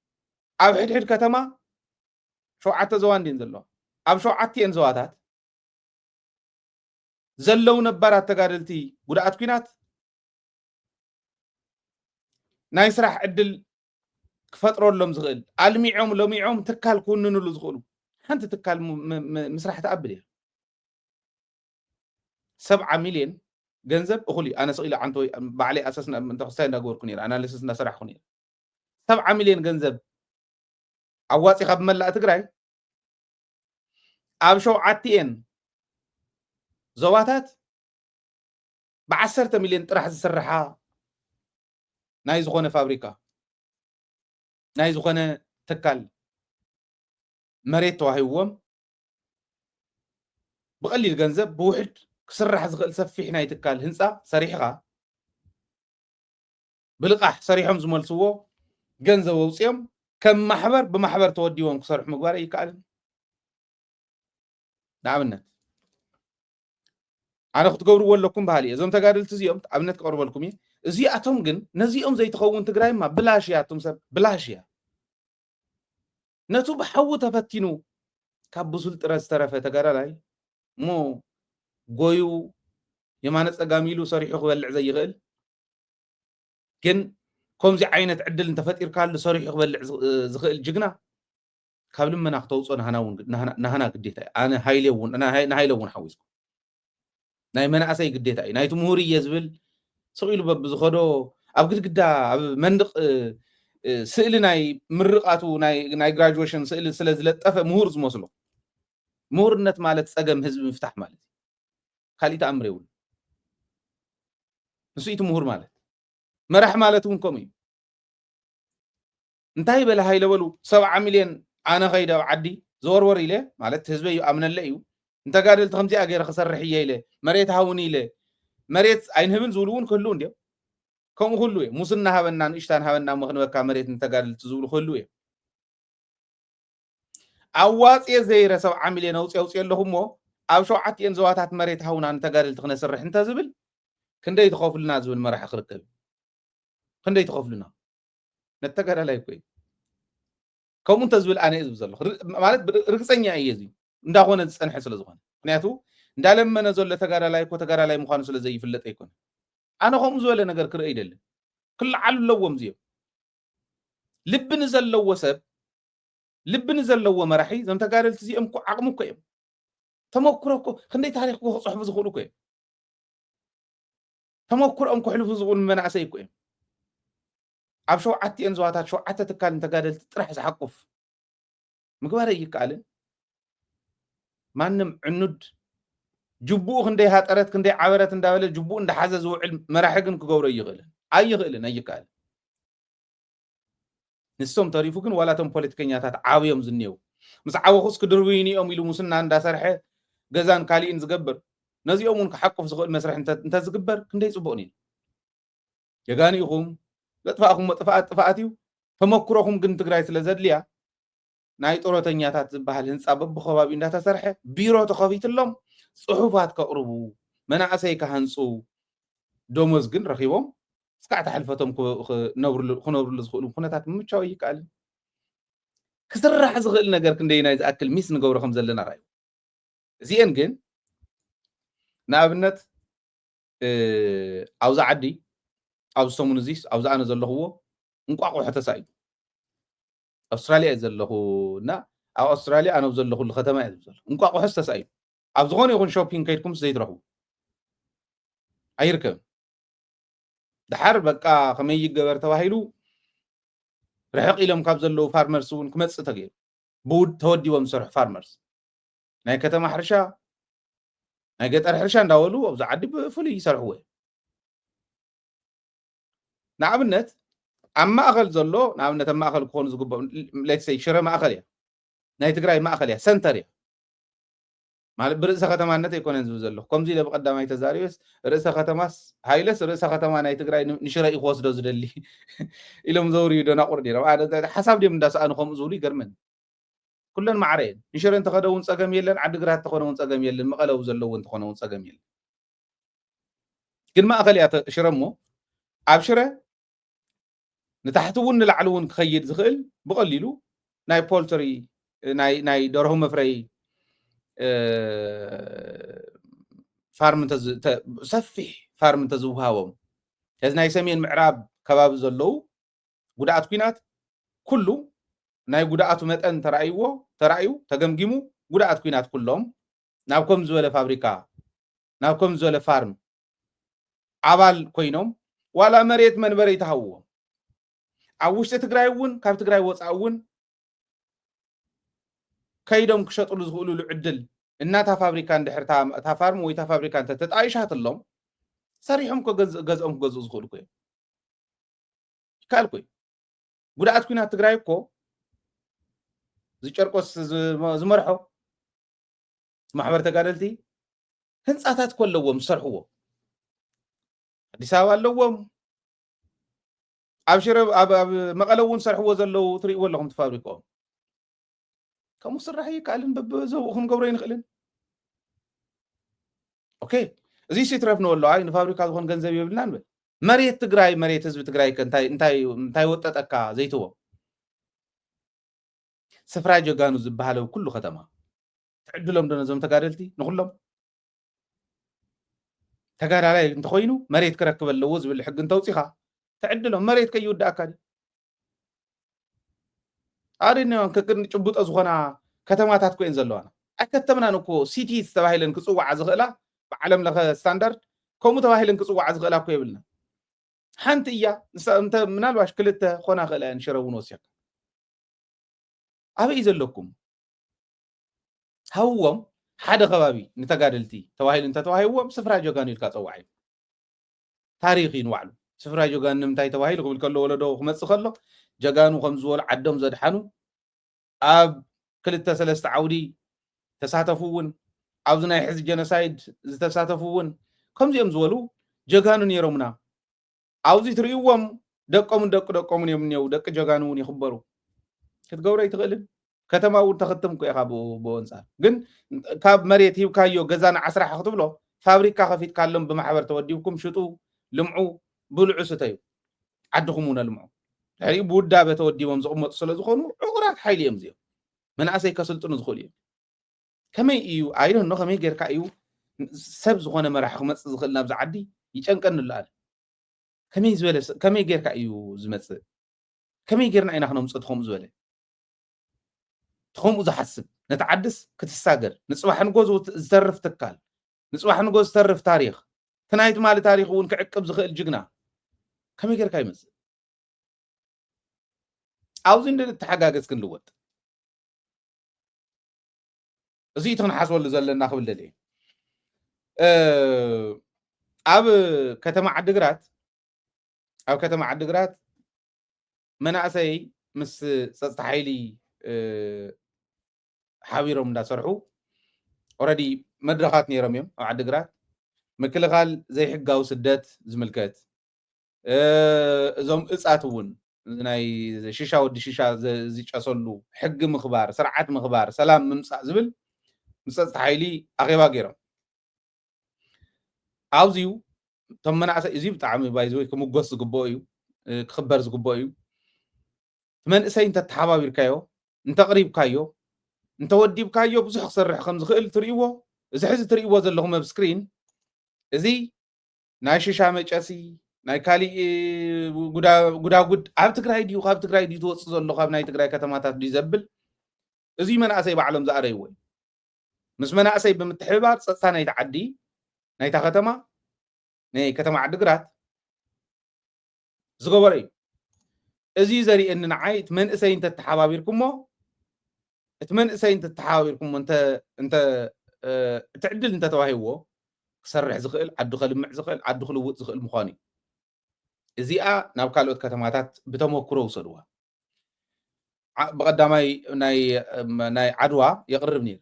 ኣብ ሕድሕድ ከተማ 7 ዘዋን ድን ዘሎ ኣብ 7 ዘዋታት ዘለው ነባራት ተጋደልቲ ጉድኣት ኩናት ናይ ስራሕ ዕድል ክፈጥረሎም ዝኽእል ኣልሚዖም ለሚዖም ትካል ክውንንሉ ዝኽእሉ ሓንቲ ትካል ምስራሕ ተኣብል እያ 7 ሚልዮን ገንዘብ እኹሊ ኣነ ስኢለ ዓንቶ ባዕለይ ኣሰስና እንተክስታይ እንዳገበርኩ ነይረ ኣናሊሲስ እንዳሰራሕኩ ነይረ 7 ሚልዮን ገንዘብ عواتي خاب ملا تقراي ابشو عتين زواتات ب10 مليون طرح زسرحها ناي زخونه فابريكا ناي زخونه تكال مريت توهيوم بقليل ገንዘብ بوحد كسرح زغل سفيح ناي تكال هنصا صريحها بلقاح صريحهم زملسوو ገንዘብ وصيهم كم محبر بمحبر توديهم كسرح مقبار اي كعلم نعمنا انا خد قبروا لكم بحالي ازم تقادلت زيهم عبنت قرب لكم زي اتهم جن نزيهم زي تخون تقراي ما بلاشياتهم سب بلاشيا نتو بحو تفتينو كابوسل ترس ترفه تقرا لاي مو قويو يمانت اقاميلو صريح يخبلع زي يغل كن كم زي عينة عدل انت فتير كان لصريح يقبل زخيل جقنا قبل ما ناخذ نهنا قديتا انا هايلون انا هايلون حويسكم ناي من اساي قديتا ناي جمهوري يزبل سقيلو بزخدو اب قدقدا اب مندق سئل ناي مرقاتو ناي جراجويشن سئل سلازلطف مهور زمسلو مهورነት ማለት ጸገም ህዝብ مفتاح ማለት ካሊታ አምሬው ንሱይቱ ምሁር ማለት መራሕ ማለት እውን ከምኡ እንታይ በለ ሃይለበሉ 70 ሚልዮን ኣነ ኸይደ ኣብ ዓዲ ዘወርወር ኢለ ማለት ህዝበይ ኣምነለ እዩ እንተጋደልቲ ከምዚኣ ገይረ ክሰርሕ እየ ኢለ መሬት ሃውን ኢለ መሬት ኣይንህብን ዝብሉ እውን ክህልው እንድዮም ከምኡ ኩሉ እየ ሙስና ሃበና ንእሽታን ሃበና ምኽንበካ መሬት እንተጋደልቲ ዝብሉ ክህልው እየ ኣዋፅየ ዘይረ 70 ሚልዮን ኣውፅየ ኣለኹ እሞ ኣብ 7 ዞባታት መሬት ሃውና እንተጋደልቲ ክነስርሕ እንተዝብል ክንደይ ትኸፍሉና ዝብል መራሒ ክርከብ ክንደይ ትኸፍሉና ነተጋዳላይ ኮይ ከምኡ እንተዝብል ኣነ ዝብል ዘለኹ ማለት ርግፀኛ እየ እዚ እንዳኾነ ዝፀንሐ ስለ ዝኾነ ምክንያቱ እንዳለመነ ዘሎ ተጋዳላይ እኮ ተጋዳላይ ምዃኑ ስለ ዘይፍለጥ ኣይኮነ ኣነ ከምኡ ዝበለ ነገር ክርኢ ይደልን ክልዓሉ ኣለዎም እዚኦም ልቢ ንዘለዎ ሰብ ልቢ ንዘለዎ መራሒ እዞም ተጋደልቲ እዚኦም እኮ ዓቕሙ እኮ እዮም ተመክሮ እኮ ክንደይ ታሪክ እኮ ክፅሕፉ ዝኽእሉ እኮ እዮም ተመክሮኦም ክሕልፉ ዝኽእሉ መናእሰይ እኮ እዮም ኣብ 7 ዞባታት 7 ትካል ተጋደልቲ ጥራሕ ዝሓቁፍ ምግባር ይከኣልን ማንም ዕኑድ ጅቡኡ ክንደይ ሃጠረት ክንደይ ዓበረት እንዳበለ ጅቡኡ እንዳሓዘ ዝውዕል መራሒ ግን ክገብሮ ኣይኽእልን ኣይከኣልን ንሶም ተሪፉ ግን ዋላቶም ፖለቲከኛታት ዓብዮም ዝኔው ምስ ዓወኹስ ክድርብይኒኦም ኢሉ ሙስና እንዳሰርሐ ገዛን ካሊእን ዝገብር ነዚኦም እውን ክሓቁፍ ዝኽእል መስርሕ እንተዝግበር ክንደይ ፅቡቕ ነይሩ የጋኒኢኹም ዘጥፋእኹም ጥፋኣት እዩ ተመክሮኹም ግን ትግራይ ስለ ዘድልያ ናይ ጦረተኛታት ዝበሃል ህንፃ በብኸባቢኡ እንዳተሰርሐ ቢሮ ተኸፊትሎም ፅሑፋት ከቕርቡ መናእሰይ ክሃንፁ ደሞዝ ግን ረኺቦም እስካዕ ተሓልፈቶም ክነብሩሉ ዝኽእሉ ኩነታት ምምቻው ይከኣልን ክስራሕ ዝኽእል ነገር ክንደይ ናይ ዝኣክል ሚስ ንገብሮ ከም ዘለና ራእዩ እዚአን ግን ንኣብነት ኣብዛ ዓዲ ኣብ ሰሙን እዚ ኣብዛ ኣነ ዘለኽዎ እንቋቑሖ ተሳኢኑ ኣውስትራልያ እዩ ዘለኹ እና ኣብ ኣውስትራልያ ኣነ ዘለኹሉ ከተማ እየ ዘሎ እንቋቑሖ ተሳኢኑ ኣብ ዝኾነ ይኹን ሾፒንግ ከይድኩም ዘይትረኽቡ ኣይርከብን ድሓር በቃ ከመይ ይገበር ተባሂሉ ርሕቕ ኢሎም ካብ ዘለዉ ፋርመርስ እውን ክመፅእ ተገይሩ ብውድ ተወዲቦም ዝሰርሑ ፋርመርስ ናይ ከተማ ሕርሻ ናይ ገጠር ሕርሻ እንዳበሉ ኣብዛ ዓዲ ብፍሉይ ይሰርሕዎ ንኣብነት ኣብ ማእኸል ዘሎ ንኣብነት ኣብ ማእኸል ክኾኑ ዝግብኦም ሌትሰይ ሽረ ማእኸል እያ ናይ ትግራይ ማእኸል እያ ሰንተር እያ ማለት ብርእሰ ከተማነት ኣይኮነን ዝብል ዘለኹ ከምዚ ኢለ ብቐዳማይ ተዛሪበስ ርእሰ ከተማስ ሃይለስ ርእሰ ከተማ ናይ ትግራይ ንሽረ እዩ ክወስዶ ዝደሊ ኢሎም ዘውርዩ ደናቑር ነይሮም ሓሳብ ድዮም እንዳሰኣኑ ከምኡ ዝብሉ ይገርመን ኩለን ማዕረ እየን ንሽረ እንተኸደ እውን ፀገም የለን ዓዲግራት እንተኾነ እውን ፀገም የለን መቐለው ዘለዎ እንተኾነ እውን ፀገም የለን ግን ማእኸል እያ ሽረ እሞ ኣብ ሽረ ንታሕቲ እውን ንላዕሊ እውን ክኸይድ ዝኽእል ብቐሊሉ ናይ ፖልትሪ ናይ ደርሆ መፍረይ ፋርም ሰፊሕ ፋርም እንተዝውሃቦም እዚ ናይ ሰሜን ምዕራብ ከባቢ ዘለዉ ጉድኣት ኩናት ኩሉ ናይ ጉድኣቱ መጠን ተራእዩ ተገምጊሙ ጉድኣት ኩናት ኩሎም ናብ ከም ዝበለ ፋብሪካ ናብ ከም ዝበለ ፋርም ኣባል ኮይኖም ዋላ መሬት መንበሪ ይተሃውዎም ኣብ ውሽጢ ትግራይ እውን ካብ ትግራይ ወፃኢ እውን ከይዶም ክሸጥሉ ዝኽእሉሉ ዕድል እናታ ፋብሪካ እንድሕር እታ ፋርም ወይ እታ ፋብሪካ እንተተጣይሻትሎም ሰሪሖም ገዝኦም ክገዝኡ ዝኽእሉ ኮ ይከኣል ኮ ጉድኣት ኩናት ትግራይ እኮ ዝጨርቆስ ዝመርሖ ማሕበር ተጋደልቲ ህንፃታት እኮ ኣለዎም ዝሰርሕዎ ኣዲስ ኣበባ ኣለዎም ኣብ ሽረ ኣብ መቐለ እውን ሰርሕዎ ዘለው ትርእይዎ ኣለኹም ፋብሪካኦም ከምኡ ስራሕ ይከኣልን በብዘብኡ ክንገብሮ ይንኽእልን ኦኬ እዚ ሲትረፍ ንበሎ ኣይ ንፋብሪካ ዝኾን ገንዘብ የብልና ንብል መሬት ትግራይ መሬት ህዝቢ ትግራይ እንታይ ወጠጠካ ዘይትዎ ስፍራ ጀጋኑ ዝበሃለ ኩሉ ከተማ ትዕድሎም ዶ ነዞም ተጋደልቲ ንኩሎም ተጋዳላይ እንተኮይኑ መሬት ክረክብ ኣለዎ ዝብል ሕጊ እንተውፂኻ تعدلهم مريت كي يود أكاد أرينا ككن ጭቡጦ ዝኾና ከተማታት ኮይን ዘለዋና ኣከተምና ንኮ ሲቲ ተባሂለን ክጽዋዕ ዝኽእላ ብዓለም ለኸ ስታንዳርድ ከምኡ ተባሂለን ክጽዋዕ ዝኽእላ እኮ ይብልና ሓንቲ እያ እንተ ምናልባሽ ክልተ ኾና ክእለን ሽረውን ወስያካ ኣበይ ዘለኩም ሃውዎም ሓደ ከባቢ ንተጋደልቲ ተባሂሉ እንተተዋሂቦም ስፍራ ጀጋኑ ኢልካ ፀዋዕ ታሪኽ ይንዋዕሉ ስፍራ ጆጋን ንምንታይ ተባሂሉ ክብል ከሎ ወለዶ ክመጽእ ከሎ ጀጋኑ ከም ዝበሉ ዓዶም ዘድሓኑ ኣብ 2-3 ዓውዲ ተሳተፉ እውን ኣብዚ ናይ ሕዚ ጀኖሳይድ ዝተሳተፉ እውን ከምዚኦም ዝበሉ ጀጋኑ ነይሮምና ኣብዚ ትርእይዎም ደቆምን ደቆምን እዮም እኒአው ደቂ ጀጋኑ እውን ይኽበሩ ክትገብሮ ይትኽእልን ከተማ እውን ተኸትምኩ ኢኻ ብኡ ኣንጻር ግን ካብ መሬት ሂብካዮ ገዛ ንዓስራሕ ክትብሎ ፋብሪካ ከፊትካ ኣሎም ብማሕበር ተወዲብኩም ሽጡ ልምዑ ብልዑ ስተዩ ዓድኹም እውን ልምዑ ድሕሪኡ ብውዳበ ተወዲቦም ዝቕመጡ ስለ ዝኾኑ ዕቑራት ሓይሊ እዮም እዚኦም መናእሰይ ከስልጥኑ ዝኽእሉ እዮም ከመይ እዩ ኣይደኖ ከመይ ጌርካ እዩ ሰብ ዝኾነ መራሒ ክመፅእ ዝኽእል ናብዚ ዓዲ ይጨንቀኒ ኣሎ ኣነ ከመይ ጌርካ እዩ ዝመፅእ ከመይ ጌርና ኢና ክነምፅእ ከምኡ ዝበለ ከምኡ ዝሓስብ ነቲ ዓድስ ክትሳገር ንፅባሕ ንጎ ዝተርፍ ትካል ንፅባሕ ንጎ ዝተርፍ ታሪክ ትናይ ትማሊ ታሪክ እውን ክዕቅብ ዝኽእል ጅግና ከመይ ጌርካ ይመፅእ ኣብዚ እንድንተሓጋገዝ ክንልወጥ እዚ እቲ ክንሓስበሉ ዘለና ክብል ደልየ ኣብ ከተማ ዓዲግራት መናእሰይ ምስ ፀጥታ ሓይሊ ሓቢሮም እንዳሰርሑ ኦልሬዲ መድረኻት ነይሮም እዮም ኣብ ዓዲግራት ምክልኻል ዘይሕጋዊ ስደት ዝምልከት እዞም እፃት እውን ናይ ሽሻ ወዲ ሽሻ ዝጨሰሉ ሕጊ ምኽባር ስርዓት ምኽባር ሰላም ምምፃእ ዝብል ምስ ፀጥታ ሓይሊ ኣኼባ ገይሮም ኣብዚዩ እቶም መናእሰይ እዚ ብጣዕሚ ባይዘወይ ክምጎስ ዝግብኦ እዩ ክኽበር ዝግብኦ እዩ መንእሰይ እንተተሓባቢርካዮ እንተቕሪብካዮ እንተወዲብካዮ ብዙሕ ክሰርሕ ከም ዝኽእል ትርእይዎ እዚ ሕዚ ትርእይዎ ዘለኹም ኣብ ስክሪን እዚ ናይ ሽሻ መጨሲ ናይ ካሊእ ጉዳጉድ ኣብ ትግራይ ድዩ ካብ ትግራይ ድዩ ትወፅእ ዘሎ ካብ ናይ ትግራይ ከተማታት ድዩ ዘብል እዚ መናእሰይ ባዕሎም ዝኣረይዎ እዩ ምስ መናእሰይ ብምትሕብባር ፀጥታ ናይቲ ዓዲ ናይታ ከተማ ናይ ከተማ ዓዲግራት ዝገበረ እዩ እዚ ዘርእየኒ ንዓይ እቲ መንእሰይ እንተተሓባቢርኩሞ እቲ ዕድል እንተተዋሂብዎ ክሰርሕ ዝኽእል ዓዱ ከልምዕ ዝኽእል ዓዱ ክልውጥ ዝኽእል ምዃኑ እዩ እዚኣ ናብ ካልኦት ከተማታት ብተመክሮ ውሰድዋ ብቐዳማይ ናይ ዓድዋ የቕርብ ነይሩ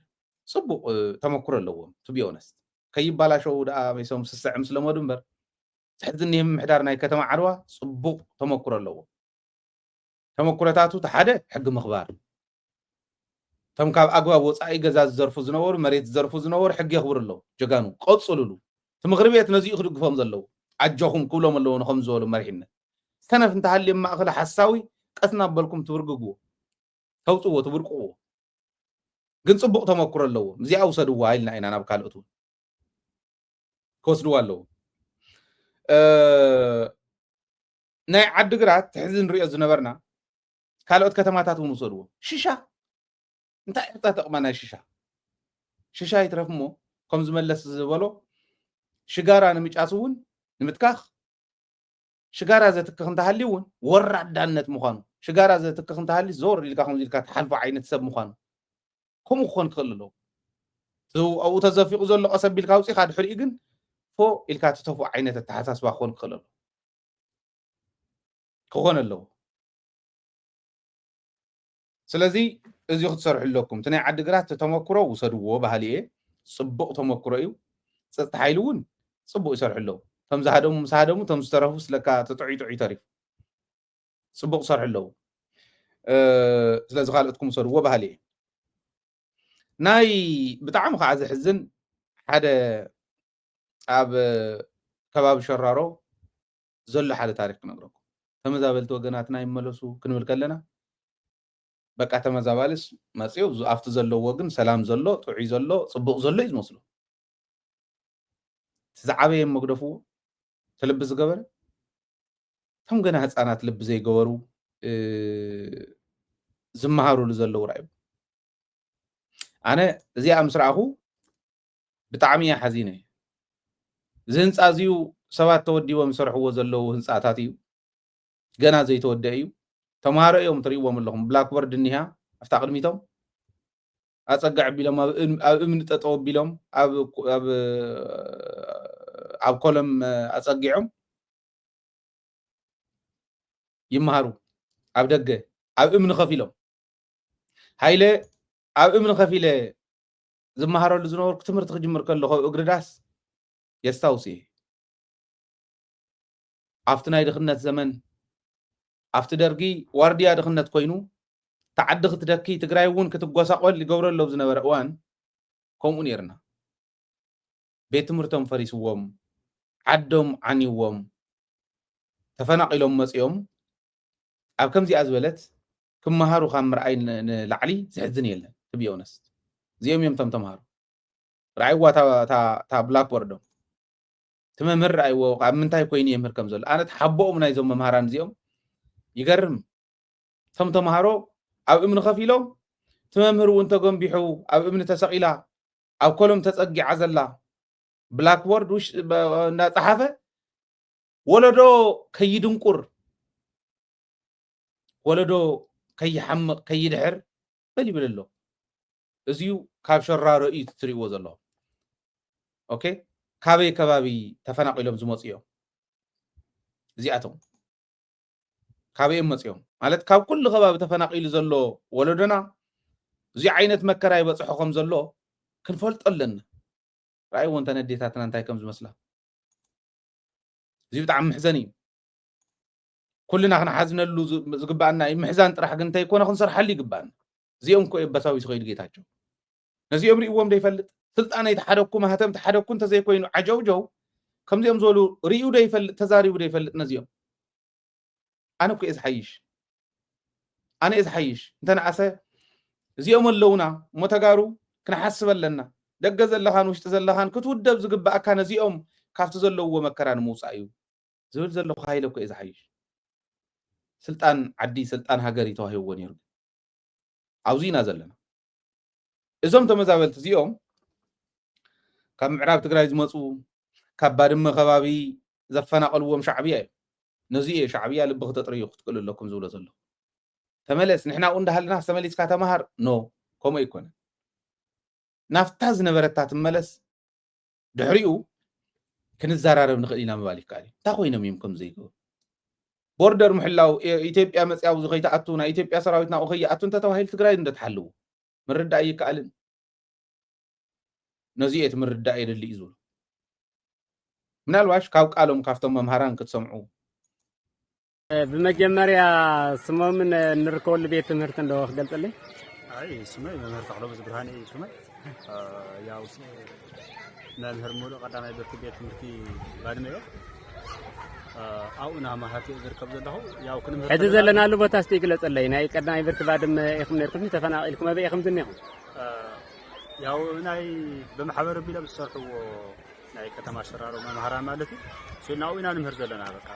ፅቡቕ ተመክሮ ኣለዎም ቱ ቢ ኦነስት ከይባላሸው ደኣ መይሶም ስስዕ ምስለመዱ እምበር ሕዚ እኒህ ምምሕዳር ናይ ከተማ ዓድዋ ፅቡቕ ተመክሮ ኣለዎ ተመክሮታቱ እቲ ሓደ ሕጊ ምኽባር እቶም ካብ ኣግባብ ወፃኢ ገዛ ዝዘርፉ ዝነበሩ መሬት ዝዘርፉ ዝነበሩ ሕጊ የኽብሩ ኣለዉ ጀጋኑ ቀፅሉሉ እቲ ምክሪ ቤት ነዚኡ ክድግፎም ዘለዉ ዓጆኹም ክብሎም ኣለዎ ንከም ዝበሉ መሪሕነት ሰነፍ እንተሃልዮም ማእኸል ሓሳዊ ቀስና በልኩም ትብርግግዎ ተውፅዎ ትብርቅዎ ግን ፅቡቕ ተመክሮ ኣለዎ እዚኣ ውሰድዋ ኢልና ኢና ናብ ካልኦት እውን ክወስድዋ ኣለዎ ናይ ዓዲግራት ሕዚ ንሪኦ ዝነበርና ካልኦት ከተማታት እውን ውሰድዎ ሽሻ እንታይ ዕጣ ጠቕማ ናይ ሽሻ ይትረፍ እሞ ከም ዝመለስ ዝበሎ ሽጋራ ንምጫስ እውን ንምትካኽ ሽጋራ ዘትክኽ እንተሃልዩ እውን ወራዳነት ምዃኑ ሽጋራ ዘትክኽ እንተሃልዩ ዞር ኢልካ ከምዚ ኢልካ ትሓልፎ ዓይነት ሰብ ምዃኑ ከምኡ ክኾን ክኽእል ኣለዎ ኣብኡ ተዘፊቑ ዘሎ ቀሰብ ኢልካ ውፅኢኻ ድሕሪኡ ግን ፎ ኢልካ ትተፍኦ ዓይነት ኣተሓሳስባ ክኾን ኣለዎ ስለዚ እዚ ክትሰርሑ ኣለኩም እቲ ናይ ዓዲግራት ተመክሮ ውሰድዎ ባህሊ እየ ፅቡቕ ተመክሮ እዩ ፀጥታ ሓይሊ እውን ፅቡቕ ይሰርሑ ኣለዉ እቶም ዝሃደሙ ምስ ሃደሙ እቶም ዝተረፉ ስለካ ተጥዒጡ ተሪፉ ፅቡቕ ይሰርሑ ኣለዉ ስለዚ ካልኦትኩም ውሰድዎ ባህሊ እየ ናይ ብጣዕሚ ከዓ ዝሕዝን ሓደ ኣብ ከባቢ ሸራሮ ዘሎ ሓደ ታሪክ ክነግረኩም ተመዛበልቲ ወገናትና ይመለሱ ክንብል ከለና በቃ ተመዛባልስ መፅኡ ኣብቲ ዘለዎ ግን ሰላም ዘሎ ጥዑይ ዘሎ ፅቡቕ ዘሎ እዩ ዝመስሉ ዝዓበየ መግደፍዎ ተልቢ ዝገበረ እቶም ገና ህፃናት ልቢ ዘይገበሩ ዝመሃሩሉ ዘለዉ ራእዩ ኣነ እዚኣ ምስ ረኣኹ ብጣዕሚ እያ ሓዚነ እዚ ህንፃ እዚኡ ሰባት ተወዲቦም ይሰርሕዎ ዘለዉ ህንፃታት እዩ ገና ዘይተወደአ እዩ ተምሃሮ እዮም ትርእይዎም ኣለኹም ብላክቦርድ እኒሃ ኣብታ ቅድሚቶም ኣፀጊ ኣቢሎም ኣብ እምኒ ጠጠው ኣቢሎም ኣብ ኮለም ኣፀጊዖም ይመሃሩ ኣብ ደገ ኣብ እምኒ ከፊሎም ሃይለ ኣብ እምኒ ከፊለ ዝመሃረሉ ዝነበርኩ ትምህርቲ ክጅምር ከለኹ እግሪ ዳስ የስታውስ እየ ኣብቲ ናይ ድኽነት ዘመን ኣብቲ ደርጊ ዋርድያ ድኽነት ኮይኑ ተዓዲ ክትደኪ ትግራይ እውን ክትጎሳቆል ይገብረሎ ዝነበረ እዋን ከምኡ ነርና ቤት ትምህርቶም ፈሪስዎም ዓዶም ዓንይዎም ተፈናቂሎም መፅኦም ኣብ ከምዚኣ ዝበለት ክመሃሩ ካብ ምርኣይ ንላዕሊ ዝሕዝን የለን ትብዮነስ እዚኦም እዮም ቶም ተምሃሩ ረኣይዋ እታ ብላክቦርዶም እቲ መምህር ረኣይዎ ኣብ ምንታይ ኮይኑ የምህር ከም ዘሎ ኣነ ተሓቦኦም ናይዞም መምሃራን እዚኦም ይገርም ቶም ተምሃሮ ኣብ እምኒ ከፊሎም እቲ መምህር እውን ተገንቢሑ ኣብ እምኒ ተሰቂላ ኣብ ኮሎም ተፀጊዓ ዘላ ብላክቦርድ እናፀሓፈ ወለዶ ከይድንቁር ወለዶ ከይሓምቕ ከይድሕር በል ይብል ኣሎ እዚዩ ካብ ሸራሮ እዩ ትሪእዎ ዘሎ ኦኬ ካበይ ከባቢ ተፈናቂሎም ዝመፁ እዮም እዚኣቶም ካበይም መፅኦም ማለት ካብ ኩሉ ከባቢ ተፈናቂሉ ዘሎ ወለዶና እዚ ዓይነት መከራ ይበፅሖ ከም ዘሎ ክንፈልጦ ኣለና رأي وانت نديتاتنا انتاي كم زمسلا زي بتاع محزني كلنا خنا حزنا له زقبانا محزان طرح انت يكون خنصر حل يقبان زيهم كو يبساوي سخيل جيتاچو نزي امري وم دا يفلط سلطانه يتحركوا ما هتم تحركوا انت زي كوينو عجوجو كم زيهم زولو ريو دا يفلط تزاريو دا يفلط نزيهم انا كو از حيش انا از حيش انت نعسه زيهم اللونا متغارو كنا حسب لنا دغ زلخان وشت زلخان كتودب زغبا كان زيهم كافت زلو مكران موصايو زول زلو خايلو كو از حيش سلطان عدي سلطان هاجري توهيو نير عاوزينا زلنا ازوم تمزابلت زيهم كم معراب تግራይ ዝመጹ ከባድም ከባቢ ዘፈናቀልዎም ሻዕቢያ ነዚየ ሻዕቢያ ልብ ከተጥሪዩ ክትቅልለኩም ዝብሎ ዘሎ ተመለስ ንሕና እንዳሃልና ተመሊስካ ተማሃር ኖ ኮሞ ይኮነ ናፍታ ዝነበረታ ትመለስ ድሕሪኡ ክንዛራረብ ንኽእል ኢና ምባል ይካል እንታይ ኮይኖም እዮም ከም ዘይገቡ ቦርደር ምሕላው ኢትዮጵያ መጽያው ዝኸይተኣቱ ናይ ኢትዮጵያ ሰራዊትና ኦኸይኣቱ እንተተዋሂል ትግራይ እንደተሓልው ምርዳእ ይካልን ነዚየት ምርዳእ ይደሊ ይዝሉ ምናልባሽ ካብ ቃሎም ካፍቶም መምሃራን ክትሰምዑ በመጀመሪያ ስሞምን ንርከወል ቤት ትምህርት እንደው ገልጽልኝ አይ ስሜ መምህር ተክለው ብርሃኔ ስሜ ያው መምህር ሙሉ ቀዳማይ ብርኪ ቤት ትምህርቲ ባድመዮ አውና ማሃቲ ዝርከብ ዘለኹ ያው ክንምህር ሕዚ ዘለናሉ ቦታ እስቲ ይግለጽልኝ ናይ ቀዳማይ ብርኪ ባድመ ኢኹም ነርኩም ተፈናቂልኩም አበይ ኢኹም ዝኒኹም ያው ናይ በማሕበር ቢላ ብሰርሕዎ ናይ ከተማ ሸራሮ መምሃራን ማለት እዩ ስለናው ኢና ንምህር ዘለና በቃ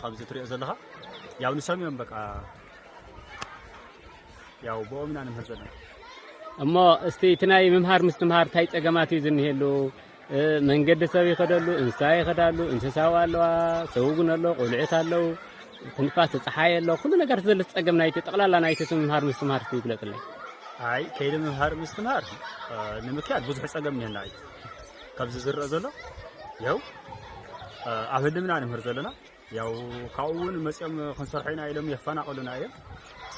خمسة طريق زلها ያው ንሰሚዮም በቃ ያው ቦምና ንምህርዘና እሞ እስቲ ትናይ መምሃር ምስትምሃር ታይ ጸገማት ይዝንሄሉ መንገድ ሰብ ይኸደሉ እንሳይ ይኸዳሉ እንስሳው አለዋ ሰውጉን አለው ቆልዕት አለው ትንፋስ ፀሐይ አለው ሁሉ ነገር ዘለ ጸገም ናይቲ ጠቅላላ ናይቲ መምሃር ምስትምሃር ይግለጥልኝ አይ ከይደ መምሃር ምስትምሃር ንምክያድ ብዙሕ ጸገም ነና አይ ካብዚ ዝርአ ዘሎ ያው አብልምና ንምህር ዘለና ያው ካውን መጽም ክንሰርሕና ኢሎም ይፈናቀሉና እዮም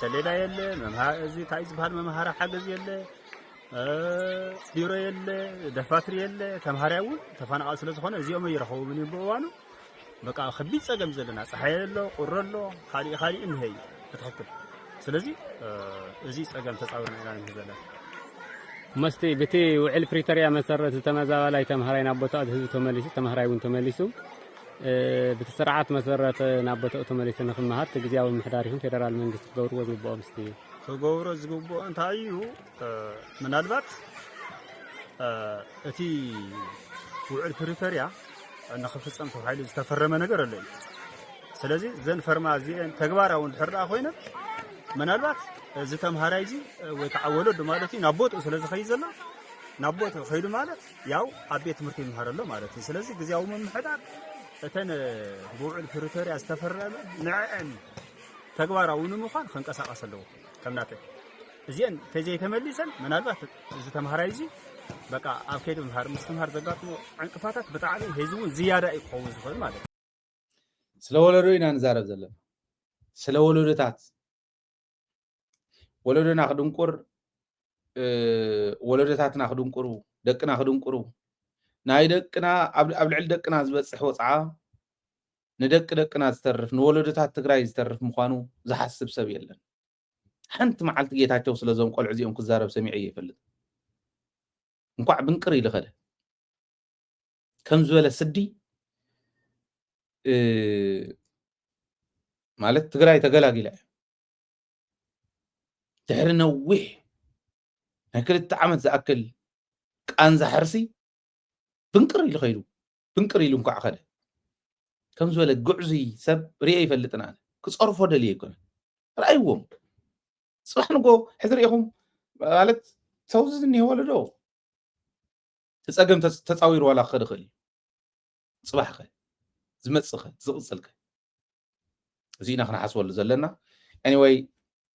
ሰሌዳ የለ መምሃር እዚ ታይዝ ባህል መምሃራ ሓገዝ የለ ቢሮ የለ ደፋትሪ የለ ተምሃራው ተፈናቀል ስለዝኾነ እዚኦም ይረኸቡ ምን ይበዋኑ በቃ ከቢድ ጸገም ዘለና ፀሐይ የለ ቁረሎ ካሊ እንሄይ ተተክል ስለዚ እዚ ጸገም ተጻውርና ኢና ንዘለ መስቲ በቲ ውዕል ፕሪቶሪያ መሰረት ተመዛባላይ ተምሃራይና ቦታ ህዝብ ተመሊሱ ተምሃራይውን ተመሊሱ بتسرعات مسرت نابته اوتوماتيك نخمهار تجزياو محدارهم فدرال መንግስት ገውሮ ዝግባው ምስቲ ገውሮ ዝግባው እንታዩ ምናልባት እቲ ውዕል ፕሪቶሪያ ንኽፍጸም ተባሂሉ ዝተፈረመ ነገር አለ ስለዚህ ዘን ፈርማ ዚን ተግባራው እንድሕርዳ ኮይነ ምናልባት እዚ ተምሃራይ ዚ ወይ ተዓወሎ ማለት ናቦት ስለዚ ኸይዘላ ናቦት ኸይዱ ማለት ያው አቤት ትምህርት ይምሃረሎ ማለት ስለዚህ ግዚያው መምሕዳር እተን ብውዕል ፕሪቶሪያ ዝተፈረመ ንዕን ተግባራው ንምዃን ክንቀሳቀስ ኣለዎ ከምናተ እዚን ተዘይ ተመሊሰን ምናልባት እዚ ተምሃራይ ዚ በቃ ኣብ ከይዲ መምሃር ምስትምሃር ዘጋጥሞ ዕንቅፋታት ብጣዕሚ ህዝቡ ዝያዳ ይቆው ዝኽእል ማለት ስለወለዶ ኢና ንዛረብ ዘለና سلا ولودتات ولودنا خدنقر ولودتاتنا خدنقرو دقنا خدنقرو ناي دقنا اب لعل دقنا زبصح وصعا ندقنا ዝተርፍ ንወለዶታት ትግራይ ዝተርፍ ምዃኑ ዝሓስብ ሰብ የለን ሓንቲ መዓልቲ ጌታቸው ስለዞም ቆልዑ እዚኦም ክዛረብ ሰሚዐ ይፈልጥ እንኳዕ ብንቅር ኢሉ ኸደ ከም ዝበለ ስዲ ማለት ትግራይ ተገላጊላ ድሕሪ ነዊሕ ናይ 2 ዓመት ዝኣክል ቃንዛ ሕርሲ ብንቅር ኢሉ ኸይዱ ብንቅር ኢሉ እንኳዕ ኸደ كم زول جعزي سب رياي فلتنا كصرفو دلي يكون رايوم صباح نقو حذر يهم قالت توزني هو لدو تسقم تصاوير ولا خدخلي صباح خير زمصخ زقصلك زينا خنا حسول زلنا anyway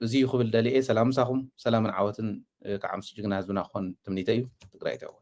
زي خبل دلي سلام ساخم سلام عوتن كعمس جنا حزبنا خون تمنيتيو تقرايتو